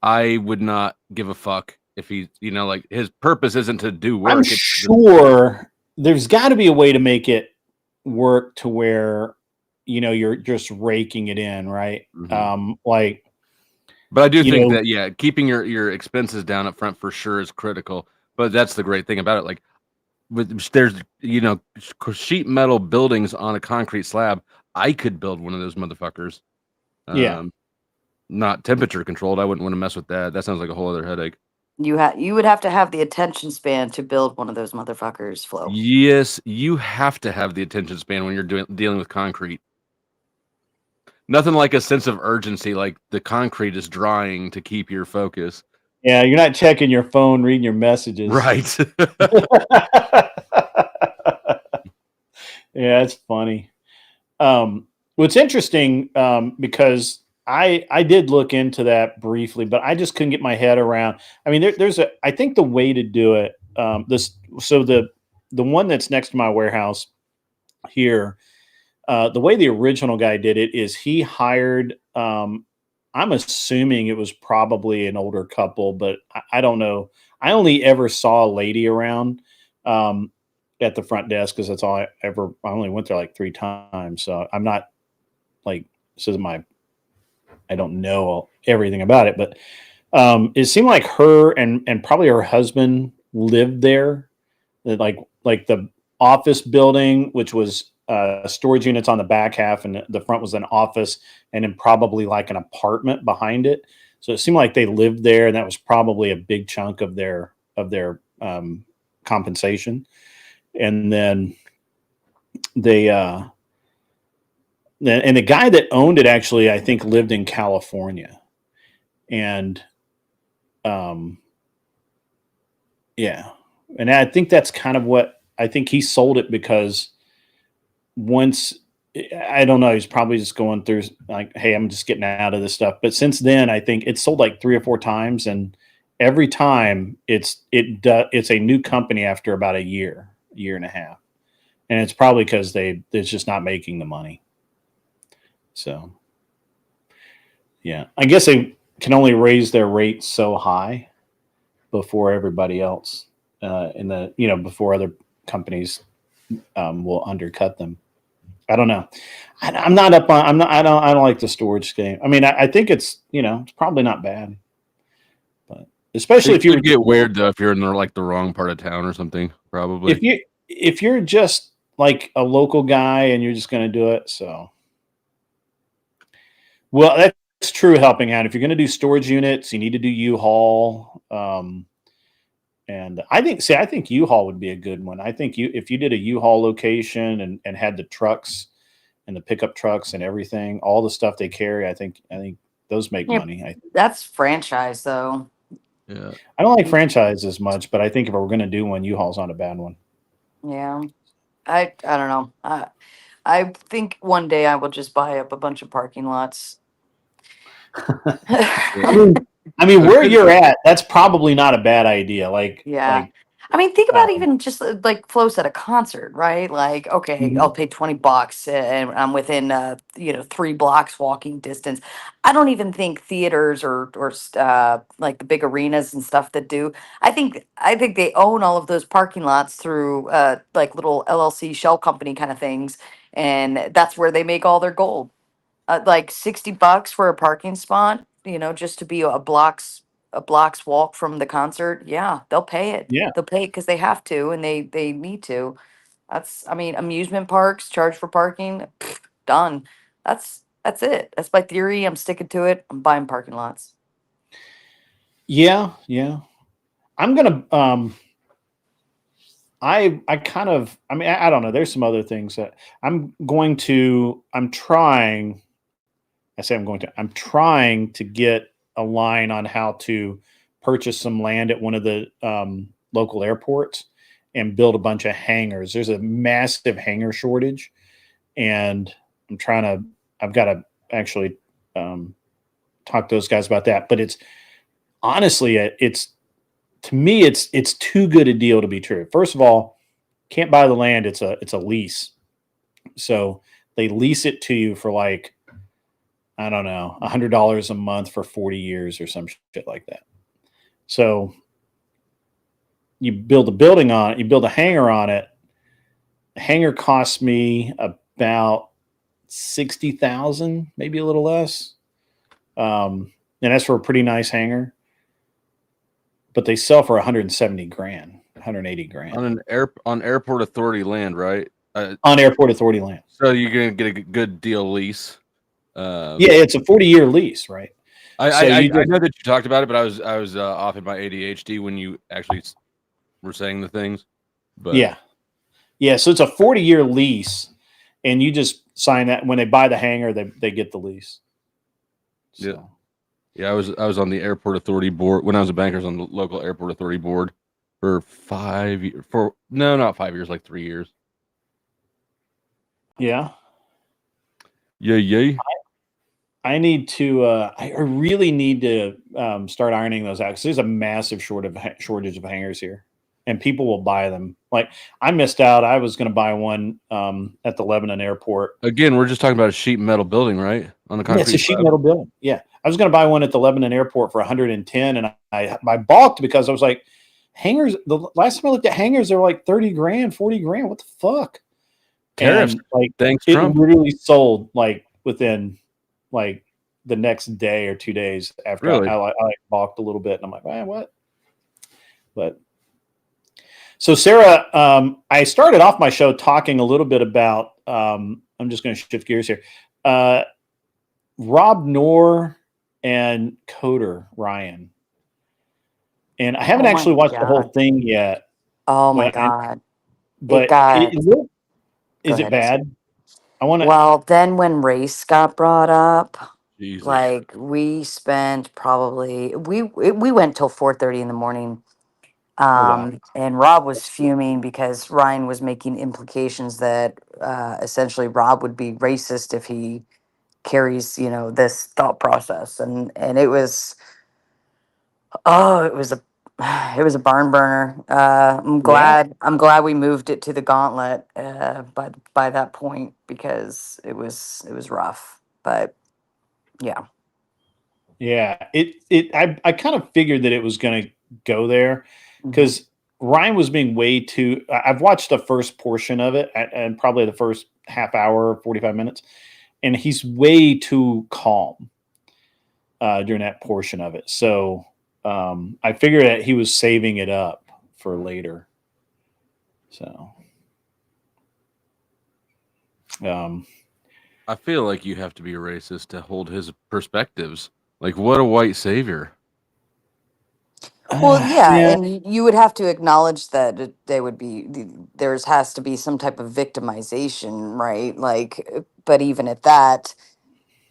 I would not give a fuck if he, like his purpose isn't to do work. I'm sure there's got to be a way to make it work to where, you're just raking it in, right? Mm-hmm. But I do think that, keeping your expenses down up front for sure is critical. But that's the great thing about it. Like, there's sheet metal buildings on a concrete slab. I could build one of those motherfuckers. Not temperature controlled. I wouldn't want to mess with that. That sounds like a whole other headache. You would have to have the attention span to build one of those motherfuckers, Flo. Yes, you have to have the attention span when you're dealing with concrete. Nothing like a sense of urgency, like the concrete is drying, to keep your focus. Yeah, you're not checking your phone, reading your messages. Right. Yeah, it's funny. What's interesting, because I did look into that briefly, but I just couldn't get my head around. I mean, I think the way to do it, the one that's next to my warehouse here, the way the original guy did it is he hired, I'm assuming it was probably an older couple, but I don't know. I only ever saw a lady around at the front desk because that's all I only went there like 3 times. So I'm not like, I don't know everything about it, but it seemed like her and probably her husband lived there. Like the office building, which was storage units on the back half, and the front was an office, and then probably like an apartment behind it. So it seemed like they lived there, and that was probably a big chunk of their compensation. And then they and the guy that owned it actually, I think, lived in California, and yeah, and I think that's kind of what I think he sold it because. Once, I don't know, he's probably just going through like, hey, I'm just getting out of this stuff. But since then, I think it's sold like 3 or 4 times, and every time it's a new company after about a year and a half, and it's probably because it's just not making the money. So, yeah, I guess they can only raise their rates so high before everybody else before other companies will undercut them. I don't know. I'm not up on. I'm not. I don't like the storage game. I mean, I think it's it's probably not bad, but especially if you get weird though if you're in the wrong part of town or something. Probably if you're just like a local guy and you're just going to do it. So, well, that's true. Helping out if you're going to do storage units, you need to do U-Haul. And I think U-Haul would be a good one. I think if you did a U-Haul location and had the trucks and the pickup trucks and everything, all the stuff they carry, I think those make money. That's franchise though. Yeah. I don't like franchise as much, but I think if we're going to do one, U-Haul's not a bad one. Yeah. I don't know. I think one day I will just buy up a bunch of parking lots. I mean, where you're at, that's probably not a bad idea. Yeah. I mean, think about even just like flows at a concert, right? Like, okay, I'll pay $20 and I'm within, 3 blocks walking distance. I don't even think theaters or like the big arenas and stuff that do. I think they own all of those parking lots through like little LLC shell company kind of things, and that's where they make all their gold. Like $60 for a parking spot, just to be a block's walk from the concert. Yeah, they'll pay it. Yeah. They'll pay it because they have to and they need to. I mean, amusement parks charge for parking. Done. That's it. That's my theory. I'm sticking to it. I'm buying parking lots. Yeah. I'm gonna I kind of, I mean, I don't know. There's some other things that I'm trying. I say I'm trying to get a line on how to purchase some land at one of the local airports and build a bunch of hangars. There's a massive hangar shortage, and I've got to actually talk to those guys about that. But it's honestly, to me, it's too good a deal to be true. First of all, can't buy the land. It's a lease. So they lease it to you for like, I don't know, $100 a month for 40 years or some shit like that. So you build you build a hangar on it. The hangar costs me about 60,000, maybe a little less. And that's for a pretty nice hangar. But they sell for 170 grand, 180 grand. On airport authority land, right? On airport authority land. So you're gonna get a good deal lease. Yeah, it's a 40-year lease, right? I know that you talked about it, but I was off in my ADHD when you actually were saying the things. But yeah. So it's a 40-year lease, and you just sign that when they buy the hangar, they get the lease. So. Yeah, I was on the airport authority board when I was a banker. I was on the local airport authority board for 5 years. No, not 5 years, like 3 years. Yeah. Yeah. I need to. I really need to start ironing those out because there's a massive shortage of hangars here, and people will buy them. Like I missed out. I was going to buy one at the Lebanon airport. Again, we're just talking about a sheet metal building, right? On the concrete. Yeah, it's a sheet metal building. Yeah, I was going to buy one at the Lebanon airport for 110, and I balked because I was like, hangars. The last time I looked at hangars, they were like 30 grand, 40 grand. What the fuck? Tariffs. And, like thanks, it Trump. Literally sold like within like the next day or 2 days after Really? I balked a little bit, and I'm like, what? But so Sarah, I started off my show talking a little bit about. I'm just going to shift gears here. Rob Knorr and Coder Ryan, and I haven't actually watched the whole thing yet. Oh my God. But is it bad? I want to. Well, then when race got brought up, Jesus. like we spent probably we went till 4:30 in the morning. Wow. And Rob was fuming because Ryan was making implications that essentially Rob would be racist if he carries, this thought process, and it was it was a barn burner. I'm glad we moved it to the gauntlet by that point because it was rough, but yeah. Yeah, I kind of figured that it was going to go there because Ryan was being way too. I've watched the first portion of it and probably the first half hour, 45 minutes, and he's way too calm during that portion of it. So I figured that he was saving it up for later. So I feel like you have to be a racist to hold his perspectives. Like, what a white savior. Well, yeah, and you would have to acknowledge that they would there's has to be some type of victimization, right? Like, but even at that,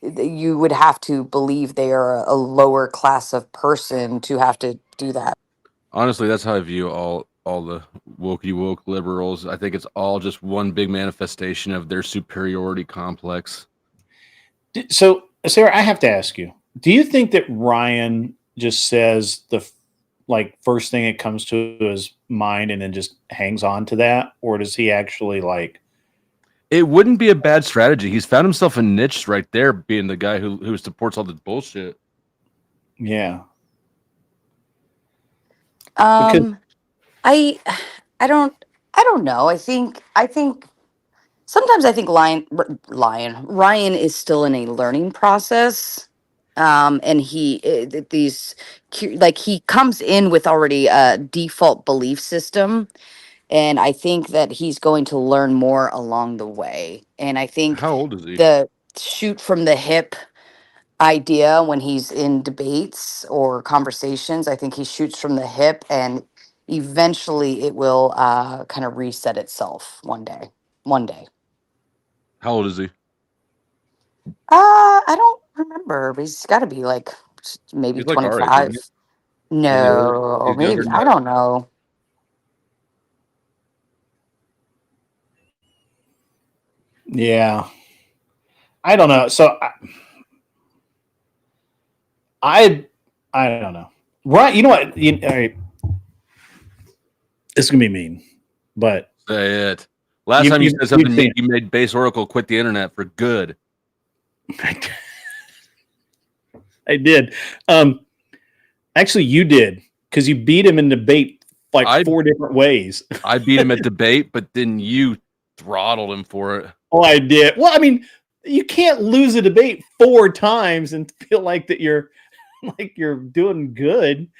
you would have to believe they are a lower class of person to have to do that. Honestly, that's how I view all the woke liberals. I think it's all just one big manifestation of their superiority complex. So, Sarah, I have to ask you: do you think that Ryan just says the first thing it comes to his mind and then just hangs on to that, or does he actually like? It wouldn't be a bad strategy. He's found himself a niche right there, being the guy who supports all this bullshit. Yeah. I don't know. I think sometimes I think Ryan is still in a learning process. And like he comes in with already a default belief system, and I think that he's going to learn more along the way. And I think How old is he? the shoot from the hip idea when he's in debates or conversations, I think he shoots from the hip, and eventually it will kind of reset itself one day. One day. How old is he? I don't remember, but he's got to be like maybe He's like our age, isn't 25. he? Is he older? No, He's younger maybe than I that? don't know. Yeah. I don't know. So I don't know. Right. You know what? All right. This is gonna be mean, but Say it. Last time you said you've something, seen you made Base Oracle quit the internet for good. I did. Actually, you did, because you beat him in debate like 4 different ways. I beat him at debate, but then you throttled him for it. Oh, I did. Well, I mean, you can't lose a debate 4 times and feel like that you're doing good.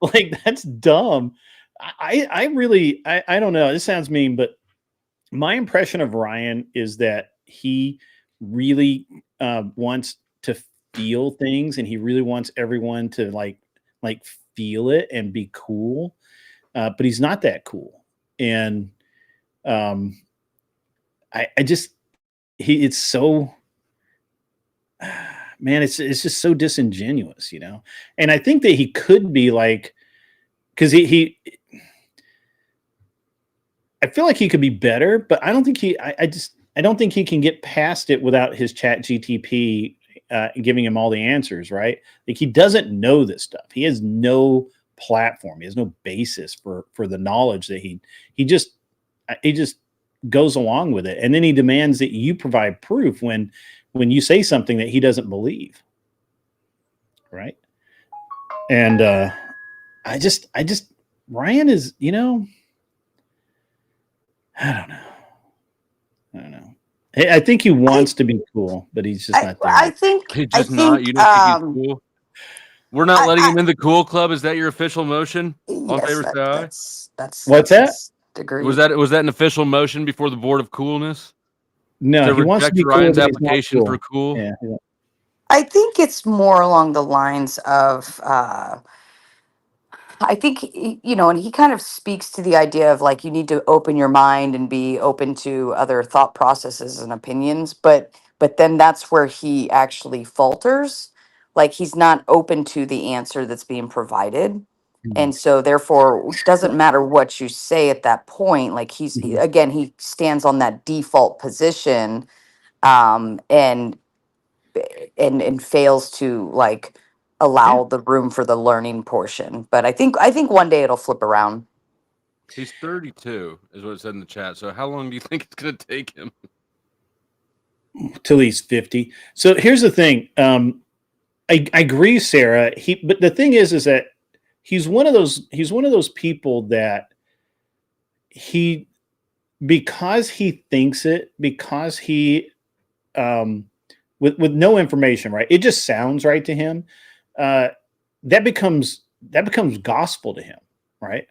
Like, that's dumb. I really don't know. This sounds mean, but my impression of Ryan is that he really wants to feel things, and he really wants everyone to like feel it and be cool. But he's not that cool. And I just it's so man, it's just so disingenuous, you know. And I think that he could be like, because he I feel like he could be better, but I don't think I don't think he can get past it without his Chat GTP giving him all the answers, right? Like, he doesn't know this stuff. He has no platform. He has no basis for the knowledge that he just goes along with it, and then he demands that you provide proof when you say something that he doesn't believe, right? And I just Ryan is, you know, I don't know. I think he wants to be cool, but he's just not there. I think He's I just not. think You don't think he's cool? We're not letting him in the cool club. Is that your official motion? All in yes, favor, say aye. that's What's that? Agreed. Was that an official motion before the Board of Coolness? No, To he wants to reject be cool, Ryan's but he's not application cool. for cool? Yeah. I think it's more along the lines of I think you know, and he kind of speaks to the idea of like you need to open your mind and be open to other thought processes and opinions, but then that's where he actually falters. Like he's not open to the answer that's being provided. And so therefore it doesn't matter what you say at that point. Like again, he stands on that default position and fails to like allow the room for the learning portion. But I think one day it'll flip around. He's 32, is what it said in the chat. So how long do you think it's going to take him? Till he's 50. So here's the thing. I agree, Sarah. But the thing is that he's one of those people that because he thinks it, because he with no information, right? It just sounds right to him. That becomes gospel to him, right?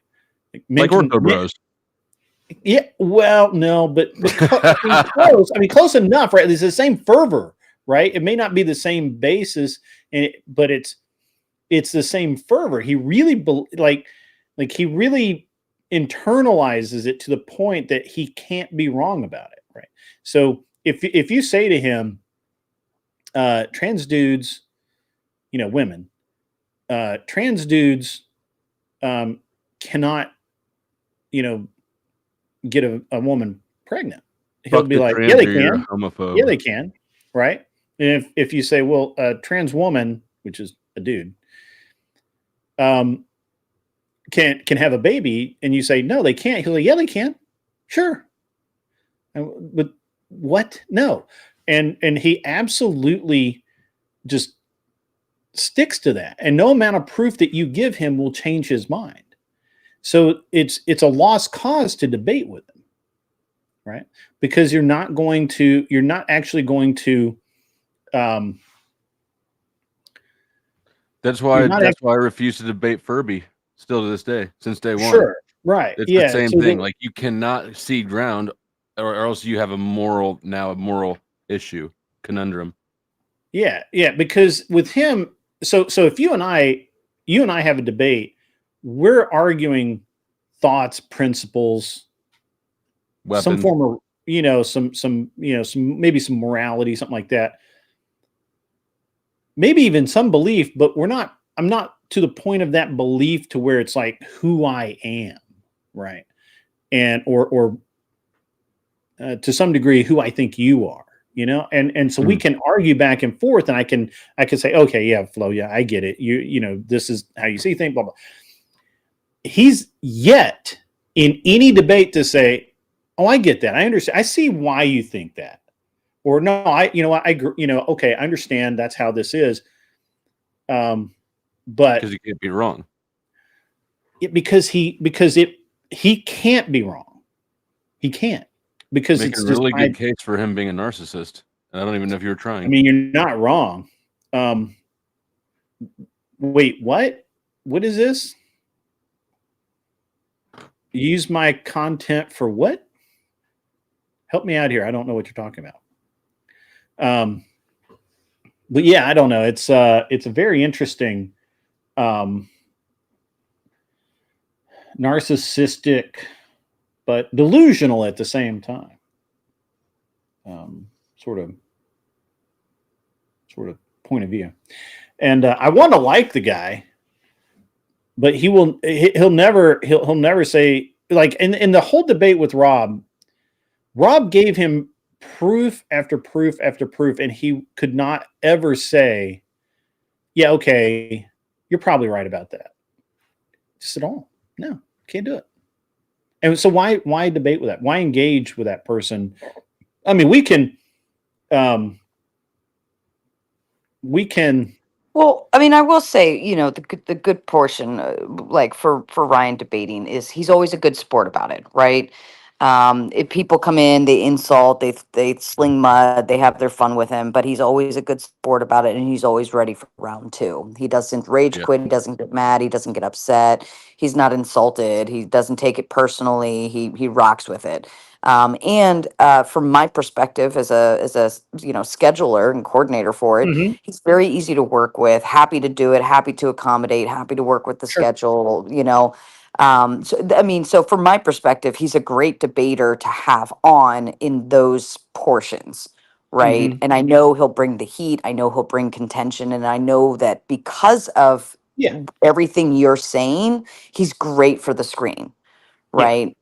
Like Ortho Bros. Yeah, well, no, but close. I mean, close enough, right? It's the same fervor, right? It may not be the same basis, but it's the same fervor. He really like he really internalizes it to the point that he can't be wrong about it, right? So if you say to him, trans dudes, you know, women, trans dudes cannot, you know, get a woman pregnant. He'll be like, yeah, they can. Homophobe. Yeah, they can. Right. And if you say, well, a trans woman, which is a dude, can have a baby, and you say no, they can't. He'll say, yeah, they can. Sure. But what? No. And he absolutely just sticks to that. And no amount of proof that you give him will change his mind. So it's a lost cause to debate with him, right? Because you're not actually going to That's why I refuse to debate Furby still to this day, since day one. Sure. Right. It's yeah. the same So thing. Like, you cannot cede ground, or else you have a moral issue, conundrum. Yeah, because with him, so if you and I have a debate, we're arguing thoughts, principles, Weapons. some form of, some maybe some morality, something like that. Maybe even some belief, but I'm not to the point of that belief to where it's like who I am, right? And or to some degree who I think you are. And so we can argue back and forth, and I can say, okay, yeah, Flo, yeah, I get it. This is how you see things, blah, blah. He's yet in any debate to say, oh, I get that. I understand. I see why you think that. Or no, okay, I understand that's how this is. But because he can't be wrong. Because he can't be wrong. He can't. Because it's a really good case for him being a narcissist. I don't even know if you were trying. I mean, you're not wrong. Wait, what? What is this? Use my content for what? Help me out here. I don't know what you're talking about. But yeah, I don't know. It's a very interesting, narcissistic, but delusional at the same time. Sort of point of view. And I want to like the guy, but he'll never say, like, in the whole debate with Rob gave him proof after proof after proof, and he could not ever say, yeah, okay, you're probably right about that. Just at all. No, can't do it. And so why debate with that? Why engage with that person? I mean, we can. Well, I mean, I will say, the good portion, like for Ryan debating, is he's always a good sport about it, right? If people come in, they insult, they sling mud, they have their fun with him, but he's always a good sport about it, and he's always ready for round two. He doesn't rage quit, he doesn't get mad, he doesn't get upset, he's not insulted, he doesn't take it personally, he rocks with it. And from my perspective as a scheduler and coordinator for it, he's very easy to work with, happy to do it, happy to accommodate, happy to work with the schedule, so from my perspective, he's a great debater to have on in those portions, right? And I know he'll bring the heat, I know he'll bring contention, and I know that because of everything you're saying, he's great for the screen, right?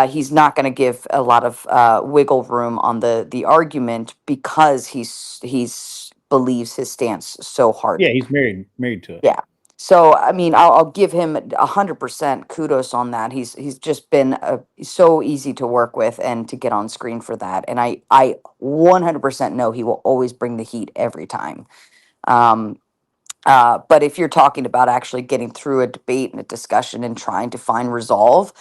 He's not going to give a lot of wiggle room on the argument because he's believes his stance so hard. Yeah, he's married to it. Yeah. So I mean, I'll give him 100% kudos on that. He's just been so easy to work with and to get on screen for that. And I 100% know he will always bring the heat every time. But if you're talking about actually getting through a debate and a discussion and trying to find resolve,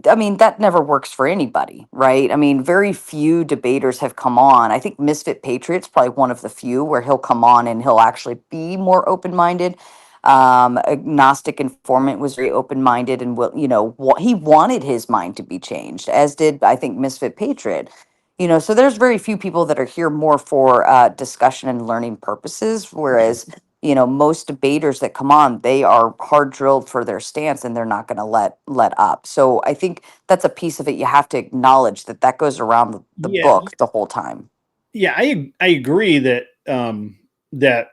I mean, that never works for anybody, right? I mean, very few debaters have come on. I think Misfit Patriot's probably one of the few where he'll come on and he'll actually be more open-minded. Agnostic Informant was very open-minded and he wanted his mind to be changed, as did, I think, Misfit Patriot. So there's very few people that are here more for discussion and learning purposes, whereas most debaters that come on, they are hard drilled for their stance and they're not going to let up. So I think that's a piece of it. You have to acknowledge that goes around the book the whole time. Yeah, I agree that that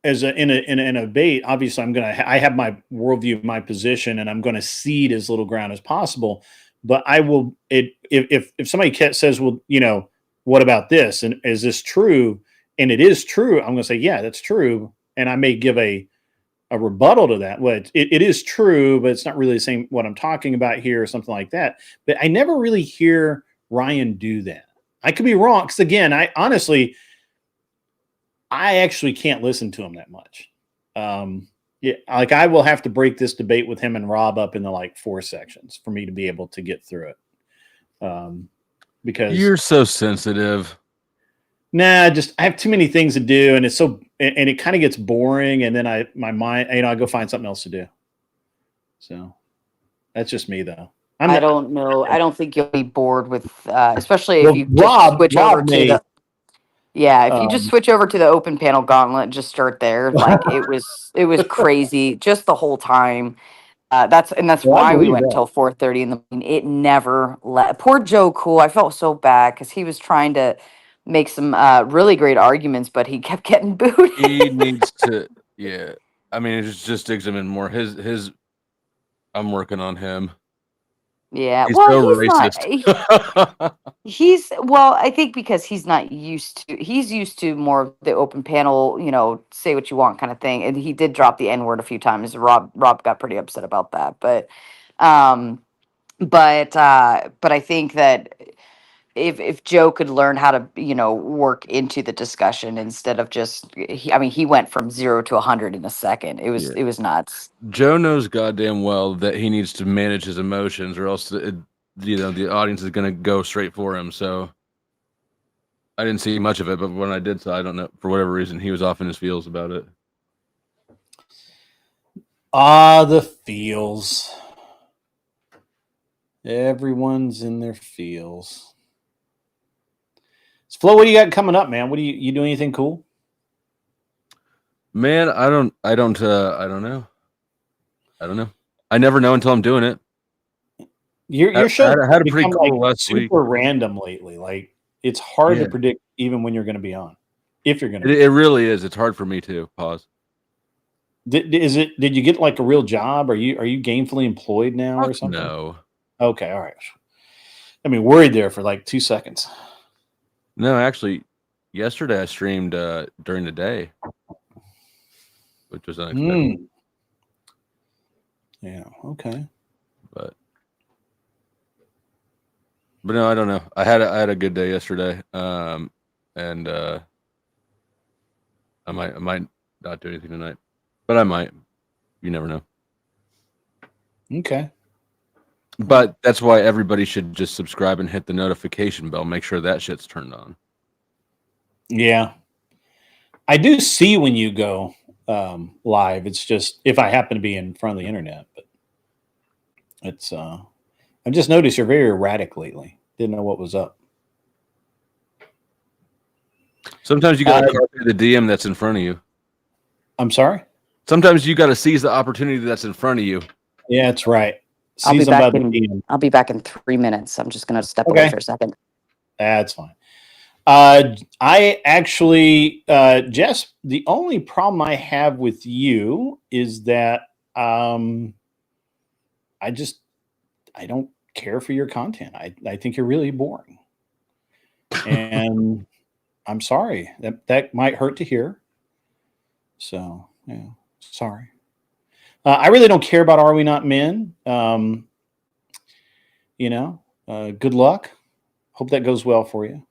as in a debate, obviously I have my worldview, my position, and I'm going to cede as little ground as possible. But I will if somebody says, well, what about this, and is this true? And it is true, I'm going to say, yeah, that's true. And I may give a a rebuttal to that. Well, it is true, but it's not really the same what I'm talking about here or something like that. But I never really hear Ryan do that. I could be wrong because again, I actually can't listen to him that much. Yeah, like I will have to break this debate with him and Rob up into like 4 sections for me to be able to get through it. Because You're so sensitive. Nah, just I have too many things to do, and it kind of gets boring, and then my mind, I go find something else to do. So that's just me, though. I don't know. I don't think you'll be bored with, especially Well, if you just switch over to may. the. Yeah, if you just switch over to the open panel gauntlet, and just start there. Like it was crazy just the whole time. That's Well, I why we believe went that. till 4:30 in the morning. It never let. Poor Joe Cool. I felt so bad because he was trying to make some really great arguments, but he kept getting booed. He needs to. Yeah, I mean, it just digs him in more. His. I'm working on him. Yeah, He's well, so he's not. racist. He's well, I think because he's not used to. He's used to more of the open panel, say what you want kind of thing. And he did drop the N word a few times. Rob got pretty upset about that, um, but I think that if Joe could learn how to work into the discussion instead of just, he went from 0 to 100 in a second. It was Yeah. it was nuts. Joe knows goddamn well that he needs to manage his emotions, or else the audience is going to go straight for him. So I didn't see much of it, but when I did, so I don't know, for whatever reason, he was off in his feels about it. The feels. Everyone's in their feels. So Flo, what do you got coming up, man? What do you doing anything cool? Man, I don't know. I don't know. I never know until I'm doing it. Your show had a pretty become, cool last week. super random lately. Like it's hard to predict even when you're going to be on. If you're going to, it really is. It's hard for me too. Pause. Did you get like a real job? Are you gainfully employed now or something? No. Okay, all right. I mean, worried there for like 2 seconds. No, actually, yesterday I streamed during the day, which was unexpected. Yeah. Okay. But no, I don't know. I had a good day yesterday, and I might not do anything tonight, but I might. You never know. Okay. But that's why everybody should just subscribe and hit the notification bell. Make sure that shit's turned on. Yeah. I do see when you go live. It's just if I happen to be in front of the internet, but it's I've just noticed you're very erratic lately. Didn't know what was up. Sometimes you got to copy the DM that's in front of you. I'm sorry? Sometimes you got to seize the opportunity that's in front of you. Yeah, that's right. I'll be back in 3 minutes. I'm just gonna step away for a second. That's fine. I actually, Jess, the only problem I have with you is that I don't care for your content. I think you're really boring. And I'm sorry. That might hurt to hear. So, yeah, sorry. I really don't care about Are We Not Men? Good luck. Hope that goes well for you.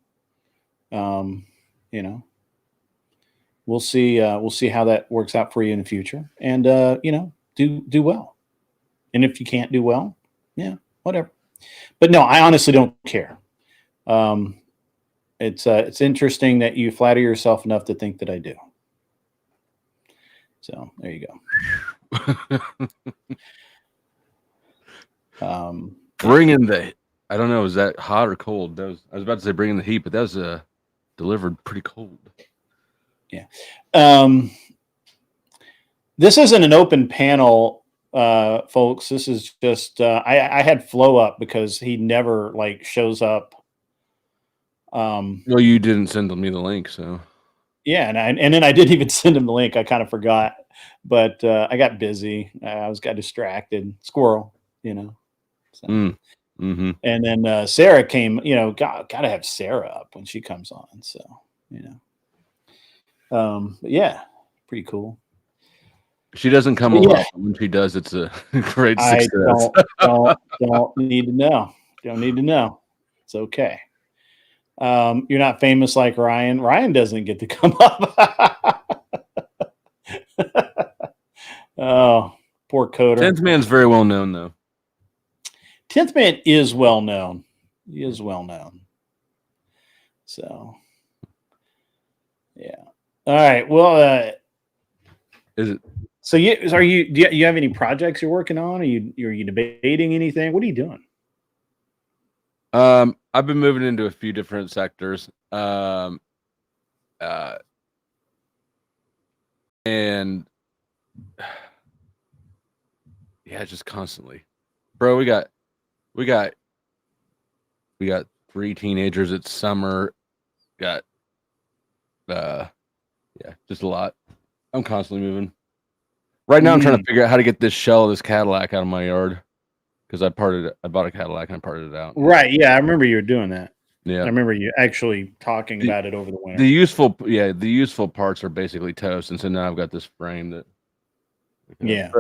We'll see how that works out for you in the future. And do well. And if you can't do well, yeah, whatever. But no, I honestly don't care. It's interesting that you flatter yourself enough to think that I do. So there you go. Bring in the, I don't know, is that hot or cold? I was about to say bring in the heat, but that was delivered pretty cold. Yeah. This isn't an open panel, folks. This is just I had Flo up because he never shows up. Well, you didn't send me the link, so yeah, and then I didn't even send him the link. I kind of forgot, but I got busy. I got distracted. Squirrel, So. Mm-hmm. And then Sarah came. Gotta have Sarah up when she comes on. So but yeah, pretty cool. She doesn't come a lot, but when she does, it's a great I success. don't need to know. Don't need to know. It's okay. You're not famous like Ryan. Ryan doesn't get to come up. Oh, poor Coder. 10th Man's very well known, though. 10th Man is well known. He is well known. So, yeah. All right. Well, Is it? so do you have any projects you're working on? Are you debating anything? What are you doing? I've been moving into a few different sectors. And yeah, just constantly, bro. We got 3 teenagers. It's summer. Got yeah, just a lot. I'm constantly moving. Right now, I'm trying to figure out how to get this shell of this Cadillac out of my yard because I bought a Cadillac and I parted it out. Right. Yeah, I remember you were doing that. Yeah, I remember you actually talking about it over the winter. the useful parts are basically toast, and so now I've got this frame that. Yeah.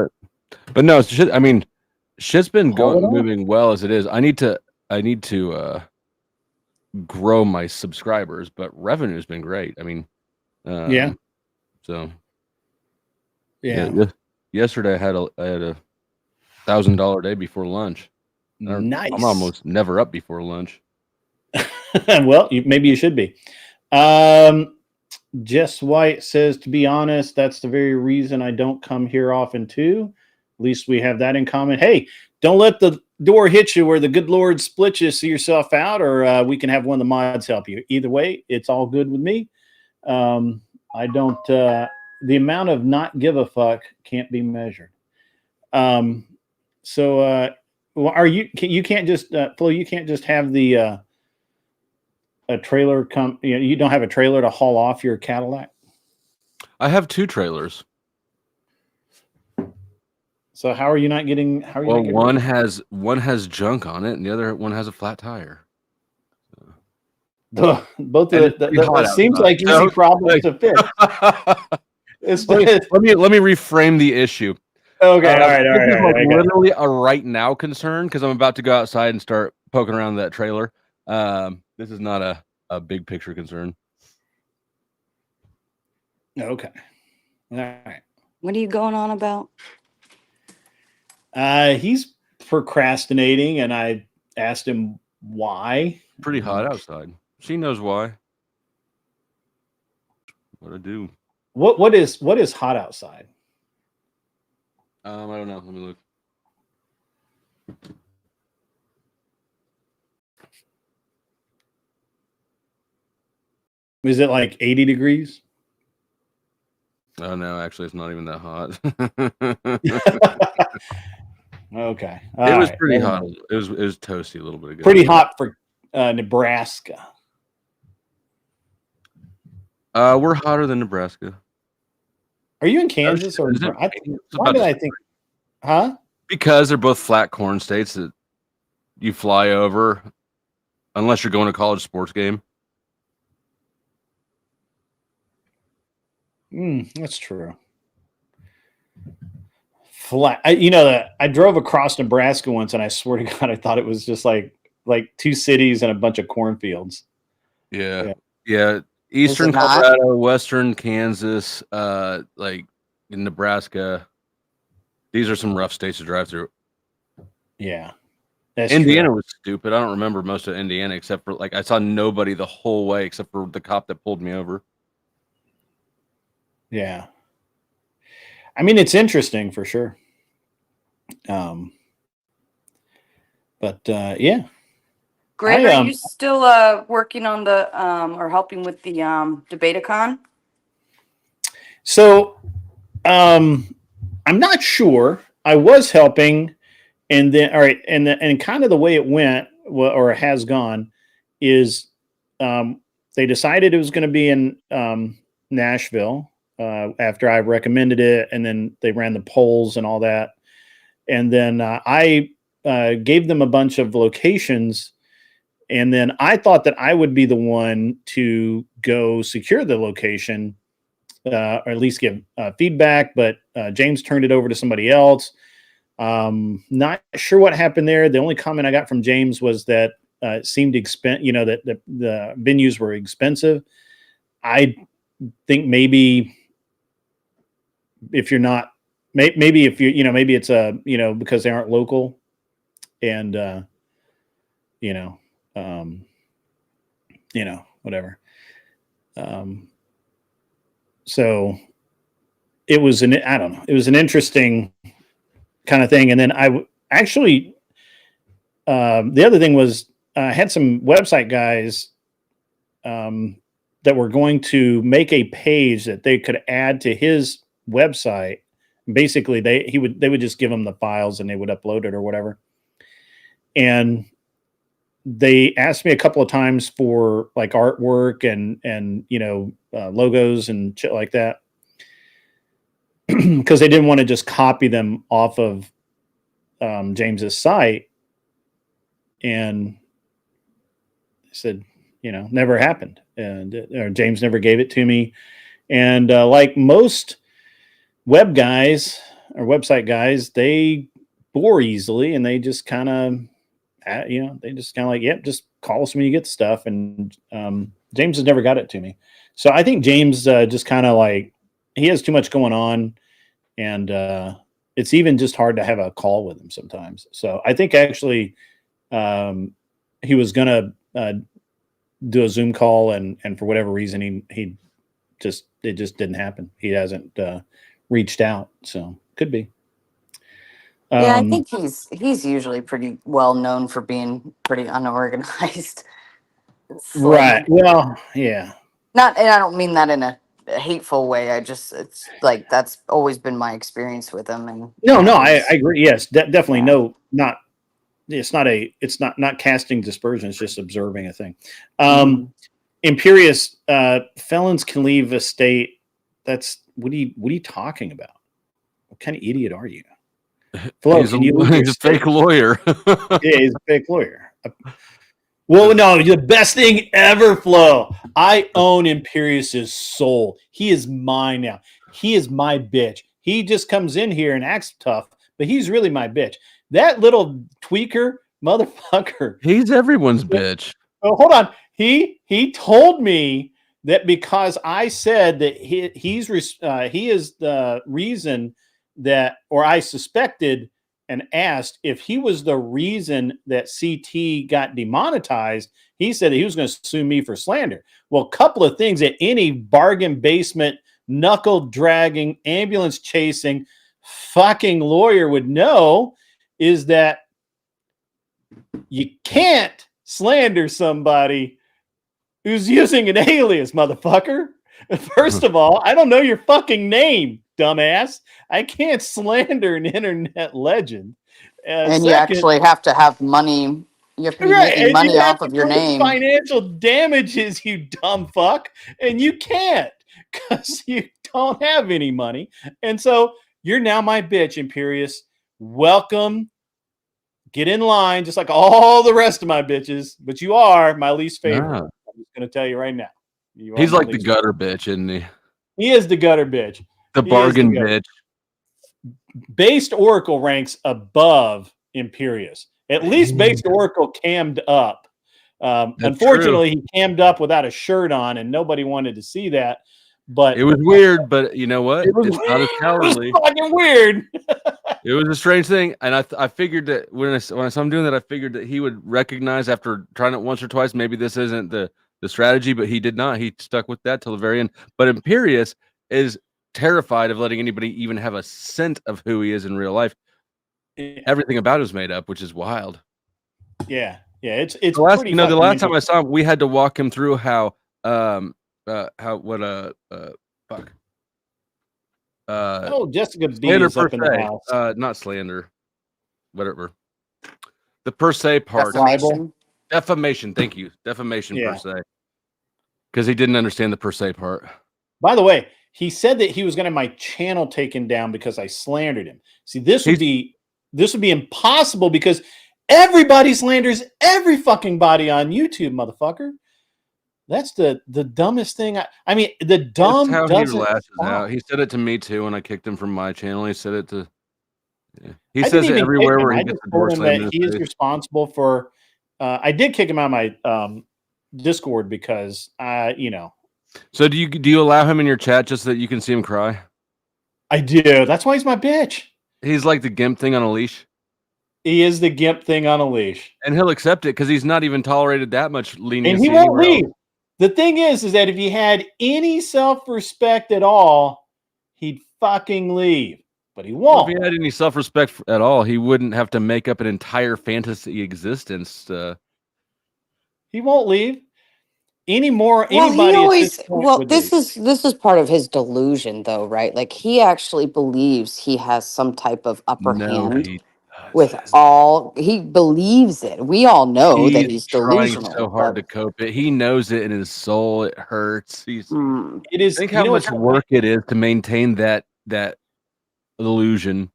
But no, shit. I mean, shit's been moving well as it is. I need to grow my subscribers, but revenue's been great. I mean, yeah. So yeah. Yesterday I had a $1,000 day before lunch. Nice. I'm almost never up before lunch. Well, maybe you should be. Jess White says, to be honest, that's the very reason I don't come here often too. At least we have that in common. Hey, don't let the door hit you where the good Lord splits you, see yourself out, or we can have one of the mods help you. Either way, it's all good with me. I don't, the amount of not give a fuck can't be measured. So you can't just, Flo, you can't just have the, a trailer come, you don't have a trailer to haul off your Cadillac? I have 2 trailers. So how are you not getting? One has junk on it, and the other one has a flat tire. Both it seems like easy problems to fix. let me reframe the issue. Okay, all right. Literally a right now concern because I'm about to go outside and start poking around that trailer. This is not a big picture concern. Okay. All right. What are you going on about? He's procrastinating, and I asked him why. Pretty hot outside. She knows why. What I do? What is hot outside? I don't know. Let me look. Is it like 80 degrees? Oh no, actually, it's not even that hot. Okay, it was pretty hot. It was toasty a little bit ago. Pretty hot for Nebraska. We're hotter than Nebraska. Are you in Kansas or? Why did I think? Huh? Because they're both flat corn states that you fly over, unless you're going to a college sports game. That's true. Flat. I drove across Nebraska once, and I swear to God, I thought it was just like 2 cities and a bunch of cornfields. Yeah. Eastern Colorado, Western Kansas, like in Nebraska. These are some rough states to drive through. Yeah. Indiana was stupid. I don't remember most of Indiana except for I saw nobody the whole way except for the cop that pulled me over. Yeah. I mean, it's interesting for sure. But yeah. Greg, are you still working on the or helping with the Debatacon? So I'm not sure. I was helping, and then and kind of the way it went or has gone is they decided it was going to be in Nashville after I recommended it, and then they ran the polls and all that, and then I gave them a bunch of locations. And then I thought that I would be the one to go secure the location. or at least give feedback, but James turned it over to somebody else. Not sure what happened there. The only comment I got from James was that it seemed that the venues were expensive. I think maybe if you're not, maybe if you, maybe it's because they aren't local, and whatever. So it was I don't know. It was an interesting kind of thing. And then the other thing was I had some website guys that were going to make a page that they could add to his website. Basically, they would just give them the files and they would upload it or whatever. And they asked me a couple of times for like artwork and logos and shit like that, because they didn't want to just copy them off of James's site. And I said, never happened, or James never gave it to me. And like most web guys or website guys, they bore easily, and they just kind of just call us when you get the stuff. And James has never got it to me. So I think James just kind of like, he has too much going on, and it's even just hard to have a call with him sometimes. So I think actually he was going to do a Zoom call, and for whatever reason, it just didn't happen. He hasn't reached out. So could be. Yeah, I think he's usually pretty well known for being pretty unorganized. Right. Well, yeah. And I don't mean that in a hateful way. It's like that's always been my experience with him. And I agree. Yes, definitely. Yeah. No, it's not casting dispersion. It's just observing a thing. Imperious felons can leave a state. That's what are you talking about? What kind of idiot are you? Flo, he's a fake lawyer. Yeah, he's a fake lawyer. Well, no, the best thing ever, Flo. I own Imperious's soul. He is mine now. He is my bitch. He just comes in here and acts tough, but he's really my bitch. That little tweaker motherfucker. He's everyone's bitch. Oh, hold on. He told me that because I said that he is the reason that, or I suspected and asked if he was the reason that CT got demonetized, he said that he was going to sue me for slander. Well, a couple of things that any bargain basement, knuckle dragging, ambulance chasing fucking lawyer would know is that you can't slander somebody who's using an alias, motherfucker. First of all, I don't know your fucking name, dumbass. I can't slander an internet legend. And second, you actually have to have money. You have to be making money off of your name. Financial damages, you dumb fuck. And you can't because you don't have any money. And so you're now my bitch, Imperious. Welcome. Get in line, just like all the rest of my bitches. But you are my least favorite. Yeah. I'm just going to tell you right now. He's like the gutter bitch, isn't he? He is the gutter bitch. The bargain bitch. Based Oracle ranks above Imperious. At least Based Oracle cammed up. Unfortunately, he cammed up without a shirt on, and nobody wanted to see that. But it was weird. But you know what? It's not as cowardly. It was fucking weird. It was a strange thing, and I figured that when I saw him doing that, I figured that he would recognize after trying it once or twice, maybe this isn't the strategy, but he did not. He stuck with that till the very end. But Imperious is terrified of letting anybody even have a scent of who he is in real life. Everything about him is made up, which is wild. Yeah, it's the last time I saw him, we had to walk him through fuck. Jessica B is up in the house. Not slander, whatever. The per se part. Defamation. Thank you. Defamation per se. Because he didn't understand the per se part. By the way, he said that he was going to have my channel taken down because I slandered him. See, this would be impossible because everybody slanders every fucking body on YouTube, motherfucker. That's the dumbest thing. I mean, the That's dumb how he doesn't lashes stop. out. He said it to me too when I kicked him from my channel. He said it to. Yeah. He I says didn't it even kick everywhere him. where he I gets just the door told him slammed in that his he is face. responsible for. I did kick him out of my Discord because you know. So do you allow him in your chat just so that you can see him cry? I do. That's why he's my bitch. He's like the gimp thing on a leash. He is the gimp thing on a leash. And he'll accept it because he's not even tolerated that much leniency And he won't anywhere else. leave. The thing is that if he had any self-respect at all, he'd fucking leave. But he Well, if won't. he had any self-respect at all, he wouldn't have to make up an entire fantasy existence. He won't leave. Well, Anybody at this point would leave. this is part of his delusion, though, right? Like he actually believes he has some type of upper No, hand he with doesn't. all. He believes it. We all know that He's he's trying delusional. so hard to cope it. He knows it in his soul. It hurts. It is. Think You how know much what's work it is to maintain that illusion.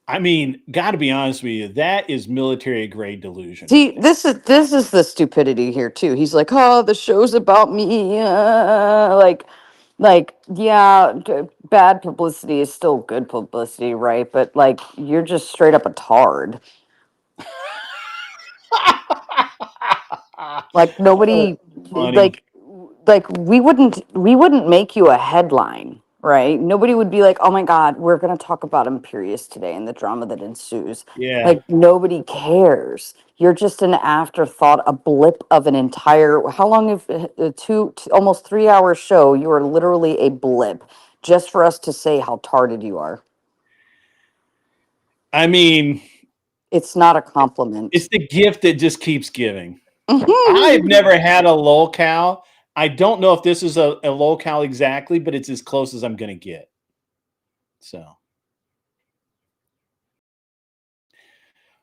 I mean, got to be honest with you, that is military grade delusion. See, this is the stupidity here too. He's like, "Oh, the show's about me." Yeah, bad publicity is still good publicity, right? But like, you're just straight up a tard. Like nobody, Funny. like we wouldn't make you a headline, right? Nobody would be like, "Oh my God, we're gonna talk about Imperious today and the drama that ensues." Yeah. Like nobody cares. You're just an afterthought, a blip of an entire. How long of almost 3 hour show? You are literally a blip, just for us to say how tarded you are. I mean, It's not a compliment. it's the gift that just keeps giving. I've never had a lolcow. I don't know if this is a lolcow exactly, but it's as close as I'm going to get. So,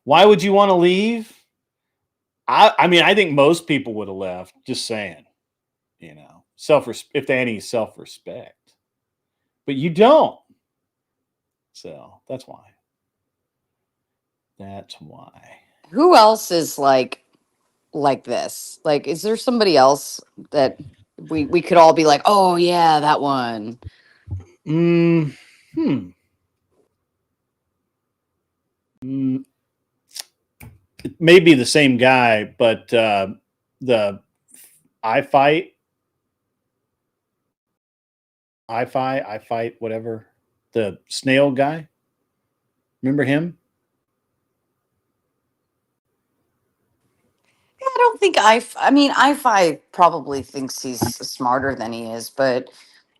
why would you want to leave? I mean, I think most people would have left. Just saying, you know, if they had any self-respect, but you don't. So that's why. That's why. Who else is like this? Like, is there somebody else that we could all be like, "Oh yeah, that one." Mm, It may be the same guy, but the I fight, whatever. The snail guy. Remember him? I don't think I mean, I probably thinks he's smarter than he is, but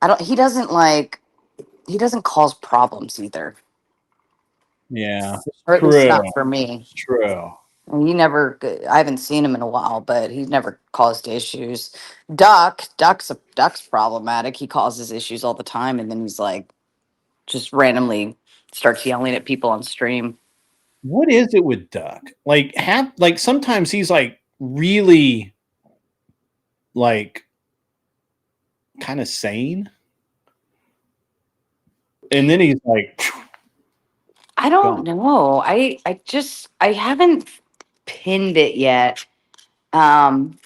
I don't. He doesn't cause problems either, Yeah, or at least true. not for me. It's true. And he never. I haven't seen him in a while, but he's never caused issues. Duck's problematic. He causes issues all the time, and then he's like, just randomly starts yelling at people on stream. What is it with Duck? Like sometimes he's like really like kind of sane. And then he's like I don't know. I haven't pinned it yet. Um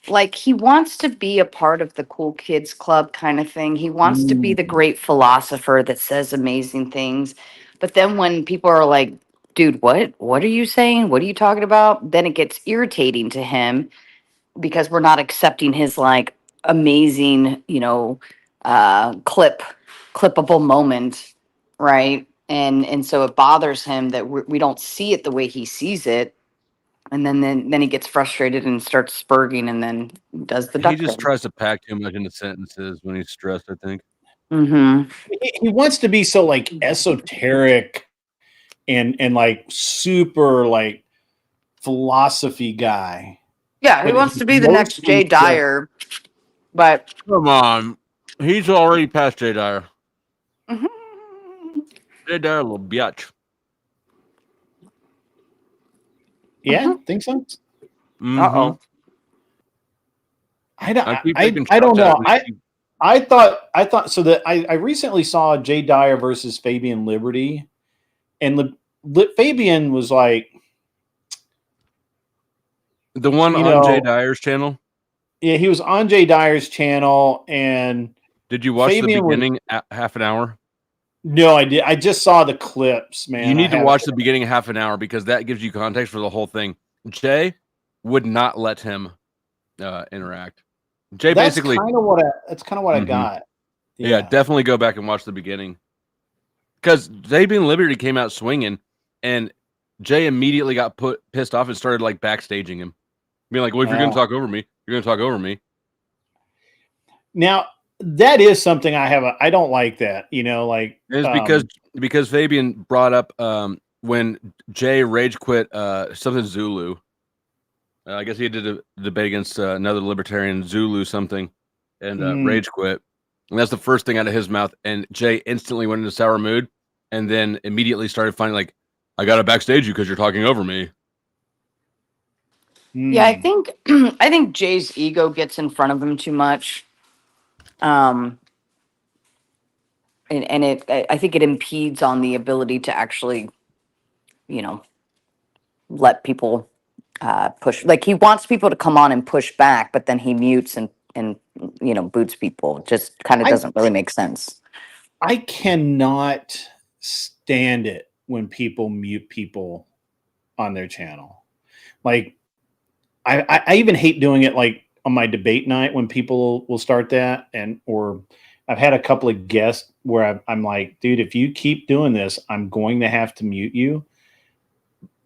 like he wants to be a part of the cool kids club kind of thing. He wants to be the great philosopher that says amazing things. But then when people are like, "Dude, what are you saying? What are you talking about?" Then it gets irritating to him because we're not accepting his like amazing, clippable moment, right? And so it bothers him that we don't see it the way he sees it, and then he gets frustrated and starts spurging, and then does the He duck just thing. tries to pack too much into sentences when he's stressed, I think. Mm-hmm. he wants to be so like esoteric and like super like philosophy guy. Yeah, he But wants he's to be the next mostly Jay just Dyer, but Come on. He's already past Jay Dyer. Mhm. Jay Dyer, little biatch. yeah, think so. Mm-hmm. Uh-oh. I don't. keep I taking don't shots at know. him. I thought so that I recently saw Jay Dyer versus Fabian Liberty, and Fabian was like, The one you on Jay know, Dyer's channel? Yeah, he was on Jay Dyer's channel, and Did you watch Fabian the was- beginning half an hour? no, I did. I just saw the clips, man. You need to haven't- watch the beginning half an hour because that gives you context for the whole thing. Jay would not let him interact. Jay That's basically, kind of what I Mhm. got. yeah, definitely go back and watch the beginning. Because Fabian Liberty came out swinging, and Jay immediately got pissed off and started like backstaging him, being like, "Well, if you're going to talk over me, you're going to talk over me." Now that is something I don't like that. You know, like It's because Fabian brought up when Jay rage quit something Zulu. I guess he did a debate against another libertarian, Zulu something, and rage quit. And that's the first thing out of his mouth. And Jay instantly went into sour mood and then immediately started finding like, I got to backstage you because you're talking over me. Yeah, I think I think Jay's ego gets in front of him too much. And I think it impedes on the ability to actually, you know, let people push. Like he wants people to come on and push back, but then he mutes and boots people. It just kind of doesn't really make sense. I cannot stand it when people mute people on their channel. Like I even hate doing it like on my debate night when people will start that, or I've had a couple of guests where I'm like, dude, if you keep doing this, I'm going to have to mute you.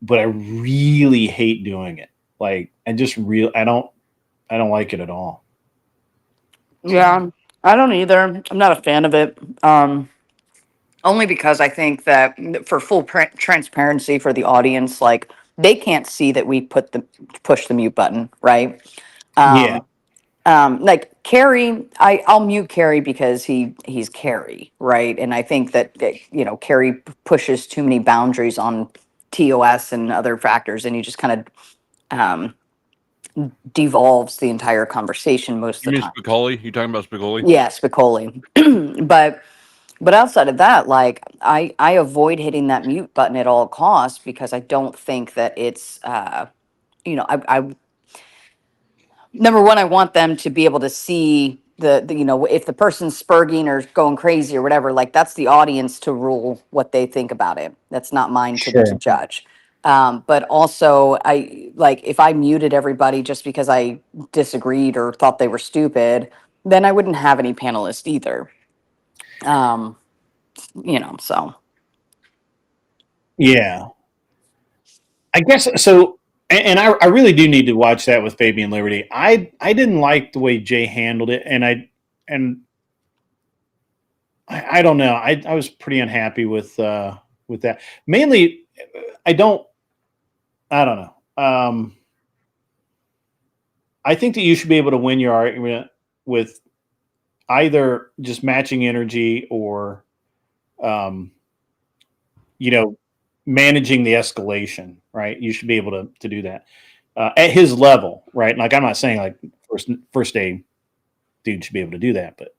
But I really hate doing it. Like I don't like it at all. Yeah, I don't either. I'm not a fan of it. Only because I think that for full transparency for the audience, like they can't see that we push the mute button, right? Yeah. Like Carrie, I'll mute Carrie because he's Carrie, right? And I think that Carrie pushes too many boundaries on TOS and other factors, and he just kind of devolves the entire conversation most You of the mean time. Spicoli? You talking about Spicoli? Yeah, Spicoli. But outside of that, like I avoid hitting that mute button at all costs because I don't think that it's I number one, I want them to be able to see the if the person's spurging or going crazy or whatever, like that's the audience to rule what they think about it. That's not mine to judge. But also, I like if I muted everybody just because I disagreed or thought they were stupid, then I wouldn't have any panelists either. So Yeah. I guess so. And I really do need to watch that with Fabian Liberty. I didn't like the way Jay handled it, and I don't know. I was pretty unhappy with that. Mainly, I don't know. I think that you should be able to win your argument with either just matching energy or, managing the escalation, right? You should be able to do that at his level, right? Like I'm not saying like first day dude should be able to do that, but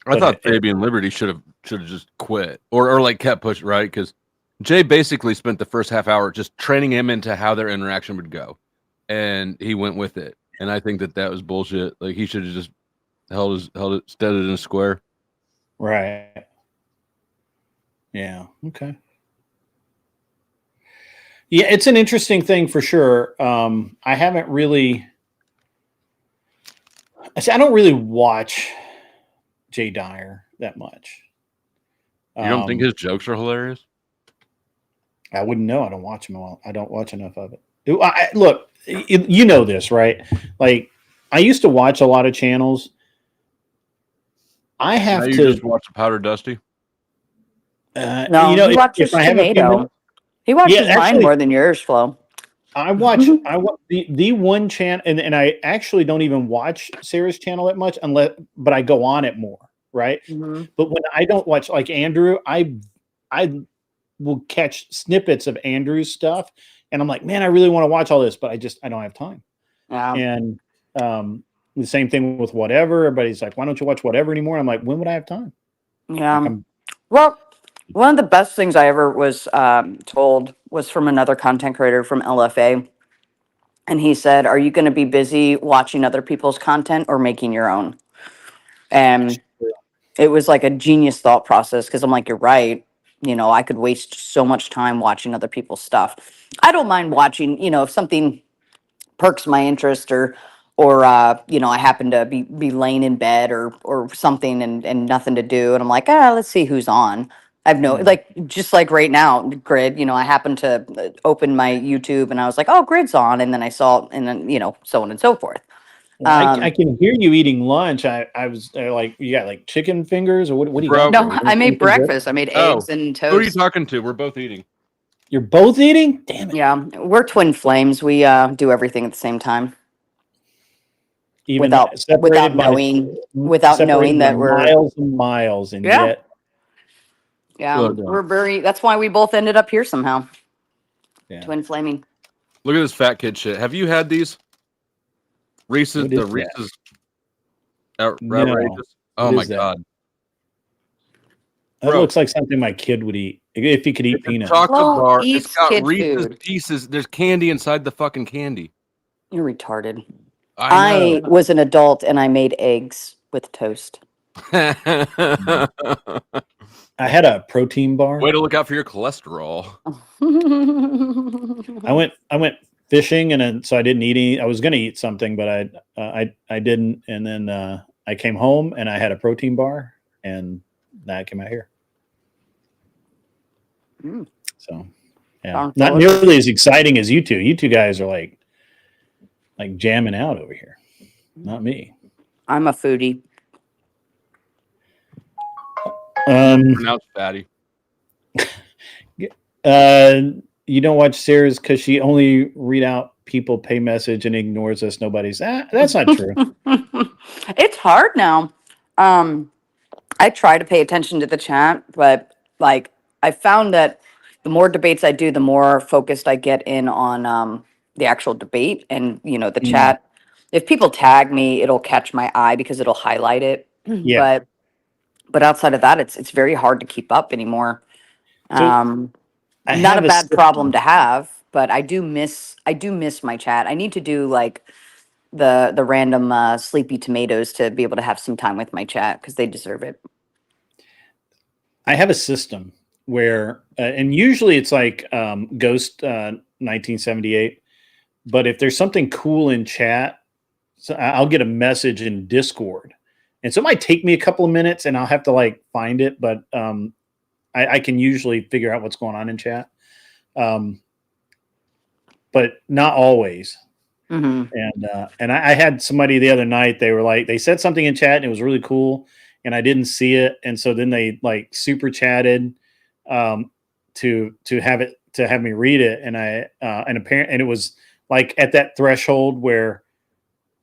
I thought Fabian Liberty should have just quit or like kept pushing, right? Because Jay basically spent the first half hour just training him into how their interaction would go, and he went with it. And I think that was bullshit. Like he should have just held it, stood it in a square. Right. Yeah. Okay. Yeah, it's an interesting thing for sure. I haven't really. I don't really watch Jay Dyer that much. You don't think his jokes are hilarious? I wouldn't know. I don't watch him. I don't watch enough of it. Look, you know this, right? Like I used to watch a lot of channels. I have now to just watch Powder Dusty. no, he watches if I have a few Tomato. minutes- He watches mine actually- more than yours, Flo. I watch the one channel, and I actually don't even watch Sarah's channel that much but I go on it more, right? Mhm. But when I don't watch like Andrew, I will catch snippets of Andrew's stuff, and I'm like, man, I really want to watch all this, but I don't have time. Yeah. And the same thing with whatever. Everybody's like, why don't you watch whatever anymore? I'm like, when would I have time? Yeah. Like, Well, one of the best things I ever was told was from another content creator from LFA. And he said, "Are you going to be busy watching other people's content or making your own?" And it was like a genius thought process because I'm like, "You're right. You know, I could waste so much time watching other people's stuff. I don't mind watching, you know, if something perks my interest or you know, I happen to be laying in bed or something and nothing to do and I'm like, let's see who's on. I've no like just like right now, Grid, you know, I happened to open my YouTube and I was like, oh, Grid's on, and then I saw, and then, you know, so on and so forth. Well, I can hear you eating lunch. I was like, you got like chicken fingers or what do you Bro. got? No, there? I made Anything good? breakfast. I made eggs and Who are you toast. talking to? We're both eating. You're both eating? Damn it. Yeah, we're twin flames. We do everything at the same time Even without separated by knowing that we're miles and miles, and yeah. yet Yeah, Look. we're very. That's why we both ended up here somehow. yeah. Twin flaming. Look at this fat kid shit. Have you had these? Reese's, What is the that? Reese's No. outrageous. Oh What my is that? god. That Bro. looks like something my kid would eat if he could eat It's a peanuts. chocolate Flo bar. It's eats got kid Reese's food. pieces. There's candy inside the fucking candy. You're retarded. I I was an adult and I made eggs with toast. know. I had a protein bar. Way to look out for your cholesterol. I went fishing, and then, so I didn't eat any. I was going to eat something, but I didn't. And then I came home and I had a protein bar, and now I came out here. Mm. So yeah, Sounds not delicious. nearly as exciting as you two. You two guys are like jamming out over here. Not me. I'm a foodie. Pronounced fatty. You don't watch Sarah's because she only read out people pay message and ignores us. Nobody's that's not true. It's hard now. I try to pay attention to the chat, but like I found that the more debates I do, the more focused I get in on the actual debate and, you know, the Mm. chat. If people tag me, it'll catch my eye because it'll highlight it. Yeah. But outside of that, it's very hard to keep up anymore. So, I Not a have a bad problem system. to have, but I do miss my chat. I need to do like the random sleepy tomatoes to be able to have some time with my chat because they deserve it. I have a system where, and usually it's like Ghost 1978. But if there's something cool in chat, so I'll get a message in Discord, and so it might take me a couple of minutes, and I'll have to like find it. But I can usually figure out what's going on in chat, but not always. Mm-hmm. And I had somebody the other night. They were like, they said something in chat, and it was really cool, and I didn't see it, and so then they like super chatted to have me read it, and and it was like at that threshold where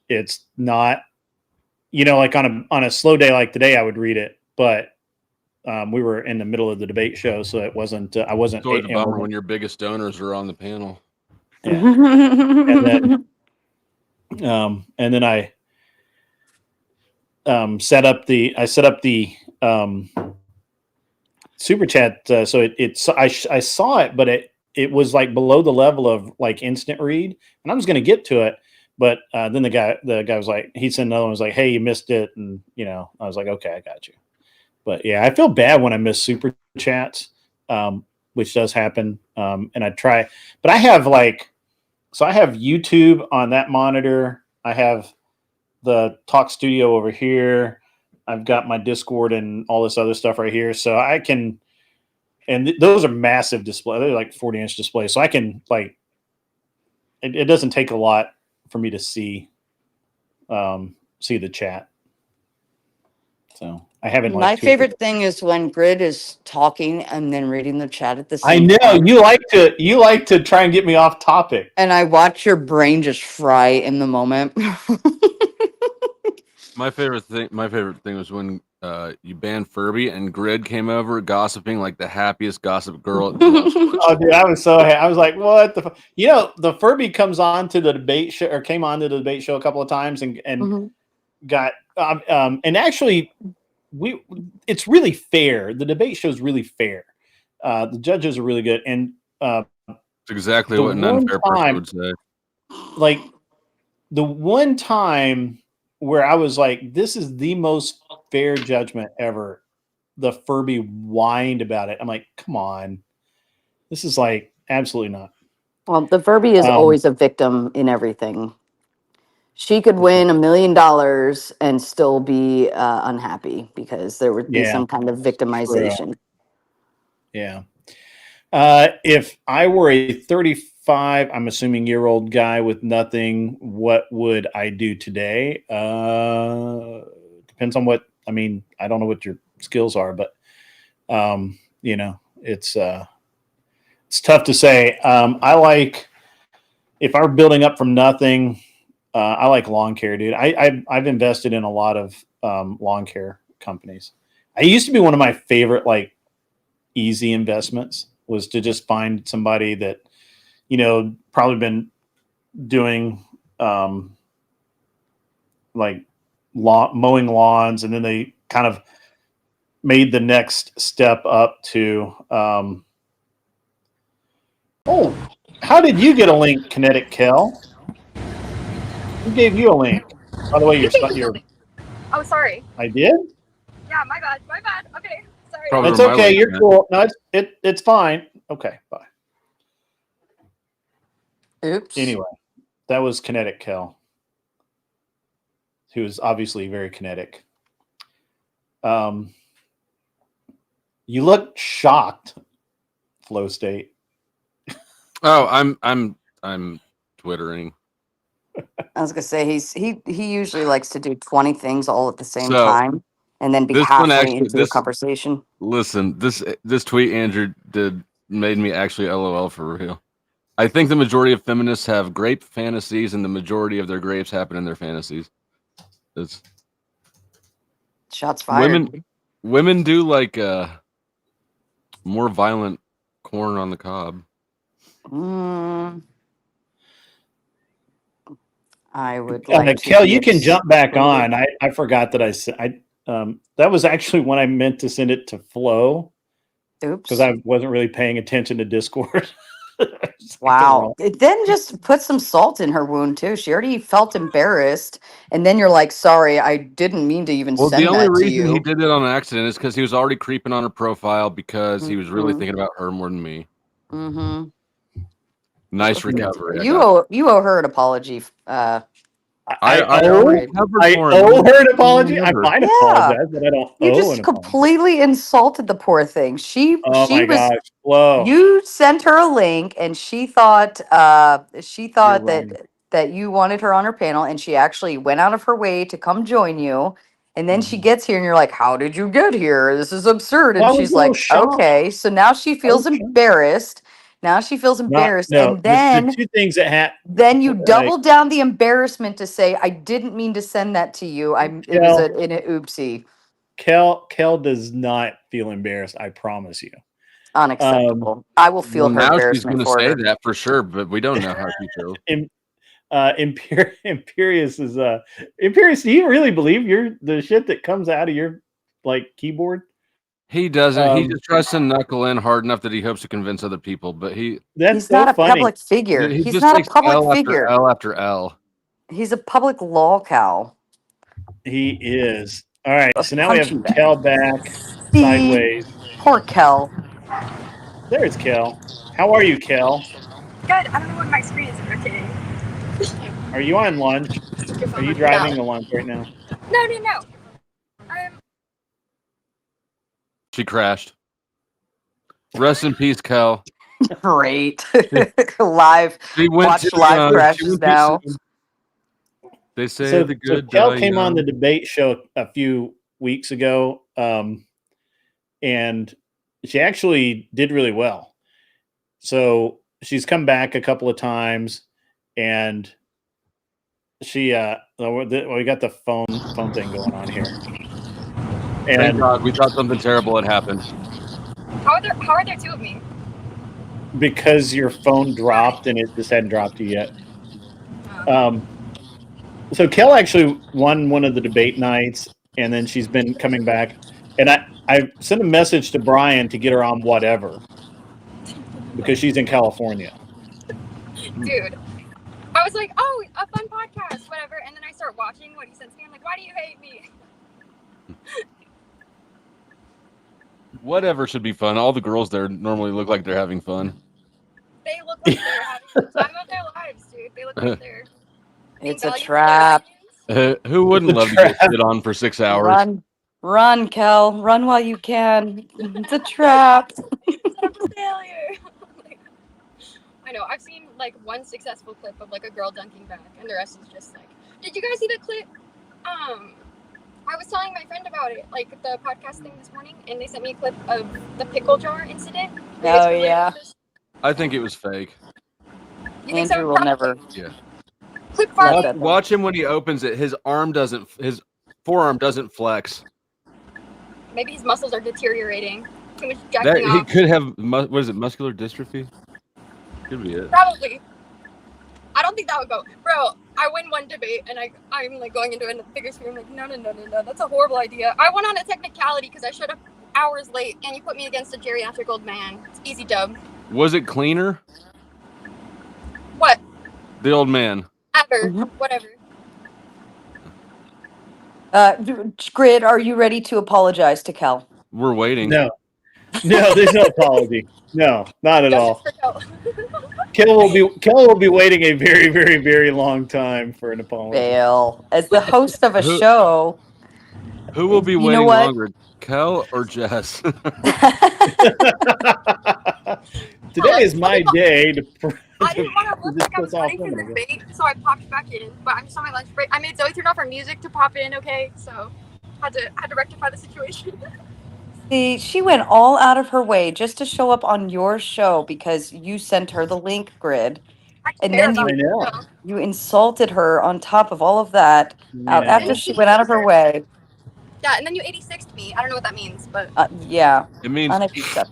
it's not, you know, like on a slow day like today, I would read it, but we were in the middle of the debate show, so it wasn't. I wasn't. It's always a bummer when your biggest donors are on the panel. Yeah. And then I set up the super chat. So I saw it, but it was like below the level of like instant read, and I was going to get to it, but then the guy was like, he sent another one, was like, hey, you missed it, and you know, I was like, okay, I got you. But yeah, I feel bad when I miss super chats, which does happen, and I try, but I have I have YouTube on that monitor. I have the Talk Studio over here. I've got my Discord and all this other stuff right here. So I can, and those are massive display. They're like 40-inch displays. So I can it doesn't take a lot for me to see the chat. So I haven't. My favorite thing is when Grid is talking and then reading the chat at the I same know time. you like to try and get me off topic. And I watch your brain just fry in the moment. My favorite thing was when you banned Furby and Grid came over gossiping like the happiest gossip girl. Oh, dude, I was so happy. I was like, what the you know, the Furby comes on to the debate show, or came on to the debate show a couple of times, and got and actually it's really fair. The debate show is really fair. The judges are really good, and It's exactly the what an one unfair person time- would say. like the one time where I was like, this is the most fair judgment ever. The Furby whined about it. I'm like, come on. This is like absolutely not. Well, the Furby is always a victim in everything. She could win $1 million and still be unhappy because there would be some kind of victimization. Yeah. If I were a 35, I'm assuming year-old guy with nothing, what would I do today? Depends on what, I mean, I don't know what your skills are, but you know, it's tough to say. I like, if I were building up from nothing, I like lawn care, dude. I've invested in a lot of lawn care companies. I used to be one of my favorite, like, easy investments was to just find somebody that, you know, probably been doing like mowing lawns, and then they kind of made the next step up to oh, how did you get a link, Kinetic Kel? Who gave you a link? By the way, you're Oh, sorry. I did? Yeah, my bad. My bad. Okay. Sorry. Probably That's where my okay. link You're went. cool. No, it's fine. Okay, bye. Oops. Anyway, that was Kinetic Kel, who is obviously very kinetic. You look shocked, Flow State. Oh, I'm twittering. I was gonna say he usually likes to do 20 things all at the same So, time and then be this one halfway actually- into a this- conversation. Listen, this tweet Andrew did made me actually LOL for real. I think the majority of feminists have grape fantasies, and the majority of their grapes happen in their fantasies. It's Shots fired. women do like more violent corn on the cob. I would like to Kel, you can get jump back screwed. on. I forgot that I said that was actually when I meant to send it to Flow. Oops. Because I wasn't really paying attention to Discord. Wow. Then just put some salt in her wound too. She already felt embarrassed, and then you're like, "Sorry, I didn't mean to even Well, send the only that to reason he you." did it on accident is because he was already creeping on her profile because he was really Mhm. thinking about her more than me. Mm-hmm. Nice recovery. I You got owe her an apology. I owe her an apology. I might apologize, but I don't You owe just an apology. completely insulted the poor thing. Oh She my was. gosh, Flo. You sent her a link, and she thought You're right. that you wanted her on her panel, and she actually went out of her way to come join you. And then she gets here, and you're like, "How did you get here? This is absurd." Well, And I was she's a little like, shocked. "Okay." So now she feels embarrassed. Now she feels embarrassed, No, and the then two things that happened. then you double down the embarrassment to say, "I didn't mean to send that to you. It was an oopsie." Kel does not feel embarrassed. I promise you. Unacceptable. I will feel her now she's embarrassment going to for say her. that for sure, but we don't know how she feels. Imperious is Imperious. Do you really believe you're the shit that comes out of your like keyboard? He doesn't. He just tries to knuckle in hard enough that he hopes to convince other people. But he's not a public figure. He He's just not a takes public L figure. after L after L. He's a public lolcow. He is. All right. A So now we have punching bag. Kel back See? sideways. Poor Kel. There's Kel. How are you, Kel? Good. I don't know what my screen is rotating. Are you on lunch? Are you driving to lunch right now? No. She crashed. Rest in peace, Kel. Great. Live. Watch live crashes now. They say so, the good. So Kel came on the debate show a few weeks ago, and she actually did really well. So she's come back a couple of times, and she we got the phone thing going on here. And thank God, we thought something terrible had happened. How are there two of me? Because your phone dropped and it just hadn't dropped you yet. So Kel actually won one of the debate nights, and then she's been coming back. And I sent a message to Brian to get her on whatever because she's in California. Dude. I was like, oh, a fun podcast, whatever. And then I start watching what he sends me. I'm like, why do you hate me? Whatever should be fun. All the girls there normally look like they're having fun. They look like they're having the time of their lives, dude. They look like they're being It's a valued for trap. their opinions. Who wouldn't love to get shit on for 6 hours? Run, Kel. Run while you can. It's a trap. Set up a failure. I know. I've seen like one successful clip of like a girl dunking back, and the rest is just like, did you guys see the clip? I was telling my friend about it, like the podcast thing this morning, and they sent me a clip of the pickle jar incident. Oh, yeah. I think it was fake. You think so? Andrew will never. Yeah. Clip far. Watch him when he opens it. His forearm doesn't flex. Maybe his muscles are deteriorating. Too much That jacking he off. could have what is it, muscular dystrophy? Could be it. Probably. I don't think that would go. Bro, I win one debate and I'm like going into a bigger screen. I'm like, no. That's a horrible idea. I went on a technicality because I showed up hours late and you put me against a geriatric old man. It's easy dub. Was it cleaner? What? The old man. Ever. Whatever. Grid, are you ready to apologize to Kel? We're waiting. No, there's no apology. No, not at all. Kel will be waiting a very, very, very long time for an apology. Fail. As the host of a show. Who will be waiting longer, Kel or Jess? Today is my day to. I didn't want to look like I was ready for the debate, so I popped back in. But I'm just on my lunch break. I made Zoe turn off her music to pop in, okay? So had to rectify the situation. See, she went all out of her way just to show up on your show because you sent her the link, Grid. And then you insulted her on top of all of that out after she went out of her way. Yeah, and then you 86'd me. I don't know what that means, but yeah. It means unacceptable.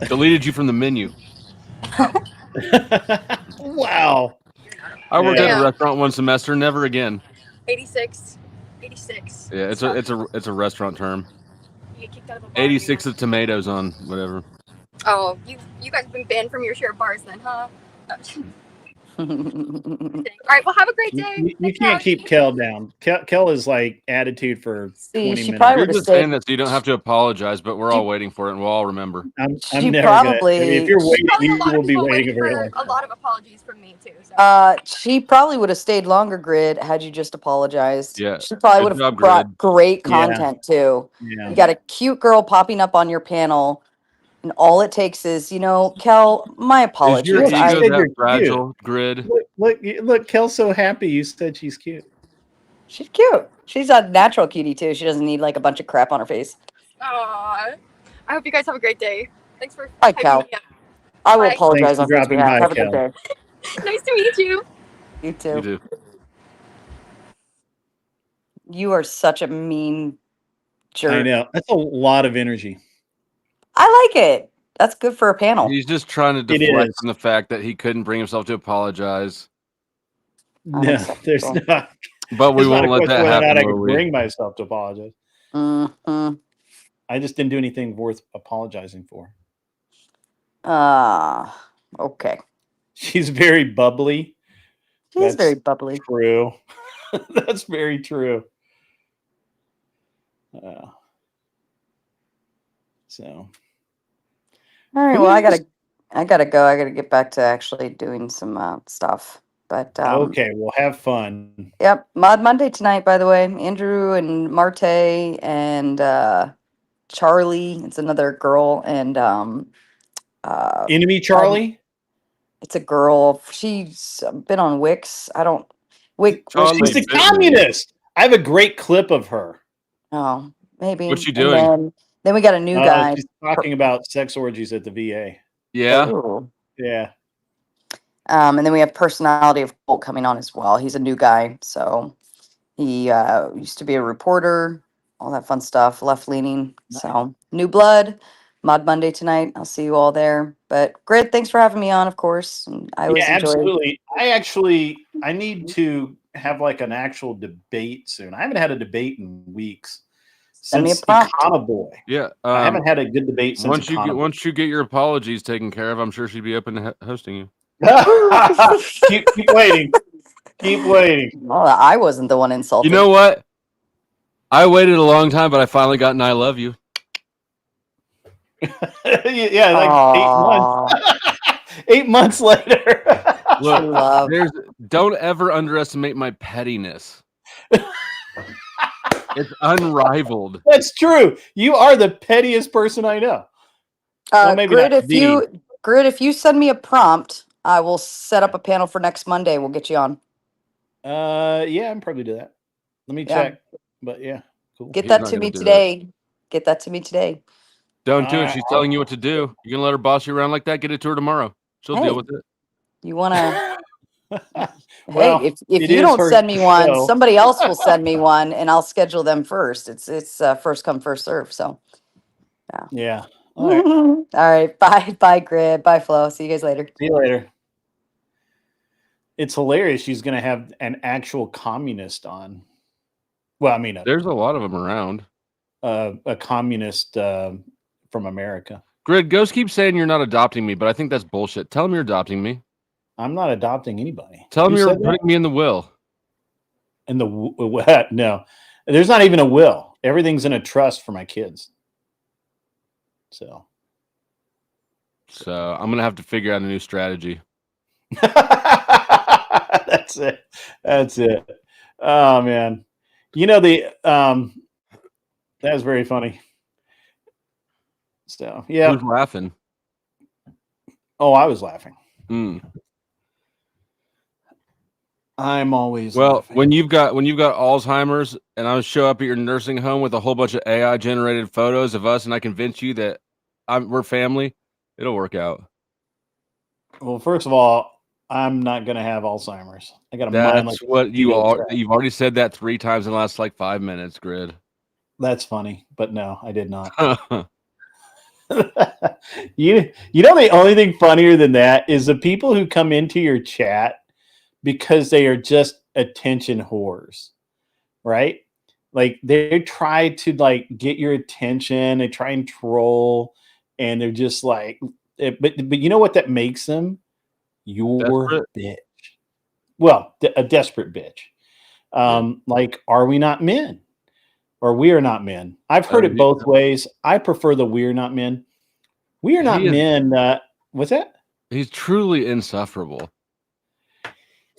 Deleted you from the menu. Wow. I worked at a restaurant one semester, never again. 86. Yeah, it's a restaurant term. You get kicked out of a bar. 86 of tomatoes on whatever. Oh, you guys have been banned from your share of bars then, huh? All right, well, have a great day. You can't keep Kel down. Kel is like attitude for 20 minutes. You're just saying that so you don't have to apologize, but we're all waiting for it, and we'll all remember. I'm never probably gonna, if you're waiting, you will be waiting a very long time. A lot of apologies from me too. So. She probably would have stayed longer, Grid, had you just apologized. Yeah, she probably would have brought great content too. Yeah. You got a cute girl popping up on your panel. And all it takes is, Kel, my apologies. Is your ego that fragile, Grid? Look, Kel's so happy you said she's cute. She's cute. She's a natural cutie, too. She doesn't need, like, a bunch of crap on her face. Aww. I hope you guys have a great day. Thanks for Hi, Kel. I will apologize on dropping by, Have a Kel. good day. Nice to meet you. You too. You do. You are such a mean jerk. I know. That's a lot of energy. I like it. That's good for a panel. He's just trying to deflect from the fact that he couldn't bring himself to apologize. No, there's not. But we won't let that happen. I can bring myself to apologize. Mm-hmm. I just didn't do anything worth apologizing for. Okay. She's very bubbly. She's very bubbly. True. That's very true. So. All right. Well, I gotta go. I gotta get back to actually doing some stuff. But okay, we'll have fun. Yep, Mod Monday tonight. By the way, Andrew and Marte and Charlie. It's another girl and Enemy Charlie. It's a girl. She's been on Wix. I don't. Wix. She's a communist. I have a great clip of her. Oh, maybe. What's she doing? Then we got a new guy. She's talking about sex orgies at the VA. Yeah. Ooh. Yeah. And then we have Personality of Cult coming on as well. He's a new guy. So he used to be a reporter, all that fun stuff, left leaning. Nice. So new blood, Mod Monday tonight. I'll see you all there. But Grit, thanks for having me on, of course. And I always enjoy. Absolutely. I need to have like an actual debate soon. I haven't had a debate in weeks. Since Econo Boy. Yeah. I haven't had a good debate since once you get your apologies taken care of, I'm sure she'd be open to hosting you. keep waiting. Keep waiting. Well, I wasn't the one insulted. You know what? I waited a long time, but I finally got an I love you. Yeah, like Aw. 8 months. 8 months later. Look, Love. don't ever underestimate my pettiness. It's unrivaled. That's true. You are the pettiest person I know. Well, maybe Grid, not if you send me a prompt, I will set up a panel for next Monday. We'll get you on. Yeah, I'm probably do that. Let me check. But yeah, cool. Get He's that not to gonna me do today. Get that to me today. Don't do it. She's telling you what to do. You're gonna let her boss you around like that? Get it to her tomorrow. She'll Hey. deal with it. You want to? Well, Hey, if it you is don't her send me one, show. somebody else will send me one, and I'll schedule them first. It's first come first serve. So Yeah. All right. all right. Bye Grid. Bye Flo. See you guys later. See you later. It's hilarious. She's going to have an actual communist on. Well, I mean, There's a lot of them around. a communist from America. Grid, Ghost keeps saying you're not adopting me, but I think that's bullshit. Tell him you're adopting me. I'm not adopting anybody. Tell him Who you're said that? putting me in the will. In the what? No, there's not even a will. Everything's in a trust for my kids. So I'm gonna have to figure out a new strategy. that's it. That's it. Oh man, you know that was very funny. So yeah. Who's laughing? Oh, I was laughing. Mm. I'm always Well, laughing. when you've got Alzheimer's and I show up at your nursing home with a whole bunch of AI generated photos of us and I convince you that we're family, it'll work out. Well, first of all, I'm not gonna have Alzheimer's. I got a mind like That's what you mosquito are. trap. You've already said that 3 times in the last like 5 minutes, Grid. That's funny, but no, I did not. You know the only thing funnier than that is the people who come into your chat because they are just attention whores, right? Like they try to like get your attention, they try and troll, and they're just like, but you know what that makes them? Your Desperate? bitch. Well, a desperate bitch. Like, are we not men? Or we are not men. I've heard it both ways. I prefer the we are not men. We are not men. What's that? He's truly insufferable.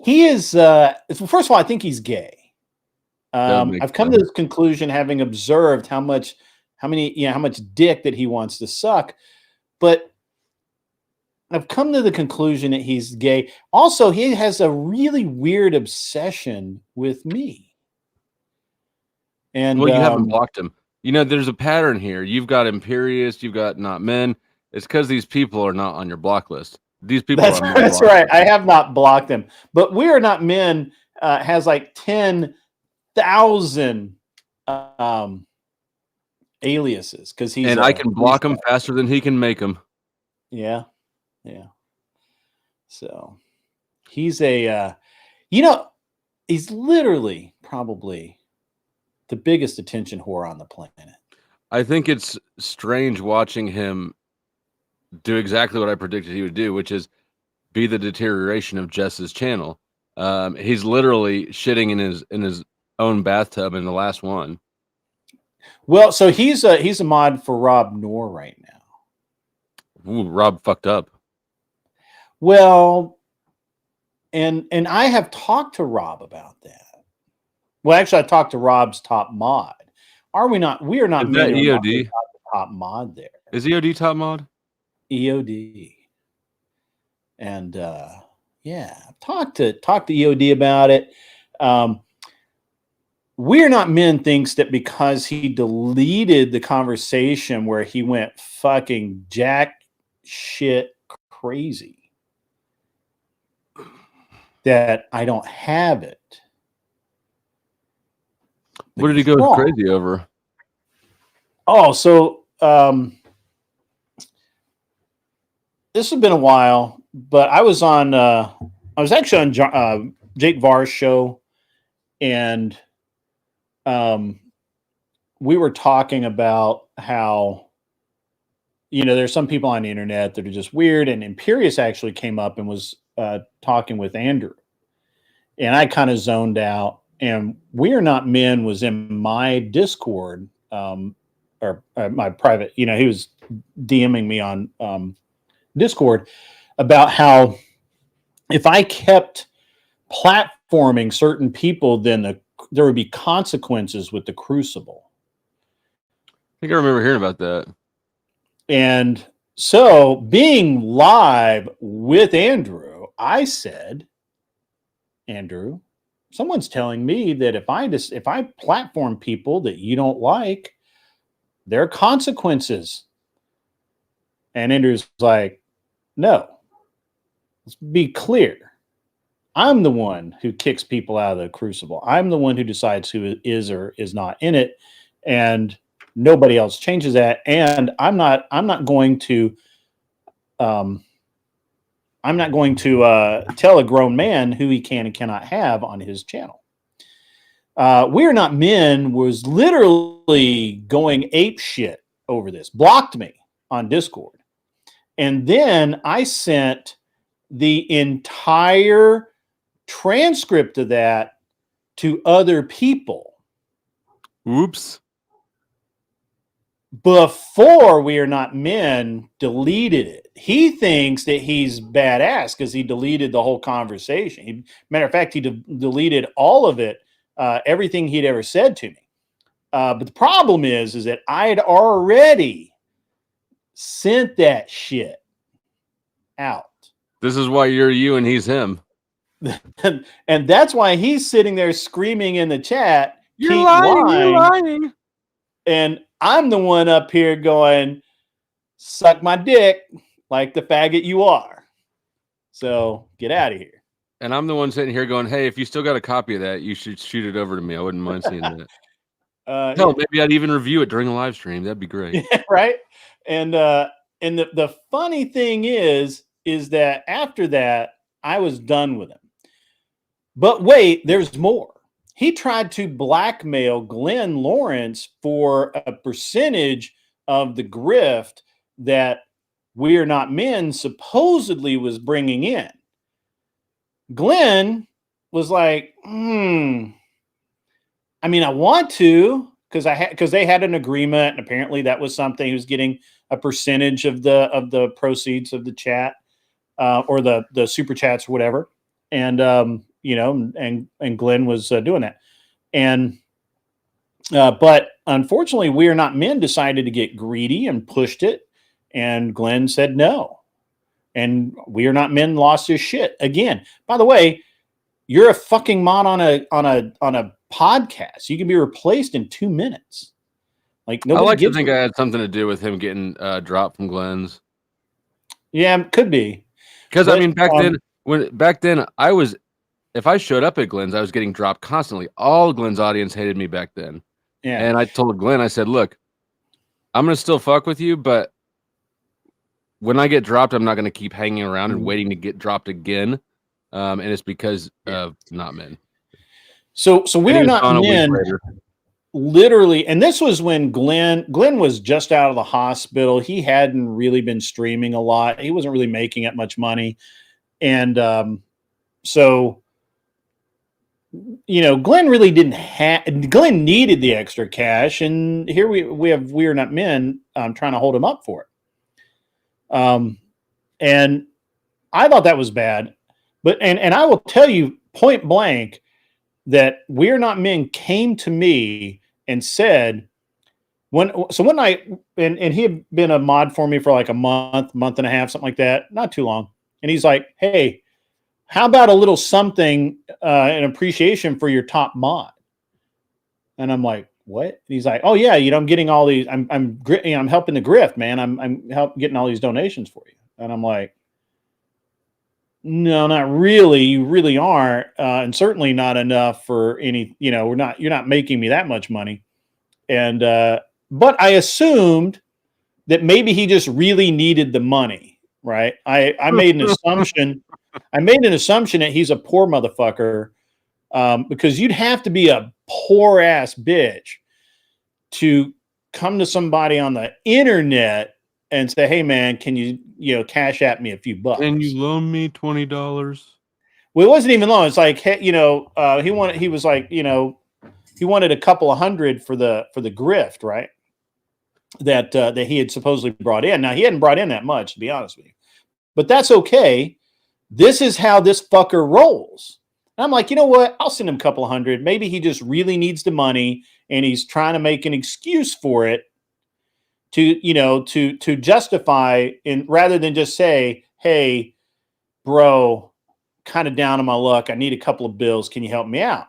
He is. First of all, I think he's gay. I've come to sense. this conclusion having observed how much dick that he wants to suck, but I've come to the conclusion that he's gay. Also, he has a really weird obsession with me. And well, you haven't blocked him. You know, there's a pattern here. You've got Imperious, you've got Not Men. It's because these people are not on your block list. These people that's right. I have not blocked them, but We Are Not Men has like 10,000 aliases because he's. I can block him faster than he can make them. Yeah. So he's he's literally probably the biggest attention whore on the planet. I think it's strange watching him do exactly what I predicted he would do, which is be the deterioration of Jess's channel. He's literally shitting in his own bathtub in the last one. Well, so he's a mod for Rob Noor right now. Ooh, Rob fucked up. Well, and I have talked to Rob about that. Well, actually, I talked to Rob's top mod. We are not men. EOD top mod there. Is EOD top mod? EOD. And yeah, I've talked to EOD about it. We're Not Men thinks that because he deleted the conversation where he went fucking jack shit crazy, that I don't have it. What did he go crazy over? Oh, so this has been a while, but I was on. I was actually on Jake Var's show, and we were talking about how, there's some people on the internet that are just weird, and Imperious actually came up and was talking with Andrew, and I kind of zoned out. And We Are Not Men was in my Discord, or my private. He was DMing me on Discord about how if I kept platforming certain people, then there would be consequences with the Crucible. I think I remember hearing about that. And so, being live with Andrew, I said, Andrew, someone's telling me that if I platform people that you don't like, there are consequences. And Andrew's like, no, let's be clear. I'm the one who kicks people out of the Crucible. I'm the one who decides who is or is not in it. And nobody else changes that. And I'm not going to tell a grown man who he can and cannot have on his channel. We Are Not Men was literally going ape shit over this, blocked me on Discord. And then I sent the entire transcript of that to other people. Oops. Before We Are Not Men deleted it. He thinks that he's badass because he deleted the whole conversation. Matter of fact, he deleted all of it, everything he'd ever said to me. But the problem is that I had already sent that shit out. This is why you're you and he's him. And that's why he's sitting there screaming in the chat, You're "Keep lying, you're lying." And I'm the one up here going, suck my dick like the faggot you are. So get out of here. And I'm the one sitting here going, hey, if you still got a copy of that, you should shoot it over to me. I wouldn't mind seeing that. Hell, maybe I'd even review it during a live stream. That'd be great. Yeah, right? And the funny thing is that after that, I was done with him. But wait, there's more. He tried to blackmail Glenn Lawrence for a percentage of the grift that We Are Not Men supposedly was bringing in. Glenn was like, I mean, I want to, because they had an agreement, and apparently that was something. He was getting a percentage of the proceeds of the chat, or the super chats or whatever. And and Glenn was doing that. And but unfortunately, We Are Not Men decided to get greedy and pushed it, and Glenn said no. And We Are Not Men lost his shit again. By the way, you're a fucking mod on a podcast. You can be replaced in 2 minutes. Like, nobody I like to gives think a- I had something to do with him getting dropped from Glenn's. Yeah, could be. Because I mean, back then I was, if I showed up at Glenn's, I was getting dropped constantly. All Glenn's audience hated me back then. Yeah. And I told Glenn, I said, look, I'm gonna still fuck with you, but when I get dropped, I'm not gonna keep hanging around and waiting to get dropped again. And it's because of Not Men. So We Are Not Men literally, and this was when Glenn was just out of the hospital. He hadn't really been streaming a lot. He wasn't really making that much money. And so, Glenn really didn't have, Glenn needed the extra cash. And here we have We Are Not Men trying to hold him up for it. And I thought that was bad. But, and I will tell you point blank that We Are Not Men came to me and said, when I, and he had been a mod for me for like a month and a half, something like that, not too long. And he's like, hey, how about a little something, in appreciation for your top mod? And I'm like, what? And he's like, oh yeah, I'm getting all these, I'm helping the grift, man. I'm getting all these donations for you. And I'm like, no, not really. You really aren't, and certainly not enough for any. You're not making me that much money. And but I assumed that maybe he just really needed the money, right? I made an assumption. I made an assumption that he's a poor motherfucker, because you'd have to be a poor ass bitch to come to somebody on the internet and say, hey man, can you cash at me a few bucks? Can you loan me $20? Well, it wasn't even loan. It's like, hey, he was like, he wanted a couple of hundred for the grift, right? That he had supposedly brought in. Now he hadn't brought in that much, to be honest with you, but that's okay. This is how this fucker rolls. And I'm like, you know what? I'll send him a couple of hundred. Maybe he just really needs the money and he's trying to make an excuse for it to justify, in rather than just say, hey, bro, kind of down on my luck. I need a couple of bills. Can you help me out?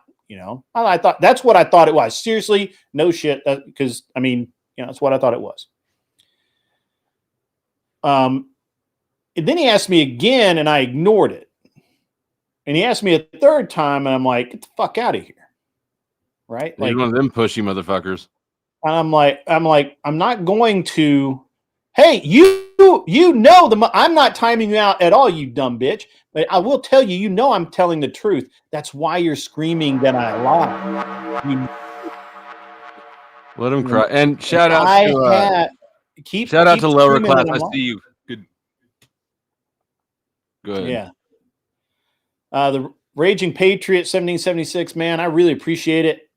I thought that's what I thought it was. Seriously, no shit. Because I mean, that's what I thought it was. And then he asked me again, and I ignored it. And he asked me a third time, and I'm like, get the fuck out of here. Right? Like one of them pushy motherfuckers. And I'm like, I'm not going to. Hey, I'm not timing you out at all, you dumb bitch. But I will tell you, I'm telling the truth. That's why you're screaming that I lie. Let him cry. And shout out to lower class. I see you. Good. Good. Yeah. The Raging Patriot 1776, man, I really appreciate it.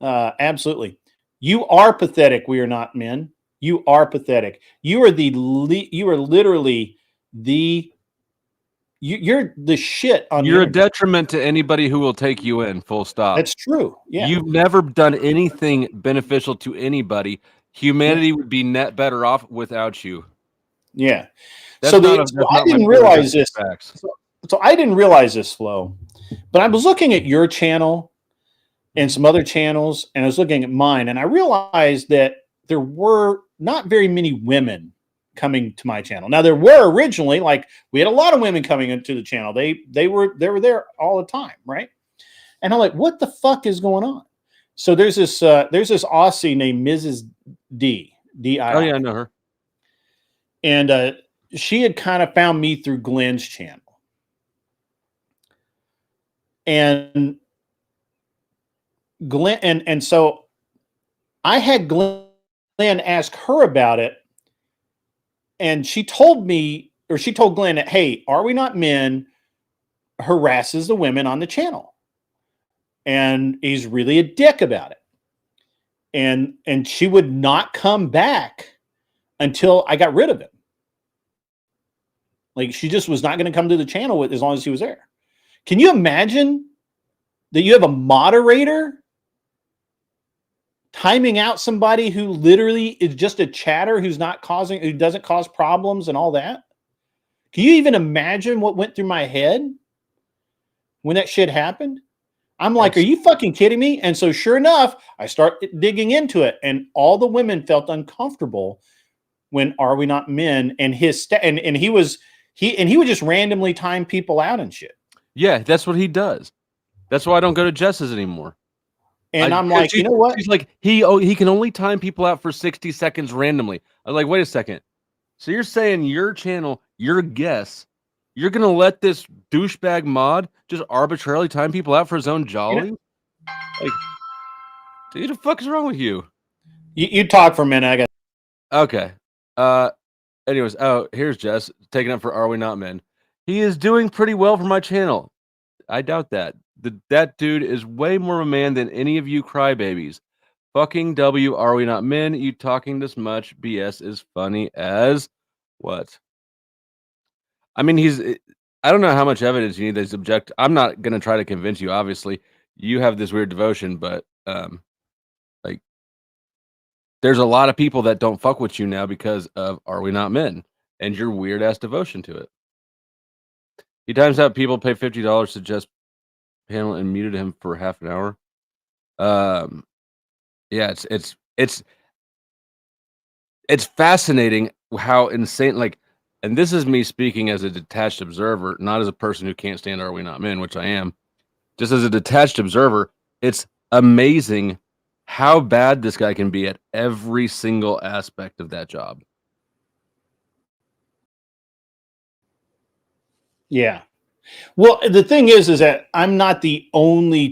Absolutely. You are pathetic. We are not men. You are pathetic. You are literally you're the shit on. You're a detriment to anybody who will take you in. Full stop. That's true. Yeah. You've never done anything beneficial to anybody. Humanity would be net better off without you. Yeah. So I didn't realize this. So I didn't realize this, Flo. But I was looking at your channel and some other channels, and I was looking at mine, and I realized that there were not very many women coming to my channel. Now there were originally, like, we had a lot of women coming into the channel. They were there all the time, right? And I'm like, what the fuck is going on? So there's this Aussie named Mrs. D.I. Oh yeah, I know her. And she had kind of found me through Glenn's channel. And Glenn, and so I had Glenn ask her about it, and she told Glenn that, hey, Are We Not Men harasses the women on the channel, and he's really a dick about it. And she would not come back until I got rid of him. Like, she just was not going to come to the channel as long as he was there. Can you imagine that you have a moderator timing out somebody who literally is just a chatter, who doesn't cause problems and all that? Can you even imagine what went through my head when that shit happened? I'm like, are you fucking kidding me? And so sure enough, I start digging into it, and all the women felt uncomfortable when Are We Not Men, and and he would just randomly time people out and shit. Yeah, that's what he does. That's why I don't go to Jess's anymore. And I'm like, you know what? He's like, he can only time people out for 60 seconds randomly. I was like, wait a second. So you're saying your channel, your guests, you're going to let this douchebag mod just arbitrarily time people out for his own jolly? Like, dude, the fuck is wrong with you? You talk for a minute. I got. Okay. Anyways, here's Jess taking up for Are We Not Men. He is doing pretty well for my channel. I doubt that. That dude is way more of a man than any of you crybabies. Fucking W, Are We Not Men? You talking this much BS is funny as what? I mean, I don't know how much evidence you need that's object. I'm not going to try to convince you, obviously. You have this weird devotion, but like, there's a lot of people that don't fuck with you now because of Are We Not Men and your weird ass devotion to it. He times out people pay $50 to just panel and muted him for half an hour. Yeah, it's fascinating how insane, like, and this is me speaking as a detached observer, not as a person who can't stand Are We Not Men, which I am. Just as a detached observer, it's amazing how bad this guy can be at every single aspect of that job. Yeah. Well, the thing is that I'm not the only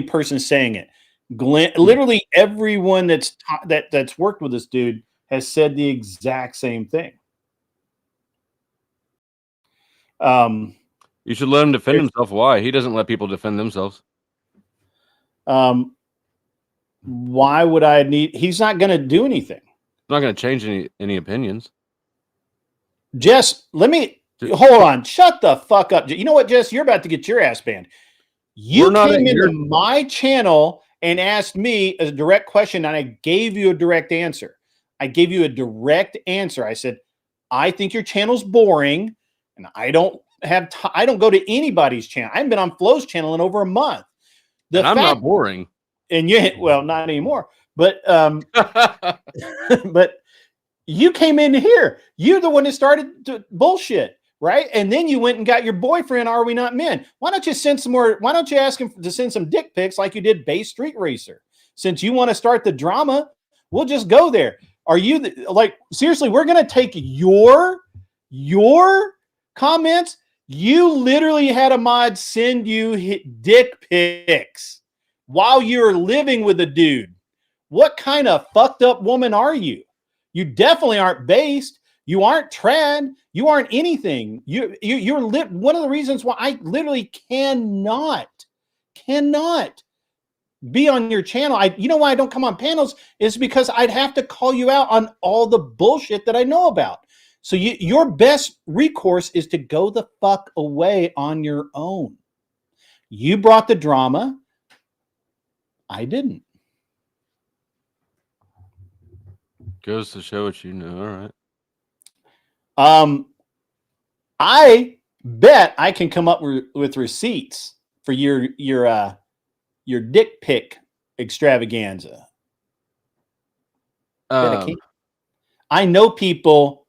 person saying it. Glenn, literally everyone that's worked with this dude has said the exact same thing. You should let him defend himself. Why? He doesn't let people defend themselves. Why would I need? He's not going to do anything. It's not going to change any opinions. Jess, hold on. Shut the fuck up. You know what, Jess? You're about to get your ass banned. You came into my channel and asked me a direct question, and I gave you a direct answer. I gave you a direct answer. I said, I think your channel's boring, and I don't go to anybody's channel. I haven't been on Flo's channel in over a month. I'm not boring. And well, not anymore. But but you came in here. You're the one that started to bullshit, right? And then you went and got your boyfriend, Are We Not Men? Why don't you send some more? Why don't you ask him to send some dick pics like you did Bay Street Racer? Since you want to start the drama, we'll just go there. Are you seriously? We're gonna take your comments. You literally had a mod send you dick pics while you're living with a dude. What kind of fucked up woman are you? You definitely aren't based. You aren't trad. You aren't anything. You're one of the reasons why I literally cannot be on your channel. You know why I don't come on panels is because I'd have to call you out on all the bullshit that I know about. So your best recourse is to go the fuck away on your own. You brought the drama. I didn't. Goes to show what you know. All right. I bet I can come up with receipts for your dick pic extravaganza. I know people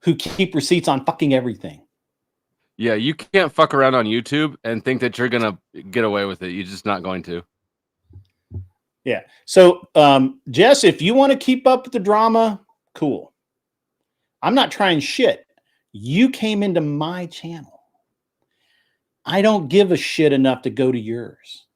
who keep receipts on fucking everything. Yeah, you can't fuck around on YouTube and think that you're gonna get away with it. You're just not going to. Yeah. So, Jess, if you want to keep up with the drama, cool. I'm not trying shit. You came into my channel. I don't give a shit enough to go to yours.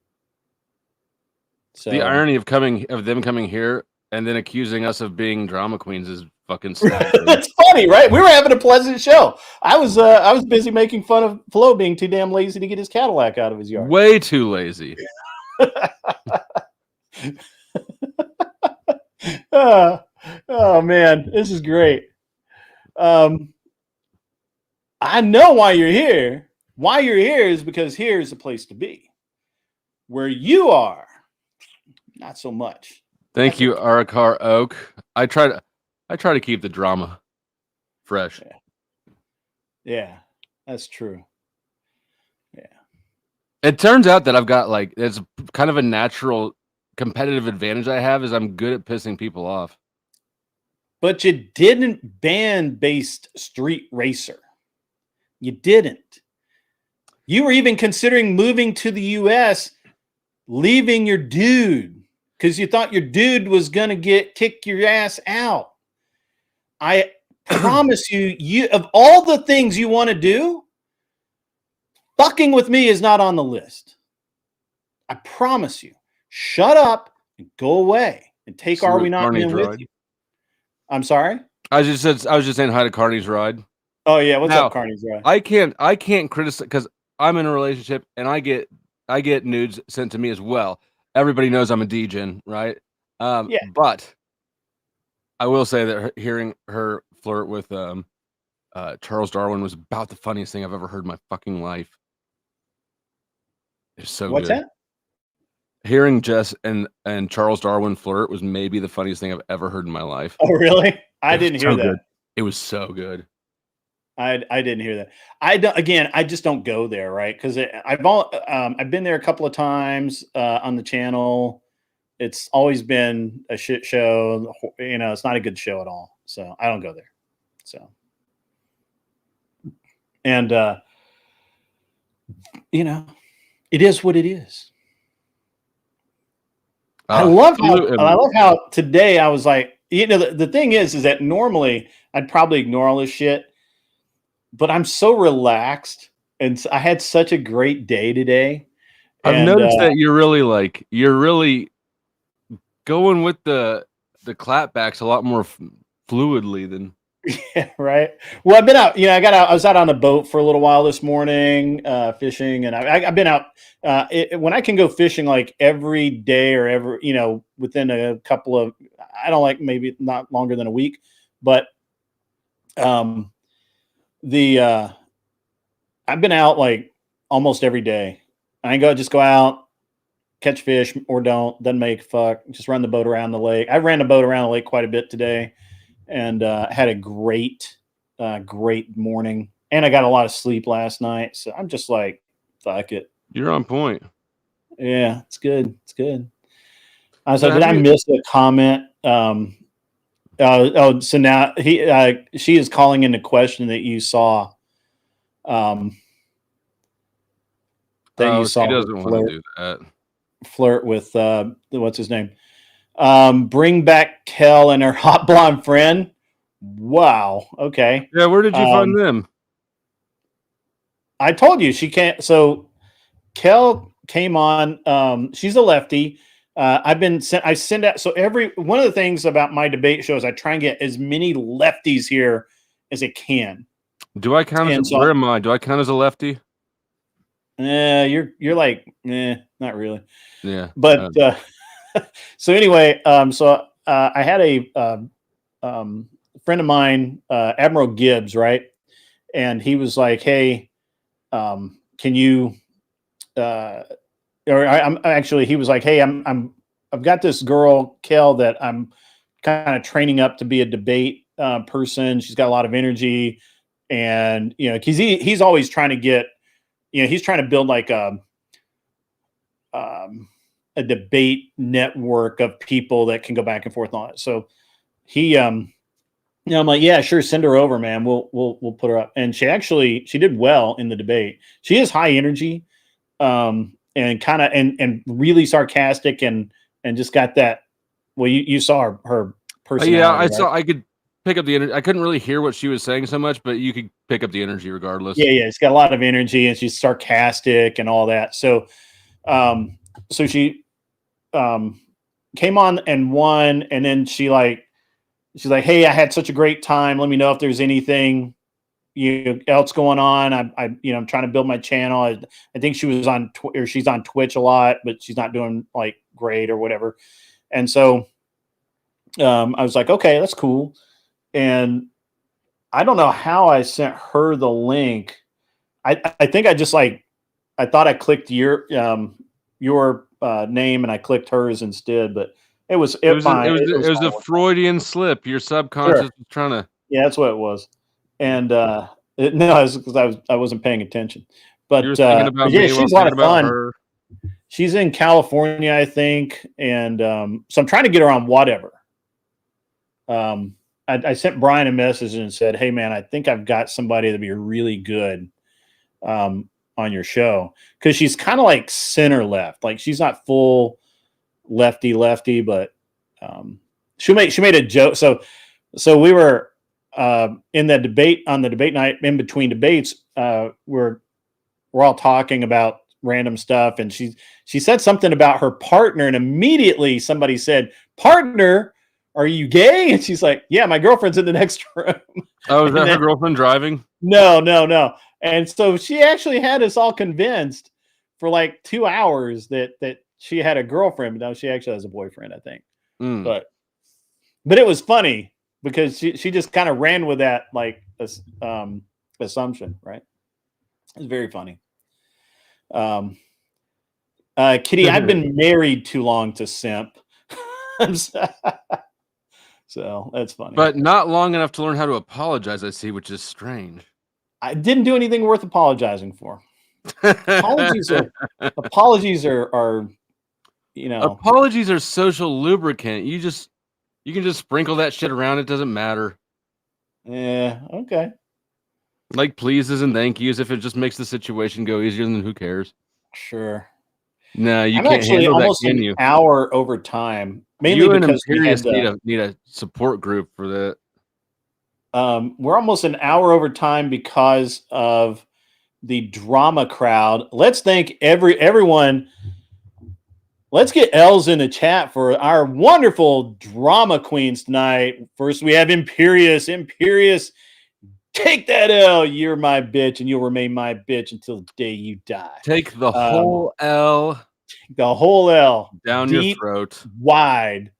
So the irony of them coming here and then accusing us of being drama queens is fucking sad. That's funny, right? We were having a pleasant show. I was busy making fun of Flo being too damn lazy to get his Cadillac out of his yard. Way too lazy. Oh man, this is great. I know why you're here. Why you're here is because here's the place to be. Where you are, not so much. Thank you, Arakar Oak. I try to keep the drama fresh. Yeah, that's true. Yeah. It turns out that I've got it's kind of a natural competitive advantage I have is I'm good at pissing people off. But you didn't ban Based Street Racer. You didn't. You were even considering moving to the US, leaving your dude because you thought your dude was going to kick your ass out. I promise you of all the things you want to do, fucking with me is not on the list. I promise you. Shut up and go away and take Are We Not Men with you. I'm sorry? I was just saying hi to Carney's Ride. Oh yeah, what's up, Carney's Ride? I can't criticize because I'm in a relationship and I get nudes sent to me as well. Everybody knows I'm a degen, right? Yeah. But I will say that hearing her flirt with Charles Darwin was about the funniest thing I've ever heard in my fucking life. It's so What's good. That? Hearing Jess and Charles Darwin flirt was maybe the funniest thing I've ever heard in my life. Oh, really? I didn't hear that. Good. It was so good. I didn't hear that. I just don't go there, right? Because I've been there a couple of times on the channel. It's always been a shit show. You know, it's not a good show at all. So I don't go there. So, and you know, it is what it is. I love how today I was like, you know, the thing is that normally I'd probably ignore all this shit, but I'm so relaxed and I had such a great day today. I've noticed that you're really going with the clapbacks a lot more fluidly than. Yeah, right. Well, I've been out. You know, I was out on a boat for a little while this morning, fishing, and I've been out. When I can go fishing like every day or within a couple of, I don't like maybe not longer than a week, but the I've been out like almost every day. I just go out, catch fish or doesn't make fuck. Just run the boat around the lake. I ran the boat around the lake quite a bit today, and had a great morning. And I got a lot of sleep last night, so I'm just like, fuck it. You're on point. Yeah, it's good. It's good. I was like, did I miss a comment? So now she is calling into question that you saw. That you saw. She doesn't want to do that. Flirt with what's his name? Bring back Kel and her hot blonde friend. Wow. Okay. Yeah. Where did you find them? I told you she can't. So Kel came on. She's a lefty. I send out. So one of the things about my debate show is I try and get as many lefties here as I can. Do I count as where am I? Do I count as a lefty? You're like, not really. Yeah. But so anyway, I had a friend of mine, Admiral Gibbs, right? And he was like, hey, can you he was like, hey, I've got this girl, Kel, that I'm kind of training up to be a debate person. She's got a lot of energy, and because he's always trying to get, he's trying to build like a debate network of people that can go back and forth on it. So he, I'm like, yeah, sure, send her over, man. We'll put her up. And she did well in the debate. She is high energy, and kind of and really sarcastic and just got that. Well, you saw her personality. Yeah, right? I could pick up the energy. I couldn't really hear what she was saying so much, but you could pick up the energy regardless. Yeah, it's got a lot of energy, and she's sarcastic and all that. So, so she came on and won, and then she's like, hey, I had such a great time. Let me know if there's anything else going on. I'm trying to build my channel. I think she was on she's on Twitch a lot, but she's not doing like great or whatever. And so I was like, okay, that's cool. And I don't know how I sent her the link. I think I just I thought I clicked your name and I clicked hers instead, but it was a Freudian slip. Your subconscious was trying to. Yeah, that's what it was. And no, it's because I wasn't paying attention. But you were thinking about me she's a lot of fun. Her. She's in California, I think, and so I'm trying to get her on whatever. I sent Brian a message and said, hey, man, I think I've got somebody that'd be really good on your show, because she's kind of like center left. Like she's not full lefty, but she made a joke. So we were in the debate on the debate night, in between debates, we're all talking about random stuff, and she said something about her partner, and immediately somebody said, partner, are you gay? And she's like, yeah, my girlfriend's in the next room. Oh, is that her girlfriend driving? No. And so she actually had us all convinced for like 2 hours that she had a girlfriend, but now she actually has a boyfriend, I think. But it was funny because she just kind of ran with that like assumption, right? It was very funny. Kitty, I've been married too long to simp. So that's funny. But not long enough to learn how to apologize, I see, which is strange. I didn't do anything worth apologizing for. Apologies are apologies are social lubricant. You can just sprinkle that shit around. It doesn't matter. Yeah. Okay. Like pleases and thank yous. If it just makes the situation go easier, then who cares? Sure. No, you I'm can't actually handle almost that, can an you? hour over time. Mainly you and because Imperious need a support group for that. We're almost an hour over time because of the drama crowd. Let's thank everyone Let's get L's in the chat for our wonderful drama queens tonight. First, we have Imperious. Imperious, take that L. You're my bitch, and you'll remain my bitch until the day you die. Take the whole L. The whole L. Down deep, your throat. Wide.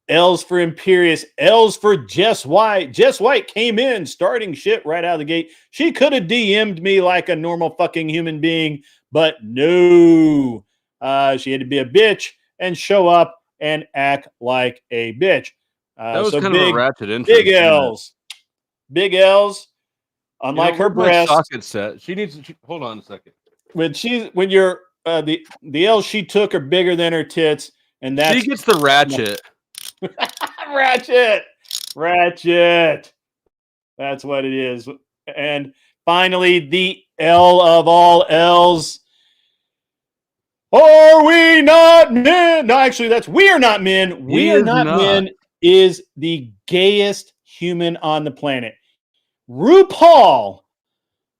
L's for Imperious. L's for Jess White. Jess White came in starting shit right out of the gate. She could have DM'd me like a normal fucking human being, but no. She had to be a bitch and show up and act like a bitch. That was so kind big, of a ratchet intro. big L's. Big L's. Unlike her breast. Socket set. She needs. Hold on a second. When you're the L's she took are bigger than her tits, and that's she gets the ratchet. ratchet. That's what it is. And finally, the L of all L's. Are we not men? No, actually, that's We Are Not Men. We Are Not Men is the gayest human on the planet. RuPaul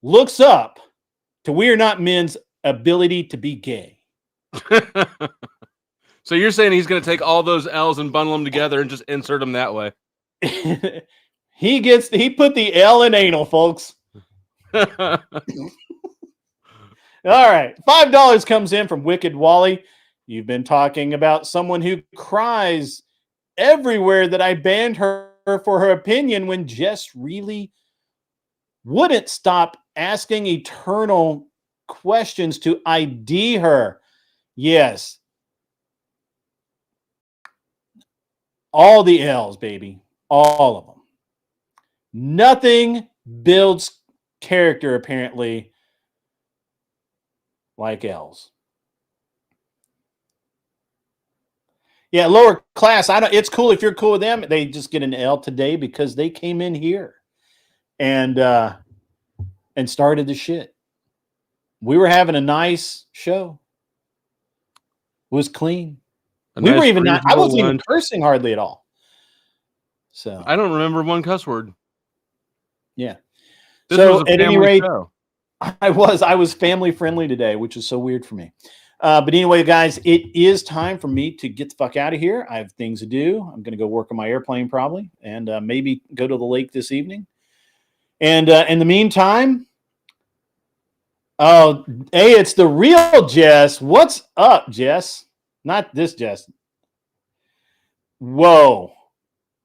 looks up to We Are Not Men's ability to be gay. So you're saying he's going to take all those L's and bundle them together and just insert them that way? He put the L in anal, folks. All right. $5 comes in from Wicked Wally. You've been talking about someone who cries everywhere that I banned her for her opinion when Jess really wouldn't stop asking eternal questions to ID her. Yes. All the L's, baby. All of them. Nothing builds character, apparently, like L's. Yeah, lower class. It's cool if you're cool with them. They just get an L today because they came in here and started the shit. We were having a nice show. It was clean. I wasn't even cursing hardly at all. So I don't remember one cuss word. Yeah. So at any rate, show. I was family friendly today, which is so weird for me. But anyway, guys, it is time for me to get the fuck out of here. I have things to do. I'm going to go work on my airplane probably, and maybe go to the lake this evening. And in the meantime, oh, hey, it's the real Jess. What's up, Jess? Not this Jess. Whoa.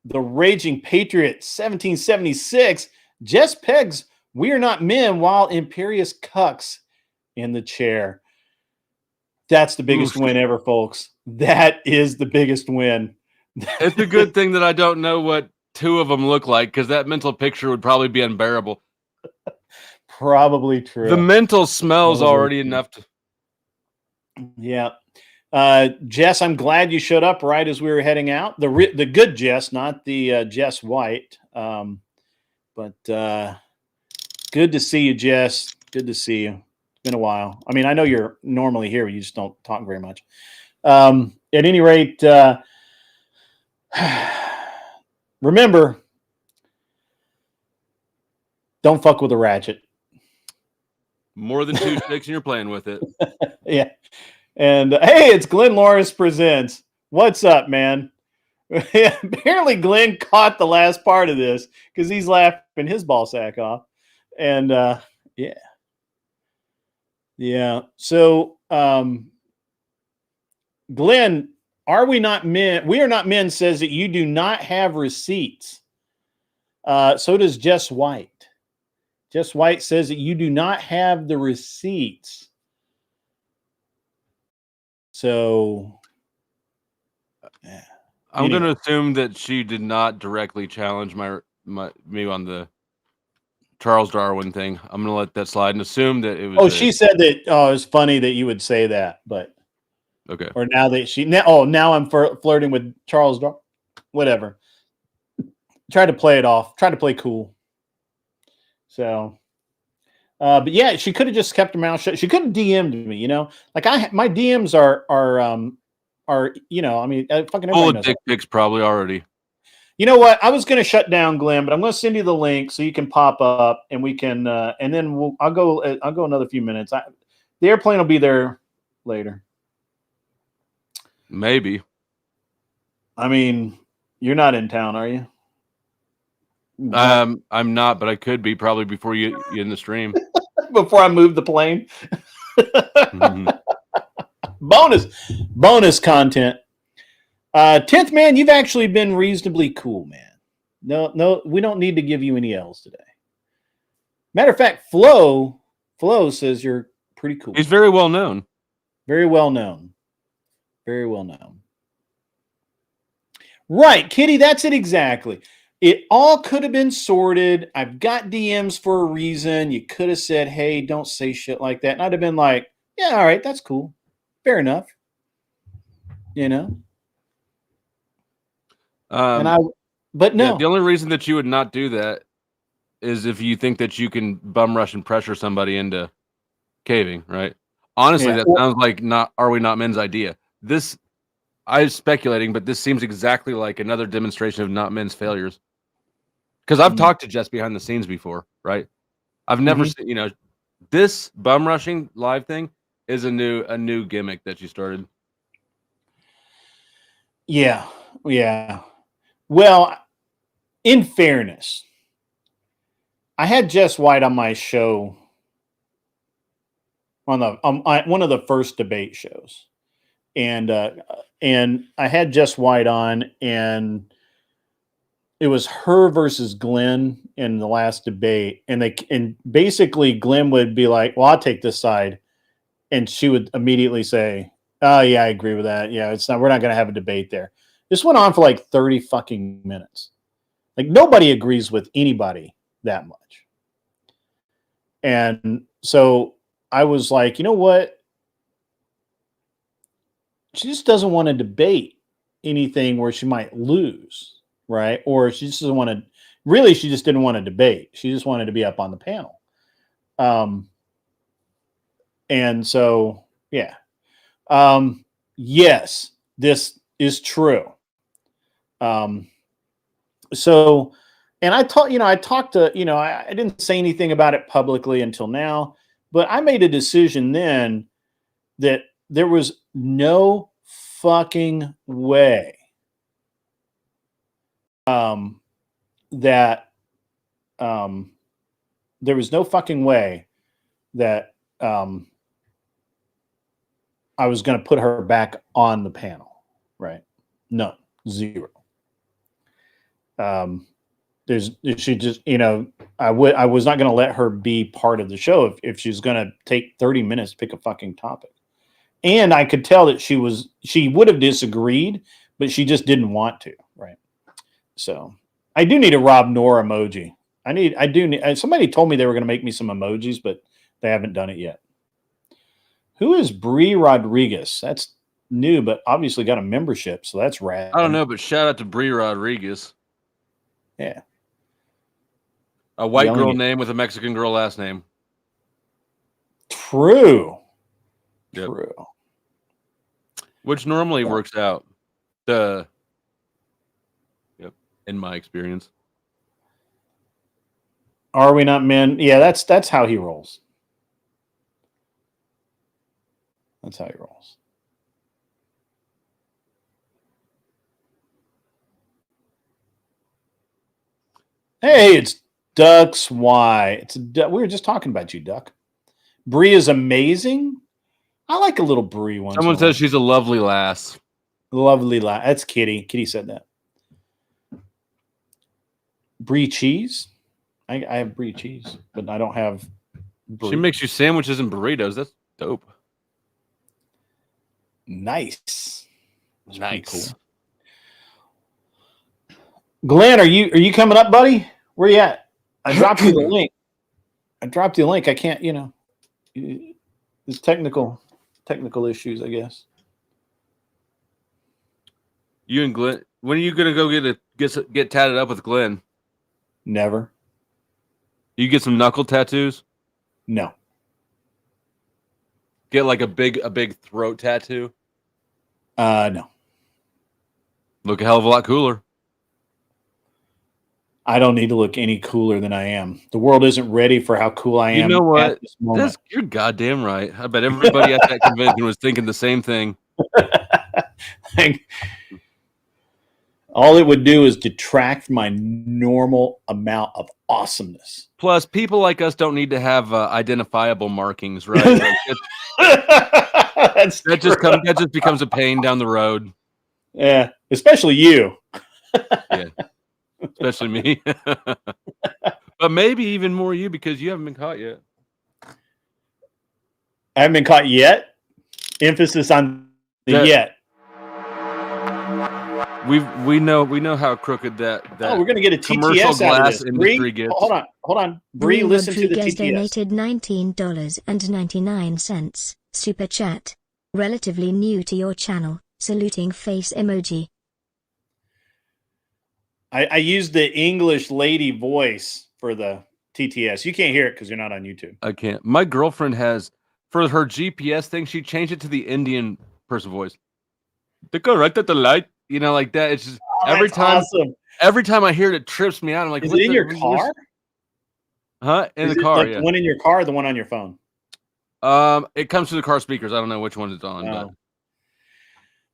The Raging Patriot, 1776. Jess pegs We Are Not Men while Imperious cucks in the chair. That's the biggest win ever, folks. That is the biggest win. It's a good thing that I don't know what two of them look like, because that mental picture would probably be unbearable. Probably true. The mental smell's already enough to... Yeah. Jess, I'm glad you showed up right as we were heading out. The good Jess, not the Jess White. But good to see you, Jess. Good to see you. It's been a while. I mean, I know you're normally here, but you just don't talk very much. At any rate, remember, don't fuck with a ratchet. More than 2 sticks and you're playing with it. Yeah. And hey, it's Glenn Lawrence Presents. What's up, man? Apparently Glenn caught the last part of this because he's laughing his ball sack off. And yeah. So Glenn, Are We Not Men? We Are Not Men says that you do not have receipts. So does Jess White. Jess White says that you do not have the receipts. So I'm going to assume that she did not directly challenge me on the Charles Darwin thing. I'm going to let that slide and assume that it was. Oh, she said that. Oh, it was funny that you would say that, but okay. Or now that now I'm flirting with Charles Darwin. Whatever. Try to play it off. Try to play cool. So, but yeah, she could have just kept her mouth shut. She could have DM'd me, like my DMs are, I mean, fucking full everybody of dick pics probably already. You know what? I was going to shut down Glenn, but I'm going to send you the link so you can pop up and we can, and then I'll go another few minutes. The airplane will be there later. Maybe. I mean, you're not in town, are you? I'm not, but I could be probably before you in the stream. Before I move the plane. Mhm. Bonus content. 10th man, you've actually been reasonably cool, man. No, we don't need to give you any L's today. Matter of fact, Flo says you're pretty cool. He's very well known. Very well known. Very well known. Right, Kitty, that's it exactly. It all could have been sorted. I've got DMs for a reason. You could have said, hey, don't say shit like that. And I'd have been like, yeah, all right, that's cool. Fair enough. You know? But no. Yeah, the only reason that you would not do that is if you think that you can bum rush and pressure somebody into caving, right? Honestly, that sounds like Are We Not Men's idea. This, I'm speculating, but this seems exactly like another demonstration of Not Men's failures. Because I've talked to Jess behind the scenes before, right? I've never seen, this bum rushing live thing is a new gimmick that you started. Yeah. Well, in fairness, I had Jess White on my show on one of the first debate shows, and I had Jess White on, and it was her versus Glenn in the last debate, and basically Glenn would be like, "Well, I'll take this side," and she would immediately say, "Oh yeah, I agree with that. Yeah, we're not going to have a debate there." This went on for like 30 fucking minutes. Like nobody agrees with anybody that much. And so I was like, you know what? She just doesn't want to debate anything where she might lose, right? Or she just doesn't want to, really, she just didn't want to debate. She just wanted to be up on the panel. And so, yeah. Yes, this is true. So, and I talked to, I didn't say anything about it publicly until now, but I made a decision then that there was no fucking way there was no fucking way that I was going to put her back on the panel, right? No, zero. She just, I was not going to let her be part of the show if she's going to take 30 minutes to pick a fucking topic. And I could tell that she would have disagreed, but she just didn't want to, right? So I do need a Rob Nor emoji. Somebody told me they were going to make me some emojis, but they haven't done it yet. Who is Bree Rodriguez? That's new, but obviously got a membership, so that's rad. I don't know, but shout out to Bree Rodriguez. Yeah. A white girl name with a Mexican girl last name. True. Yep. True. Which normally works out. Yep. In my experience. Are We Not Men? Yeah, that's how he rolls. That's how he rolls. Hey, it's Duck's Y. We were just talking about you, Duck. Bree is amazing. I like a little Bree one. Someone says she's a lovely lass. Lovely lass. That's Kitty. Kitty said that. Brie cheese. I have Brie cheese, but I don't have Brie. She makes you sandwiches and burritos. That's dope. Nice. That's nice. Cool. Glenn, are you coming up, buddy? Where you at? I dropped you the link. I can't, there's technical issues, I guess. You and Glenn, when are you gonna go get tatted up with Glenn? Never. You get some knuckle tattoos? No. Get like a big throat tattoo? No. Look a hell of a lot cooler. I don't need to look any cooler than I am. The world isn't ready for how cool I am. You know what? At this moment. You're goddamn right. I bet everybody at that convention was thinking the same thing. Like, all it would do is detract from my normal amount of awesomeness. Plus, people like us don't need to have identifiable markings, right? Like, that just becomes a pain down the road. Yeah, especially you. Yeah, especially me. But maybe even more you because you haven't been caught yet. I haven't been caught yet. Emphasis on the yet. We know how crooked that we're gonna get a commercial TTS out of glass this. industry Bree, gets. hold on. Bree, listen to the Rodriguez TTS. donated $19.99. Super chat. Relatively new to your channel. Saluting face emoji. I used the English lady voice for the TTS. You can't hear it because you're not on YouTube. I can't. My girlfriend has, for her GPS thing, she changed it to the Indian person voice. They go right at the light, you know, like that. It's just every time I hear it, it trips me out. I'm like, is it in your car? Huh? In Is the it car, like yeah. The one in your car or the one on your phone? It comes through the car speakers. I don't know which one it's on.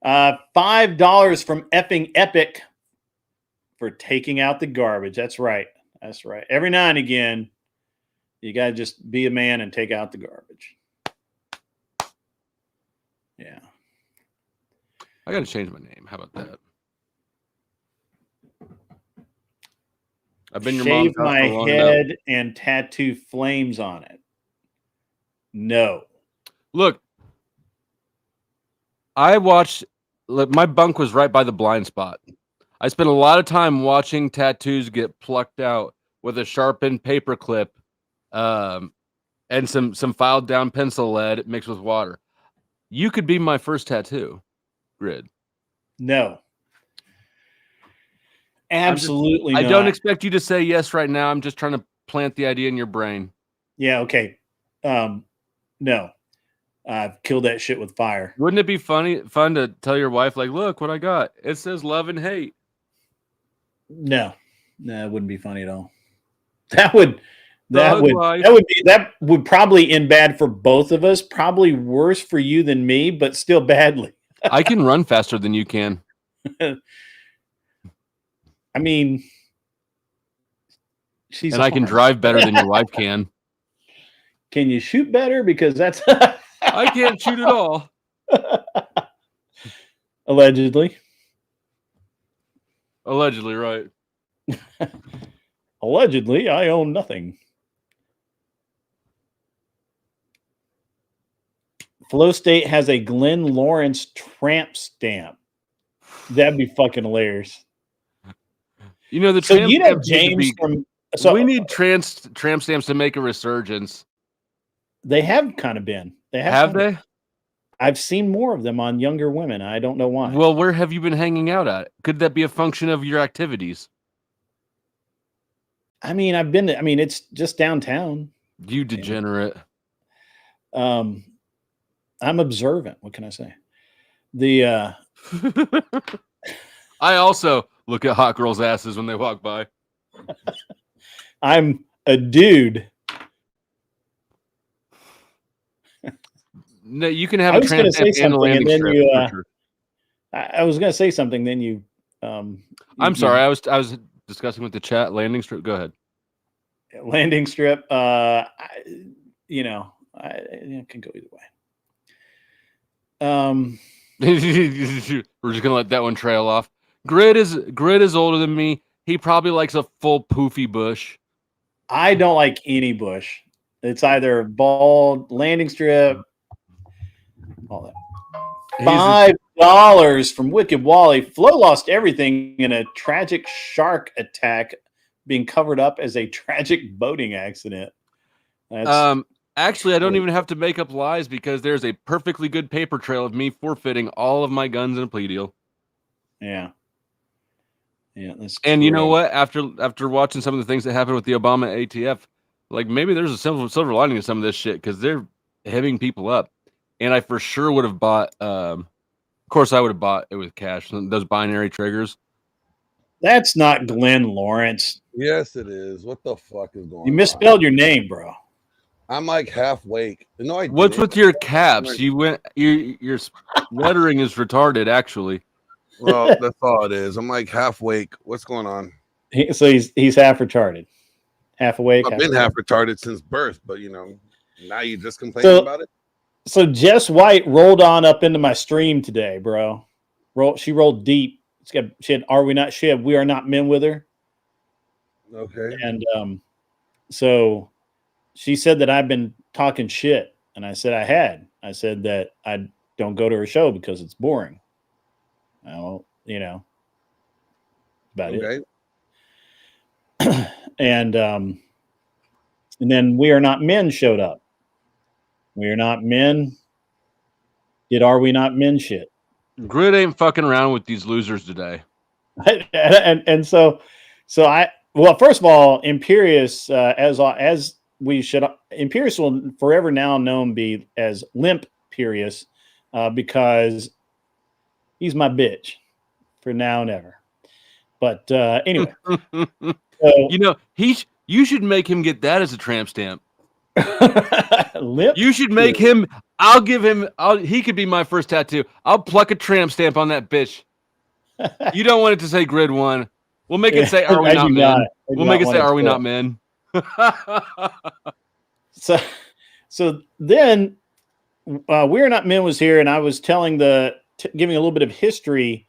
But $5 from effing Epic for taking out the garbage. That's right. Every now and again, you got to just be a man and take out the garbage. Yeah. I got to change my name. How about that? I've been your Shave mom's house my for long head enough. and tattoo flames on it. No. Look, my bunk was right by the blind spot. I spent a lot of time watching tattoos get plucked out with a sharpened paper clip, and some filed down pencil lead mixed with water. You could be my first tattoo, Grid. No. Absolutely I not. don't expect you to say yes right now. I'm just trying to plant the idea in your brain. Yeah, okay. No. I've killed that shit with fire. Wouldn't it be fun to tell your wife, like, look what I got? It says love and hate. No, it wouldn't be funny at all. That would probably end bad for both of us. Probably worse for you than me, but still badly. I can run faster than you can. I mean, I can drive better than your wife can. Can you shoot better? Because that's I can't shoot at all. Allegedly, right. Allegedly, I own nothing. Flow State has a Glenn Lawrence tramp stamp. That'd be fucking hilarious. You know, James we need tramp stamps to make a resurgence. They have kind of been. Have they? I've seen more of them on younger women. I don't know why. Well, where have you been hanging out at? Could that be a function of your activities? I mean, it's just downtown. You degenerate. I'm observant. What can I say? I also look at hot girls' asses when they walk by. I'm a dude. No, you can have a tramp stamp and a landing strip. I was going to say something, then you. I'm sorry. I was discussing with the chat. Landing strip. Go ahead. Landing strip. I can go either way. We're just gonna let that one trail off. Grid is older than me. He probably likes a full poofy bush. I don't like any bush. It's either bald, landing strip, all that. $5 from Wicked Wally. Flo lost everything in a tragic shark attack, being covered up as a tragic boating accident. Actually, I don't even have to make up lies because there's a perfectly good paper trail of me forfeiting all of my guns in a plea deal. Yeah. And you know what? After watching some of the things that happened with the Obama ATF, like maybe there's a silver lining to some of this shit because they're heaving people up. And I for sure would have bought. Of course, I would have bought it with cash. Those binary triggers. That's not Glenn Lawrence. Yes, it is. What the fuck is going on? You misspelled your name, bro. I'm like half awake. No, I What's didn't. with your caps? Your lettering is retarded. Actually, Well, that's all it is. I'm like half awake. What's going on? So he's half retarded, half awake. I've been half retarded since birth, but now you just complaining about it. So Jess White rolled on up into my stream today, bro. She rolled deep. She had We Are Not Men with her. Okay. And so she said that I've been talking shit, and I said I had. I said that I don't go to her show because it's boring. Well, about it. And then We Are Not Men showed up. We Are Not Men did Are We Not Men shit. Grid ain't fucking around with these losers today. and so first of all, Imperious, as we should, Imperious will forever now known be as Limp Imperious, because he's my bitch for now and ever. But anyway, so, you should make him get that as a tramp stamp. Limp. You should make him. I'll give him. He could be my first tattoo. I'll pluck a tramp stamp on that bitch. You don't want it to say Grid 1. We'll make it say Are We Not Men. We'll make it say Are We Not Men. So then We Are Not Men was here, and I was telling giving a little bit of history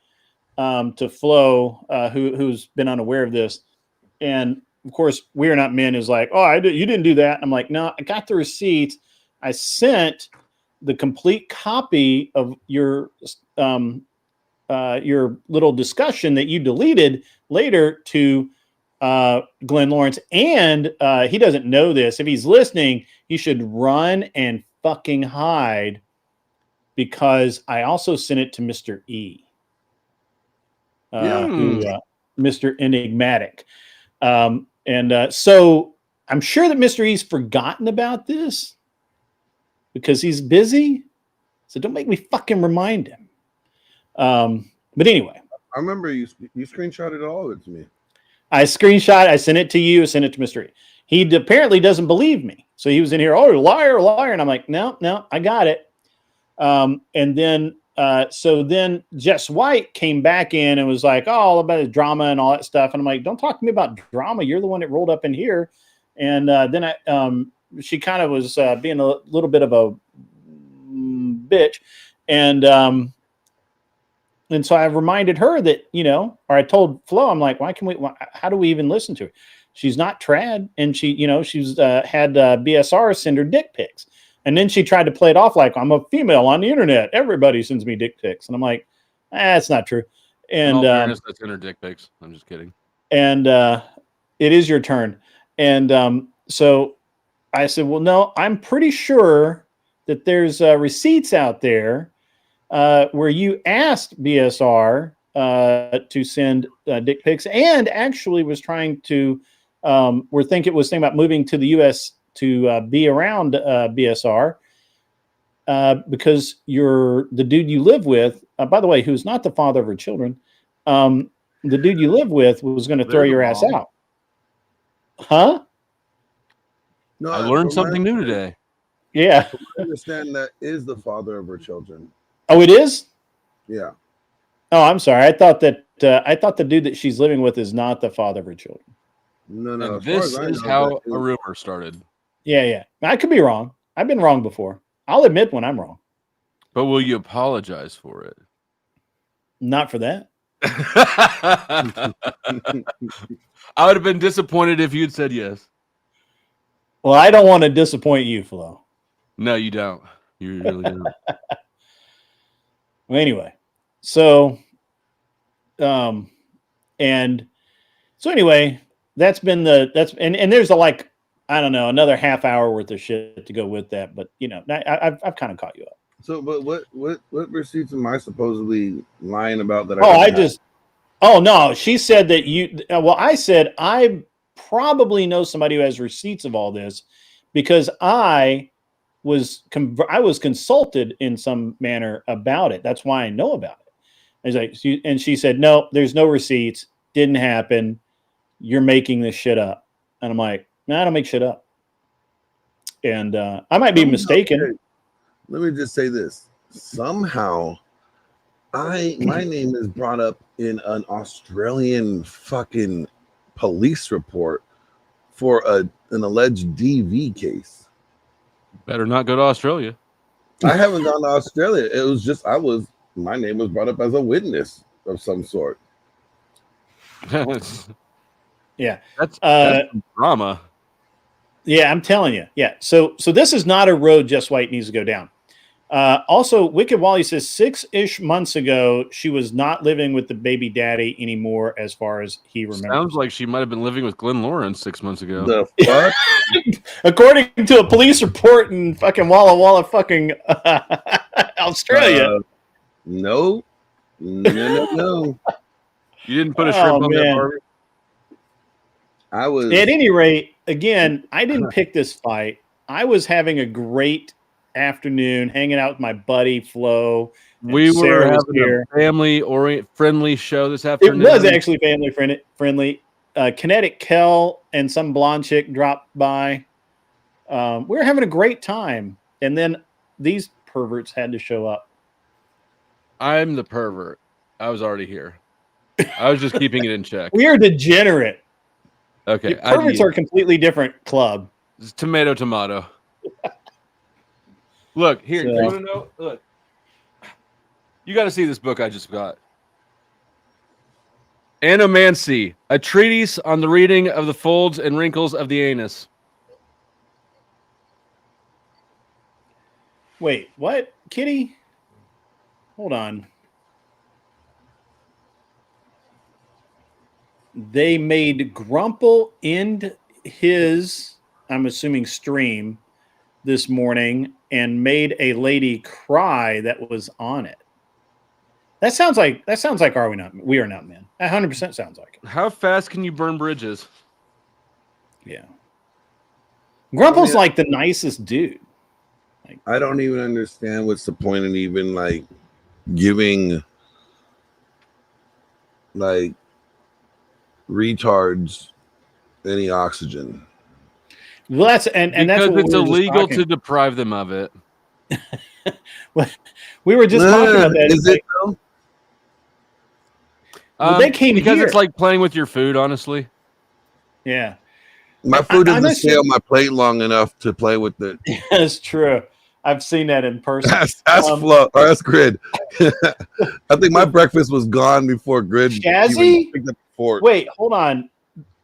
to Flo, who's been unaware of this. And of course, We Are Not Men is like, oh, you didn't do that. I'm like, no, I got the receipts. I sent the complete copy of your little discussion that you deleted later to Glenn Lawrence. And he doesn't know this. If he's listening, he should run and fucking hide, because I also sent it to Mr. E. Mr. Enigmatic. So I'm sure that Mr. E's forgotten about this because he's busy. So don't make me fucking remind him. But anyway. I remember you screenshotted all of it to me. I sent it to you, I sent it to Mr. E. He apparently doesn't believe me. So he was in here, oh, liar, liar. And I'm like, no, I got it. And then Jess White came back in and was like, oh, all about his drama and all that stuff. And I'm like, don't talk to me about drama. You're the one that rolled up in here. And then she kind of was being a little bit of a bitch. And so I reminded her that, or I told Flo, I'm like, how do we even listen to her? She's not trad. And she's had BSR send her dick pics. And then she tried to play it off like, I'm a female on the internet. Everybody sends me dick pics. And I'm like, that's not true. And fairness, that's in her dick pics. I'm just kidding. And it is your turn. And so I said, well, no, I'm pretty sure that there's receipts out there where you asked BSR to send dick pics, and actually was trying to, was thinking about moving to the U.S. to be around BSR because the dude you live with, by the way, who's not the father of her children, the dude you live with was going to throw your ass out. Huh? No, I learned something new today. Yeah. I understand that is the father of her children. Oh, it is? Yeah. Oh, I'm sorry. I thought the dude that she's living with is not the father of her children. No. And this is how a rumor started. Yeah. I could be wrong. I've been wrong before. I'll admit when I'm wrong. But will you apologize for it? Not for that. I would have been disappointed if you'd said yes. Well, I don't want to disappoint you, Flo. No, you don't. You really don't. Well, anyway, so anyway, that's been and there's another half hour worth of shit to go with that, but I've kind of caught you up. So, but what receipts am I supposedly lying about that? No, she said that I said I probably know somebody who has receipts of all this because I was consulted in some manner about it. That's why I know about it. And she said, no, there's no receipts. Didn't happen. You're making this shit up. And I'm like, no, I don't make shit up. And I might be mistaken. Let me just say this. Somehow, my name is brought up in an Australian fucking police report for an alleged DV case. Better not go to Australia. I haven't gone to Australia. It was just my name was brought up as a witness of some sort. Yeah, that's drama. Yeah, I'm telling you. Yeah, so this is not a road Just White needs to go down. Also, Wicked Wally says 6-ish months ago she was not living with the baby daddy anymore, as far as he remembers. Sounds like she might have been living with Glenn Lawrence 6 months ago. The fuck? According to a police report in fucking Walla Walla, fucking Australia. No. You didn't put a shrimp on that, Barbie? I was. At any rate, again, I didn't pick this fight. I was having a great afternoon hanging out with my buddy Flo. We were having a family-friendly show this afternoon. It was actually family-friendly. Kinetic Kel and some blonde chick dropped by. We were having a great time. And then these perverts had to show up. I'm the pervert. I was already here. I was just keeping it in check. We are degenerate. Okay. Perverts are a completely different club. It's tomato. Look, here. You want to know? Look. You got to see this book I just got. Anomancy, a treatise on the reading of the folds and wrinkles of the anus. Wait, what? Kitty? Hold on. They made Grumple end his, I'm assuming, stream this morning and made a lady cry that was on it. That sounds like Are We Not? We Are Not Men. 100% sounds like it. How fast can you burn bridges? Yeah. Grumple's like the nicest dude. I don't even understand what's the point in even like giving like retards any oxygen. Well, that's and that's because what it's illegal to deprive them of it. We were just talking about that. Is it though? They came because here. It's like playing with your food, honestly. Yeah. My food doesn't stay on my plate long enough to play with it. That's true. I've seen that in person. That's Flo. Or that's Grid. I think my breakfast was gone before Grid. Shazzy? Picked up the fork. Wait, hold on.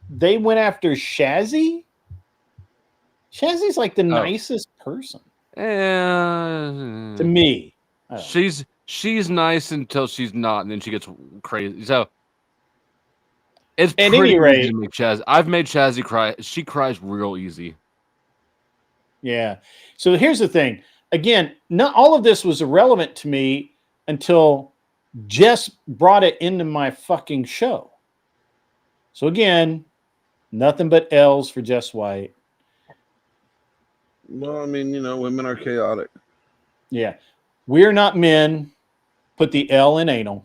They went after Shazzy? Shazzy's like the nicest person. To me. She's nice until she's not, and then she gets crazy. So it's at pretty any rate, easy to make Shaz. I've made Shazzy cry. She cries real easy. Yeah. So here's the thing. Again, not all of this was irrelevant to me until Jess brought it into my fucking show. So again, nothing but L's for Jess White. Well, I mean, women are chaotic. Yeah. We're Not Men. Put the L in anal.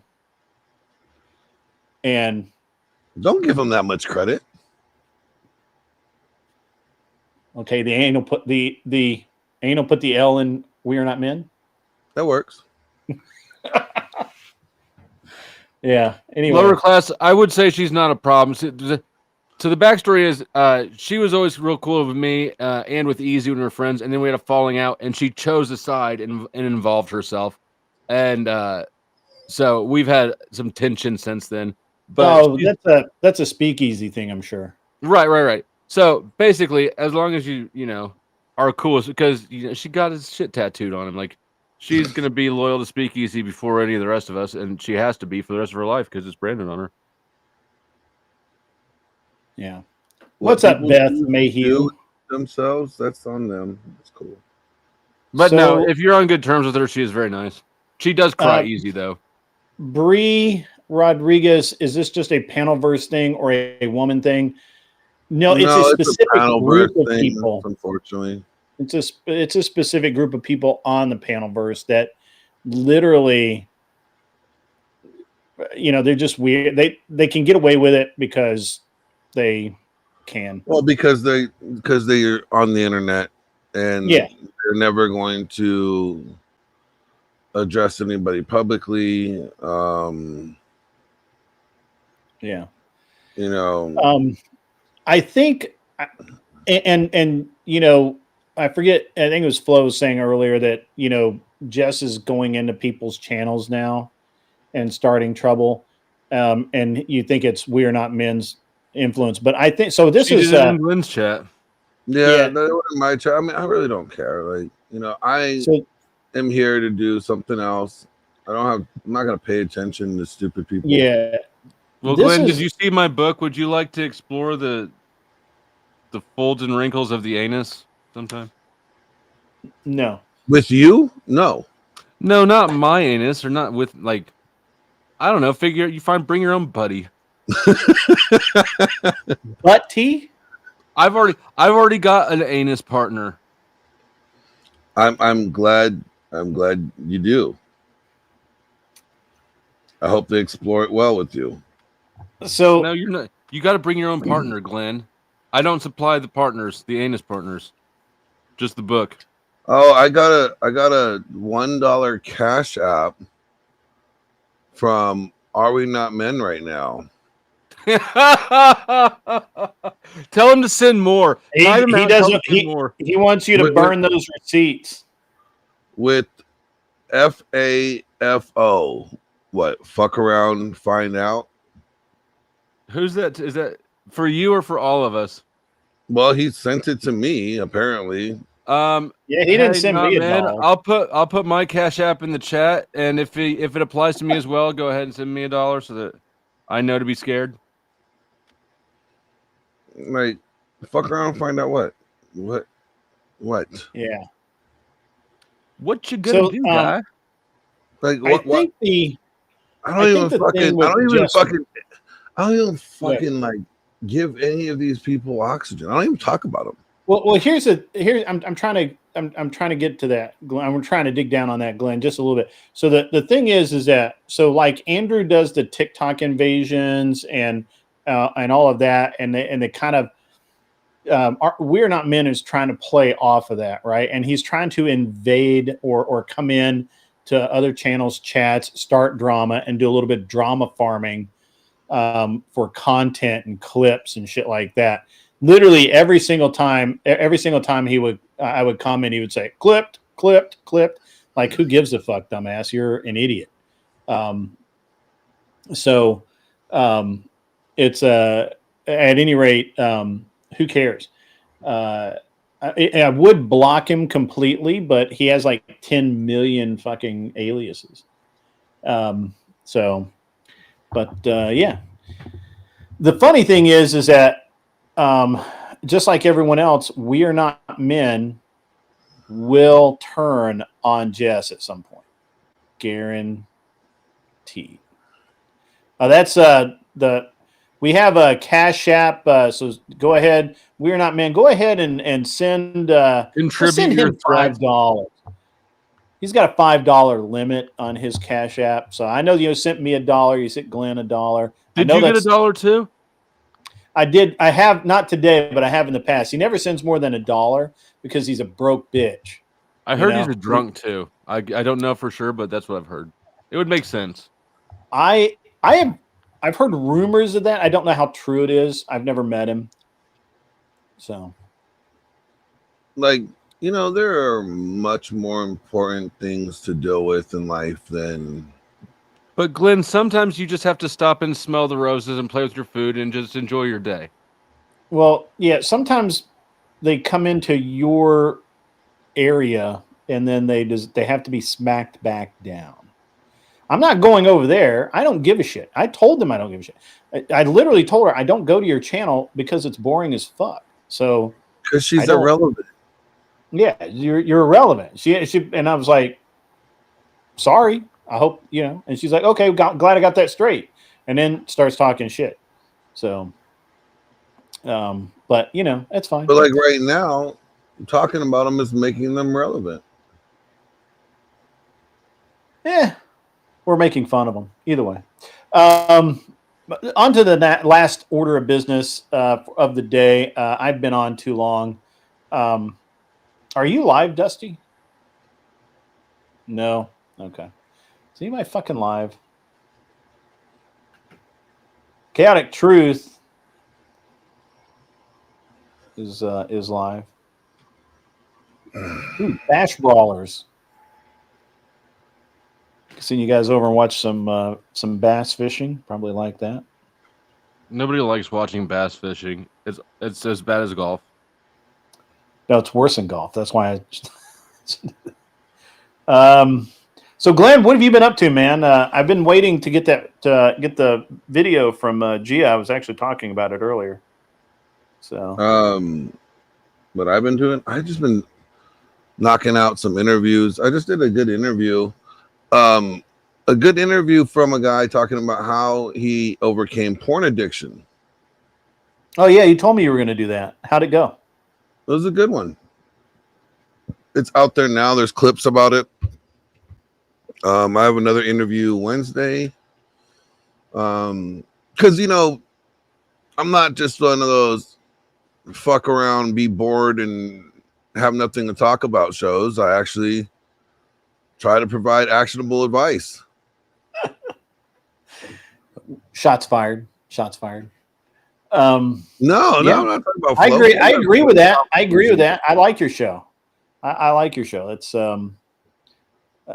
And don't give them that much credit. Okay, the anal put the anal put the L in We Are Not Men. That works. Yeah. Anyway, Lower class, I would say she's not a problem. So the backstory is she was always real cool with me and with Easy when we were friends, and then we had a falling out, and she chose a side and involved herself, and so we've had some tension since then. But that's a speakeasy thing, I'm sure. Right. So basically, as long as you are cool, because she got his shit tattooed on him, like she's gonna be loyal to Speakeasy before any of the rest of us, and she has to be for the rest of her life because it's branded on her. Yeah. What's up, Beth Mayhew? Themselves, that's on them. That's cool. But no, if you're on good terms with her, she is very nice. She does cry easy though. Bree Rodriguez, is this just a panelverse thing or a woman thing? No, it's a specific group of people. Unfortunately, it's a specific group of people on the panelverse that literally, they're just weird. They can get away with it because they can. Well, because they're on the internet and Yeah. they're never going to address anybody publicly. Yeah. You know, I think, and you know, I forget. I think it was Flo was saying earlier that Jess is going into people's channels now and starting trouble. And you think it's We Are Not Men's influence, but I think so. This She is did it in Glenn's chat. yeah, that wasn't my chat. I mean, I really don't care. Like, I am here to do something else. I'm not gonna pay attention to stupid people. Yeah. Well, Glenn, did you see my book? Would you like to explore the folds and wrinkles of the anus sometime? No. With you? No. No, not my anus, or not with, like, I don't know. Bring your own buddy. Butt tea? I've already got an anus partner. I'm glad you do. I hope they explore it well with you. So no, you're not. You got to bring your own partner, Glenn. I don't supply the partners, the anus partners, just the book. Oh, I got a $1 cash app from Are We Not Men right now. Tell him to send more. He doesn't. He wants you to burn those receipts with FAFO. What? Fuck around, find out. Who's that? Is that for you or for all of us? Well, he sent it to me apparently. Yeah, he didn't send me $1. I'll put my Cash App in the chat, and if it applies to me as well, go ahead and send me $1 so that I know to be scared. Like, fuck around, find out what. Yeah. What you gonna do, guy? Like, what? I don't even fucking like give any of these people oxygen. I don't even talk about them. Well, I'm trying to get to that, Glenn. I'm trying to dig down on that, Glenn, just a little bit. So the thing is that, so like Andrew does the TikTok invasions and all of that, and they kind of We're Not Men is trying to play off of that, right? And he's trying to invade or come in to other channels, chats, start drama, and do a little bit of drama farming for content and clips and shit like that. Literally every single time I would comment, he would say clipped. Like, who gives a fuck, dumbass? You're an idiot. It's at any rate, who cares? I would block him completely, but he has like 10 million fucking aliases. Yeah. The funny thing is that just like everyone else, We Are Not Men will turn on Jess at some point. Guaranteed. That's we have a Cash App, so go ahead. We Are Not Men. Go ahead and send contribute him $5. He's got a $5 limit on his Cash App. So I know you sent me $1. You sent Glenn $1. Did you get $1 too? I did. I have, not today, but I have in the past. He never sends more than $1 because he's a broke bitch. I heard he's a drunk too. I don't know for sure, but that's what I've heard. It would make sense. I've heard rumors of that. I don't know how true it is. I've never met him. So, like, there are much more important things to deal with in life than. But Glenn, sometimes you just have to stop and smell the roses and play with your food and just enjoy your day. Well, yeah, sometimes they come into your area and then they have to be smacked back down. I'm not going over there. I don't give a shit. I told them I don't give a shit. I literally told her I don't go to your channel because it's boring as fuck. So because she's irrelevant. Yeah, you're irrelevant. She and I was like, sorry. I hope And she's like, okay, glad I got that straight. And then starts talking shit. So, but it's fine. But like right now, talking about them is making them relevant. Yeah. We're making fun of them. Either way. On to the last order of business of the day. I've been on too long. Are you live, Dusty? No. Okay. Is anybody fucking live? Chaotic Truth is live. Ooh, Bash Brawlers. Seen you guys over and watch some bass fishing. Probably like that. Nobody likes watching bass fishing. It's as bad as golf. No, it's worse than golf. That's why I. So, Glenn, what have you been up to, man? I've been waiting to get get the video from Gia. I was actually talking about it earlier. So, what I've been doing, I've just been knocking out some interviews. I just did a good interview. A good interview from a guy talking about how he overcame porn addiction. Oh yeah, you told me you were going to do that. How'd it go? It was a good one. It's out there now. There's clips about it. I have another interview Wednesday. Because I'm not just one of those fuck around, be bored, and have nothing to talk about shows. I actually try to provide actionable advice. Shots fired. Shots fired. No, I'm not talking about. I agree. I agree with that. I like your show. I like your show. It's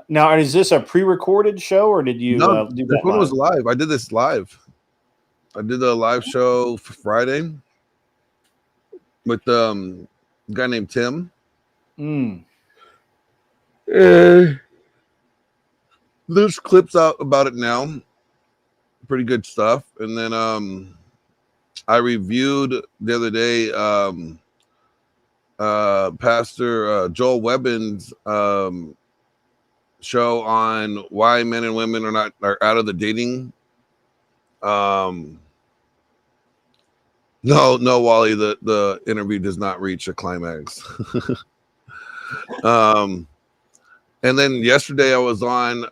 now, is this a pre-recorded show or did you? No, do this that one live? was live. I did this live. I did a live show for Friday with a guy named Tim. There's clips out about it now. Pretty good stuff. And then I reviewed the other day Pastor Joel Webbin's show on why men and women are out of the dating. No, Wally, the interview does not reach a climax. And then yesterday I was on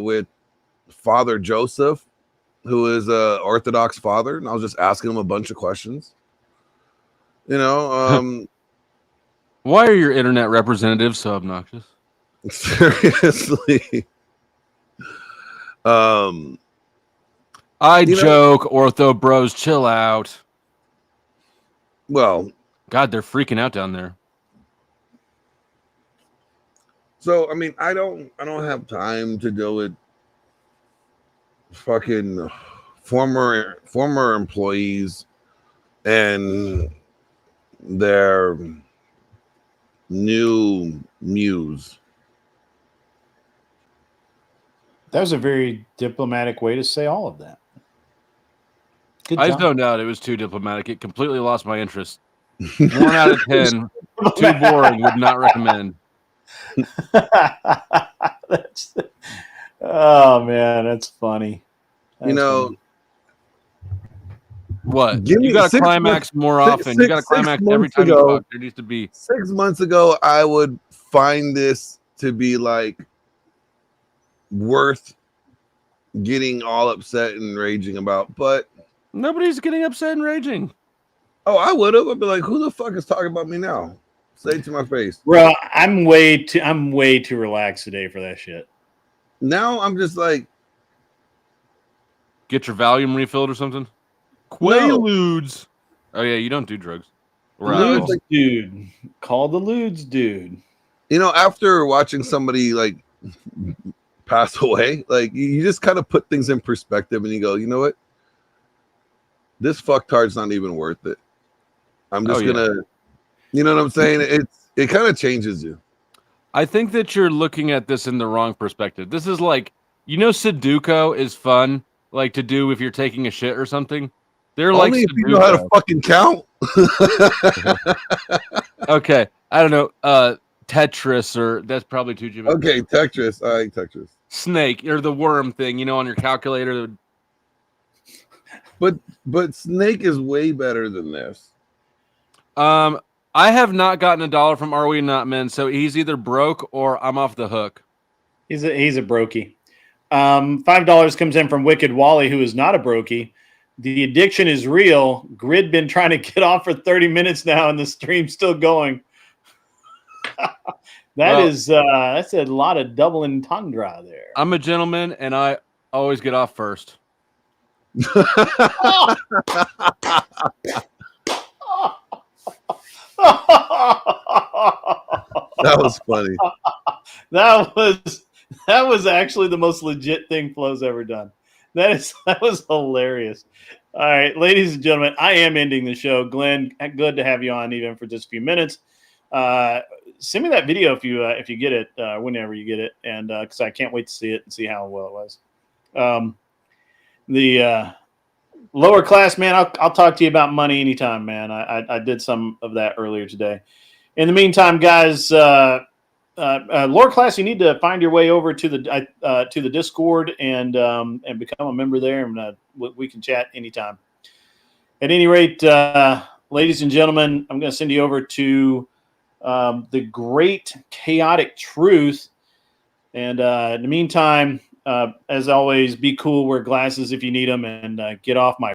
with Father Joseph, who is a Orthodox father, and I was just asking him a bunch of questions. Why are your internet representatives so obnoxious? Seriously. I joke, Ortho bros, chill out. Well, God, they're freaking out down there. So I mean, I don't have time to deal with fucking former employees and their new muse. That was a very diplomatic way to say all of that. Good I job. zoned out. It was too diplomatic. It completely lost my interest. 1 out of 10. Too boring. Would not recommend. Oh man, that's funny. Funny. What? You got to climax more often. You got to climax every time you talk. There needs to be 6 months ago. I would find this to be like worth getting all upset and raging about, but nobody's getting upset and raging. Oh, I would have. I'd be like, who the fuck is talking about me now? Say it to my face. Bro, I'm way too relaxed today for that shit. Now I'm just like, get your Valium refilled or something. Quaaludes. Oh yeah, you don't do drugs. Ludes, dude. Call the Ludes, dude. After watching somebody like pass away, like you just kind of put things in perspective and you go, you know what? This fucktard's not even worth it. I'm just gonna, you know what I'm saying? It kind of changes you. I think that you're looking at this in the wrong perspective. This is like, Sudoku is fun, like to do if you're taking a shit or something. They're Only like if you know how to fucking count. Okay, I don't know. Tetris, or that's probably too Jimmy. Okay, Tetris. I like Tetris. Snake, or the worm thing, on your calculator. But Snake is way better than this. I have not gotten $1 from Are We Not Men, so he's either broke or I'm off the hook. He's a brokey. $5 comes in from Wicked Wally, who is not a brokey. The addiction is real. Grid been trying to get off for 30 minutes now, and the stream's still going. That's a lot of double entendre there. I'm a gentleman, and I always get off first. That was funny. That was actually the most legit thing Flo's ever done. That was hilarious. All right, ladies and gentlemen, I am ending the show. Glenn, good to have you on even for just a few minutes. Send me that video if you get it, whenever you get it, and because I can't wait to see it and see how well it was. The lower class man, I'll talk to you about money anytime, man. I did some of that earlier today. In the meantime, guys, lower class, you need to find your way over to the Discord and become a member there, and we can chat anytime. At any rate, ladies and gentlemen, I'm going to send you over to the Great Chaotic Truth. And in the meantime, as always, be cool, wear glasses if you need them, and get off my